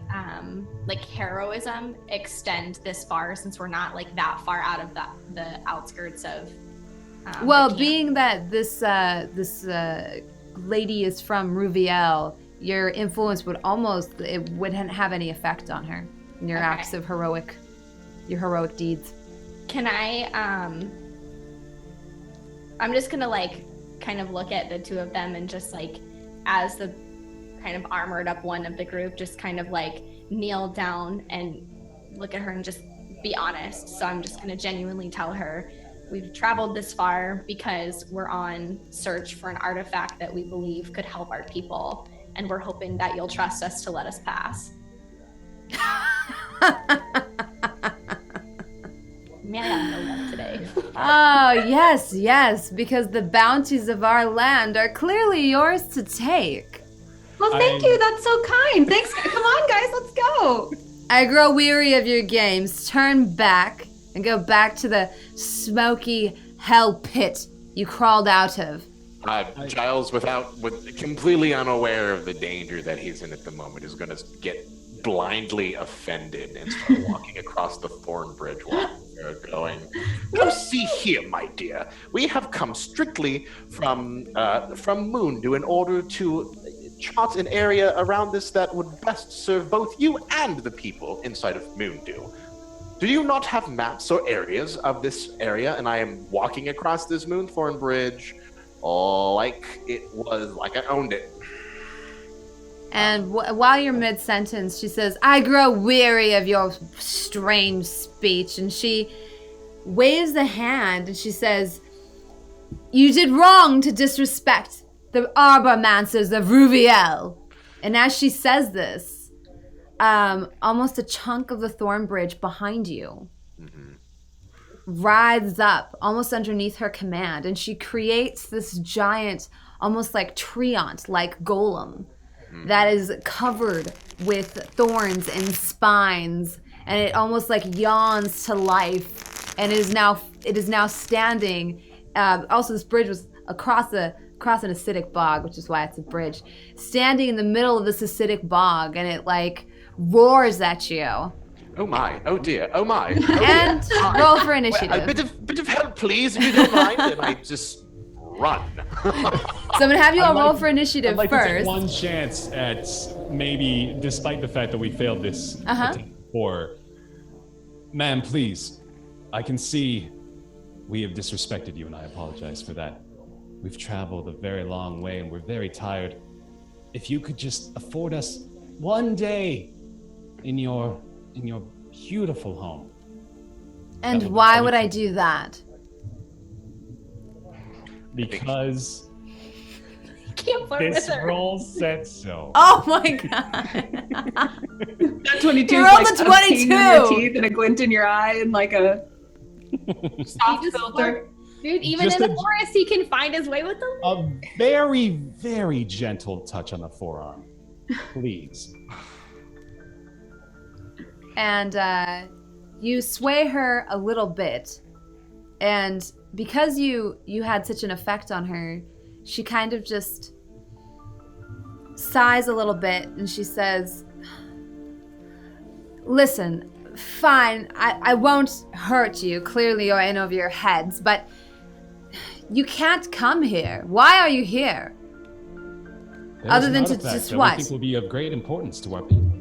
like heroism extend this far, since we're not like that far out of the outskirts of Well, the camp? being that this lady is from Ruviel, your influence would it wouldn't have any effect on her in your Okay. acts of your heroic deeds. Can I I'm just gonna like kind of look at the two of them and just like, as the kind of armored up one of the group, just kind of like kneel down and look at her and just be honest. So I'm just gonna genuinely tell her, we've traveled this far because we're on search for an artifact that we believe could help our people, and we're hoping that you'll trust us to let us pass. Man, I got no luck today. Oh, yes, because the bounties of our land are clearly yours to take. Well, thank you. That's so kind. Thanks. Come on, guys. Let's go. I grow weary of your games. Turn back and go back to the smoky hell pit you crawled out of. Giles, completely unaware of the danger that he's in at the moment, is going to get blindly offended and start walking across the thorn bridge while they're going. Now see here, my dear. We have come strictly from Moondew in order to chart an area around this that would best serve both you and the people inside of Moondew. Do you not have maps or areas of this area? And I am walking across this Moonthorn Bridge like I owned it. And while you're mid-sentence, she says, "I grow weary of your strange speech." And she waves a hand and she says, "You did wrong to disrespect the Arbormancers of Ruviel." And as she says this, almost a chunk of the thorn bridge behind you writhes up almost underneath her command, and she creates this giant, almost like treant, like golem that is covered with thorns and spines, and it almost like yawns to life, and it is now standing. Also, this bridge was across an acidic bog, which is why it's a bridge, standing in the middle of this acidic bog, and it like roars at you. Oh my, oh dear, oh my. And roll for initiative. A bit of help, please, if you don't mind. And I just run. So I'm gonna have you all roll for initiative I'd like first. to take one chance at maybe, despite the fact that we failed this attempt before. Ma'am, please. I can see we have disrespected you, and I apologize for that. We've traveled a very long way, and we're very tired. If you could just afford us one day in your beautiful home. And why would I do that? Because Can't flirt this with her. roll said so. Oh my god. That 22 You is rolled like a a pain in your 22. teeth and a glint in your eye and like a soft filter. Dude, even Just in the a- forest, he can find his way with them. A very, very gentle touch on the forearm. Please. And you sway her a little bit, and because you had such an effect on her, she kind of just sighs a little bit, and she says, "Listen, fine, I won't hurt you. Clearly you're in over your heads, but you can't come here. Why are you here? There's Other an than to artifact just that what? we think will be of great importance to our people.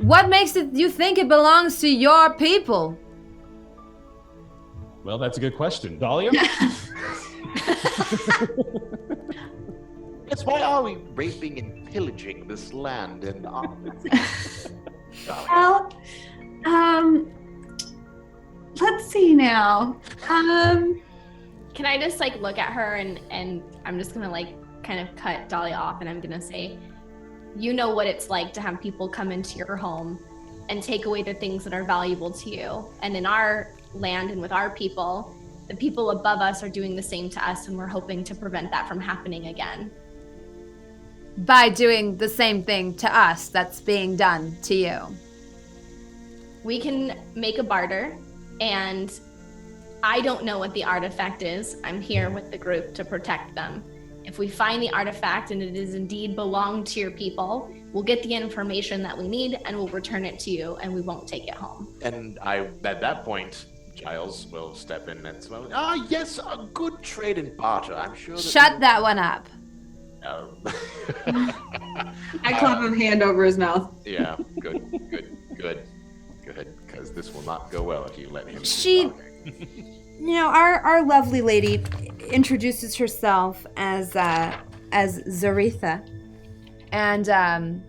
What makes you think it belongs to your people? Well, that's a good question. Dahlia? Yes, why are we raping and pillaging this land? And Well, let's see now. Can I just like look at her and I'm just gonna like kind of cut Dahlia off and I'm gonna say, you know what it's like to have people come into your home and take away the things that are valuable to you. And in our land and with our people, the people above us are doing the same to us, and we're hoping to prevent that from happening again. By doing the same thing to us that's being done to you. We can make a barter, and I don't know what the artifact is. I'm here with the group to protect them. If we find the artifact and it is indeed belong to your people, we'll get the information that we need and we'll return it to you, and we won't take it home. And at that point, Giles will step in and smile. Ah, yes, a good trade and barter. I'm sure that Shut that one up. I clap a hand over his mouth. Yeah, good, because this will not go well if you let him. You know, our lovely lady introduces herself as Zaretha, and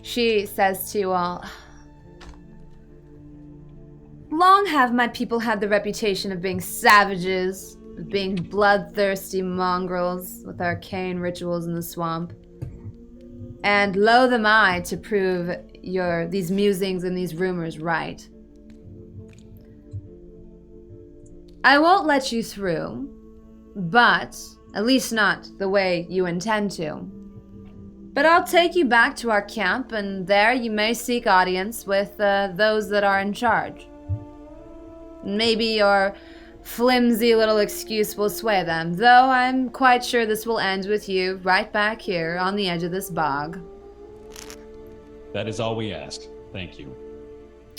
she says to you all, long have my people had the reputation of being savages, of being bloodthirsty mongrels with arcane rituals in the swamp. And loath am I to prove these musings and these rumors right. I won't let you through, but at least not the way you intend to. But I'll take you back to our camp, and there you may seek audience with those that are in charge. Maybe your flimsy little excuse will sway them, though I'm quite sure this will end with you right back here on the edge of this bog. That is all we ask. Thank you.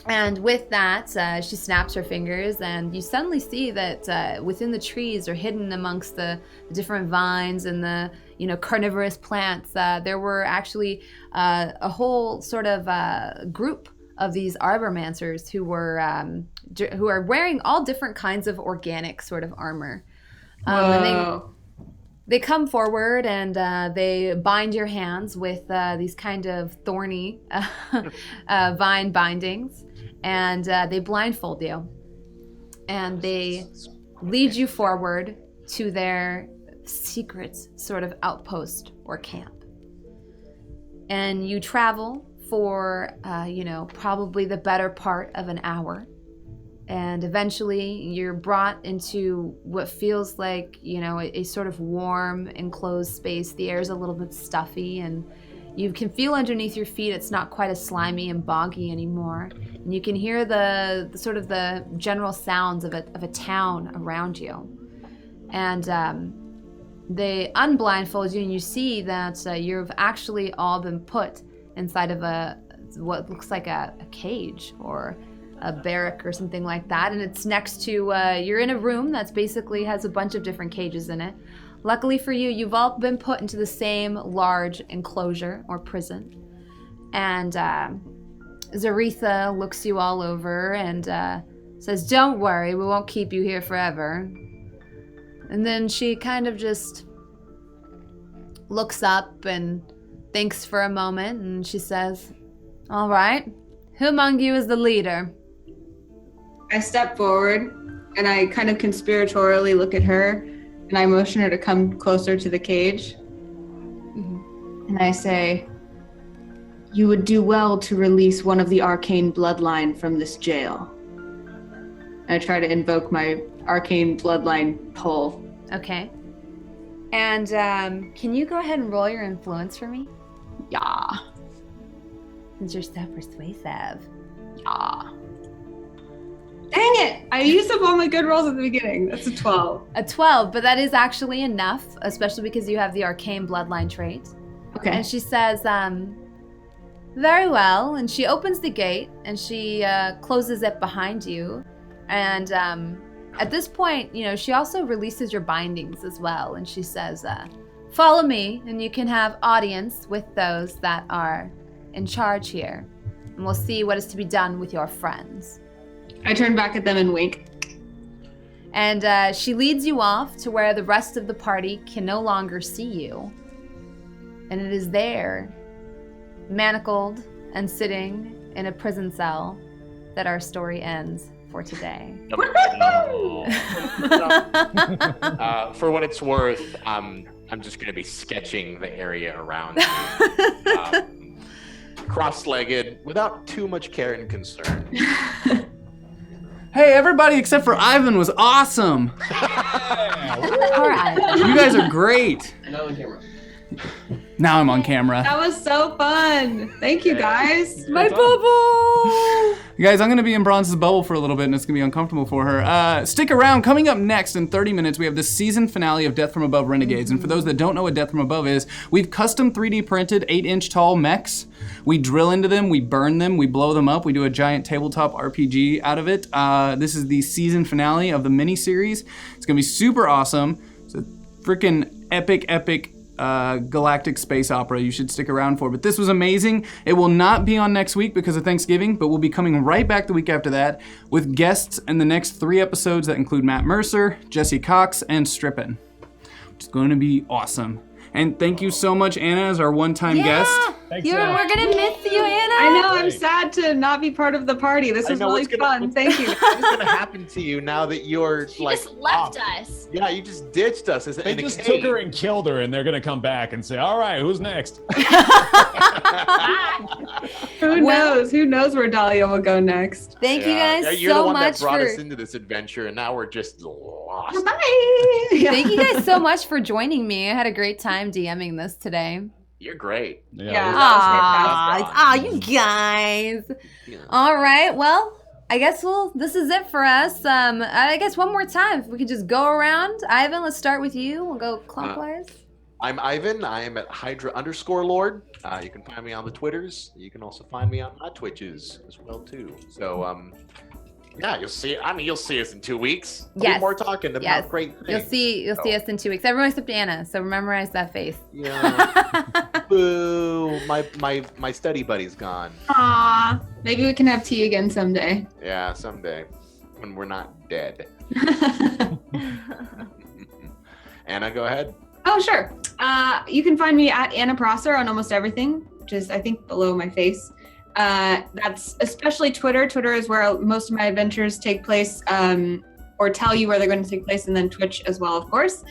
And with that, she snaps her fingers, and you suddenly see that within the trees, or hidden amongst the different vines and the carnivorous plants, there were actually a whole sort of group of these arbormancers who are wearing all different kinds of organic sort of armor. And they come forward and they bind your hands with these kind of thorny vine bindings, and they blindfold you. And they lead you forward to their secret sort of outpost or camp. And you travel for, probably the better part of an hour. And eventually you're brought into what feels like, a sort of warm, enclosed space. The air's a little bit stuffy, and you can feel underneath your feet it's not quite as slimy and boggy anymore. And you can hear the sort of the general sounds of a town around you. And they unblindfold you, and you see that you've actually all been put inside of what looks like a cage or a barrack or something like that, and it's next to you're in a room that's basically has a bunch of different cages in it. Luckily for you, you've all been put into the same large enclosure or prison, and Zaretha looks you all over and says, "Don't worry, we won't keep you here forever." And then she kind of just looks up and thinks for a moment, and she says, "All right, who among you is the leader?" I step forward and I kind of conspiratorially look at her, and I motion her to come closer to the cage. Mm-hmm. And I say, "You would do well to release one of the arcane bloodline from this jail." And I try to invoke my arcane bloodline pull. Okay. And can you go ahead and roll your influence for me? Yeah. Since you're so persuasive. Yeah. Dang it! I used up all my good rolls at the beginning. That's a 12. A 12, but that is actually enough, especially because you have the arcane bloodline trait. Okay. And she says, very well. And she opens the gate and she closes it behind you. And at this point, she also releases your bindings as well. And she says, follow me and you can have audience with those that are in charge here. And we'll see what is to be done with your friends. I turn back at them and wink. And she leads you off to where the rest of the party can no longer see you. And it is there, manacled and sitting in a prison cell, that our story ends for today. For what it's worth, I'm just going to be sketching the area around me, cross-legged, without too much care and concern. Hey, everybody except for Ivan was awesome. Poor Ivan. You guys are great. Now on camera. Now I'm on camera. That was so fun. Thank you, guys. My bubble! Guys, I'm going to be in Bronze's bubble for a little bit, and it's going to be uncomfortable for her. Stick around. Coming up next in 30 minutes, we have the season finale of Death from Above Renegades. And for those that don't know what Death from Above is, we've custom 3D printed 8-inch tall mechs. We drill into them, we burn them, we blow them up, we do a giant tabletop RPG out of it. This is the season finale of the mini-series. It's going to be super awesome. It's a freaking epic galactic space opera you should stick around for. But this was amazing. It will not be on next week because of Thanksgiving, but we'll be coming right back the week after that with guests in the next 3 episodes that include Matt Mercer, Jesse Cox, and Strippin. It's going to be awesome. And thank you so much, Anna, as our one-time guest. Thanks, We're gonna miss you, Anna. I know, I'm sad to not be part of the party. This was really fun. Thank you. What's going to happen to you now that you're She like just left off? us. Yeah, you just ditched us. They just took her and killed her, and they're gonna come back and say, "All right, who's next?" Who knows? Who knows where Dahlia will go next? Thank you guys Yeah, you're the so one much that brought for. us into this adventure, and now we're just lost. Bye. Thank you guys so much for joining me. I had a great time DMing this today. You're great. Yeah. Aw, you guys. Yeah. All right, well, I guess this is it for us. I guess one more time, if we could just go around. Ivan, let's start with you. We'll go clockwise. I'm Ivan. I am at Hydra_Lord. You can find me on the Twitters. You can also find me on my Twitches as well too. So yeah, you'll see. I mean, you'll see us in 2 weeks. There'll be Yes. more talking about Yes. great You'll things. see us in 2 weeks. Everyone except Anna, so memorize that face. Yeah. Boo! My study buddy's gone. Aw, maybe we can have tea again someday. Yeah, someday when we're not dead. Anna, go ahead. Oh, sure. You can find me at Anna Prosser on almost everything, which is, I think, below my face. That's especially Twitter. Twitter is where most of my adventures take place, or tell you where they're going to take place, and then Twitch as well, of course.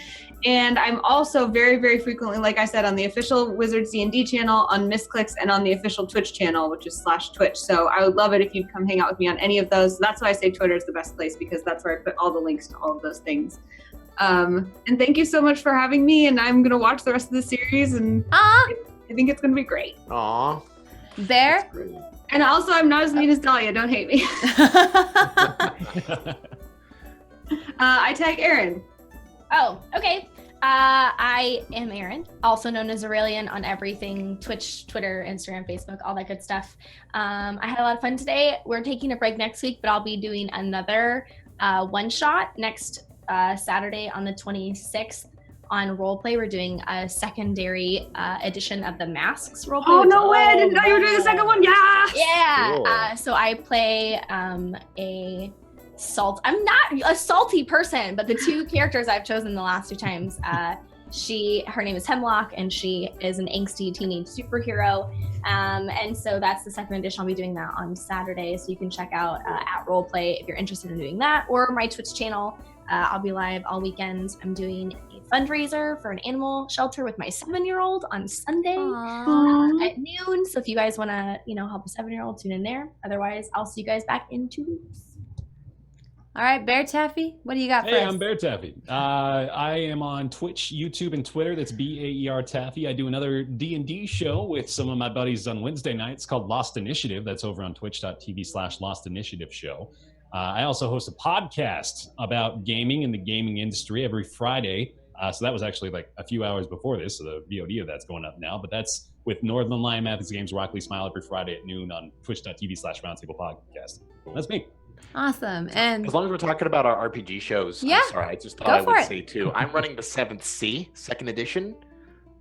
And I'm also very, very frequently, like I said, on the official Wizards D&D channel, on Misscliks, and on the official Twitch channel, which is /Twitch. So I would love it if you'd come hang out with me on any of those. That's why I say Twitter is the best place, because that's where I put all the links to all of those things. And thank you so much for having me, and I'm going to watch the rest of the series, and Aw, I think it's going to be great. Aw. Bear. That's great. And also, I'm not as mean as Dahlia. Don't hate me. I tag Aaron. Oh, okay. I am Erin, also known as Aureylian on everything: Twitch, Twitter, Instagram, Facebook, all that good stuff. I had a lot of fun today. We're taking a break next week, but I'll be doing another one-shot next Saturday on the 26th. On roleplay, we're doing a secondary edition of the Masks roleplay. Oh, no way. I didn't know you were doing the second one. Yeah. Yeah. Cool. So I play I'm not a salty person, but the 2 characters I've chosen the last 2 times, her name is Hemlock, and she is an angsty teenage superhero. And so that's the second edition. I'll be doing that on Saturday. So you can check out at roleplay if you're interested in doing that, or my Twitch channel. I'll be live all weekend. I'm doing a fundraiser for an animal shelter with my 7-year-old on Sunday at noon. So if you guys want to, help a 7-year-old, tune in there. Otherwise, I'll see you guys back in 2 weeks. All right, BaerTaffy, what do you got for Hey, us? I'm BaerTaffy. I am on Twitch, YouTube, and Twitter. That's BaerTaffy. I do another D&D show with some of my buddies on Wednesday nights called Lost Initiative. That's over on twitch.tv/Lost Initiative show. I also host a podcast about gaming and the gaming industry every Friday. So that was actually like a few hours before this, so the VOD of that's going up now. But that's with Northern Lion, Matthews Games, Rockley Smile every Friday at noon on twitch.tv/Roundtable Podcast. That's me. Awesome. And As long as we're talking about our RPG shows, Yeah. I'm sorry, I just thought Go I for would it. say too. I'm running the 7th C, 2nd edition,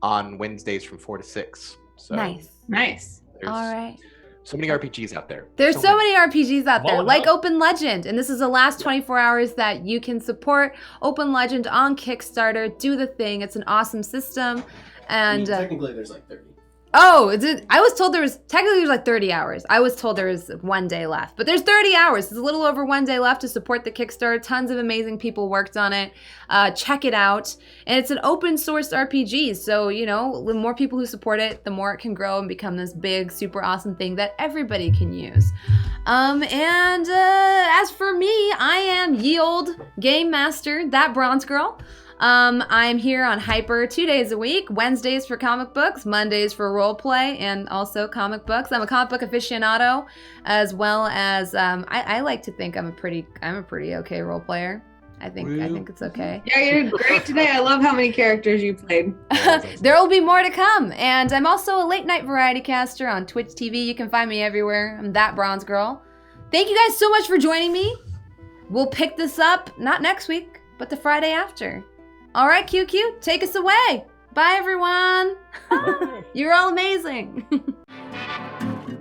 on Wednesdays from 4 to 6. So nice. Nice. there's All right. So many RPGs out there. There's so many RPGs out there, Well, like no. Open Legend, and this is the last 24 hours that you can support Open Legend on Kickstarter. Do the thing. It's an awesome system. And technically, there's like 30. oh, I was told technically there's like 30 hours. I was told there was 1 day left, but there's 30 hours. There's a little over 1 day left to support the Kickstarter. Tons of amazing people worked on it. Check it out. And it's an open source RPG. So, you know, the more people who support it, the more it can grow and become this big, super awesome thing that everybody can use. As for me, I am ye old game master, that bronze girl. I'm here on Hyper 2 days a week, Wednesdays for comic books, Mondays for role play, and also comic books. I'm a comic book aficionado, as well as I like to think I'm a pretty okay role player. I think it's okay. Yeah, you did great today. I love how many characters you played. There will be more to come, and I'm also a late night variety caster on Twitch TV. You can find me everywhere. I'm that bronze girl. Thank you guys so much for joining me. We'll pick this up not next week, but the Friday after. All right, QQ, take us away. Bye, everyone. You're all amazing.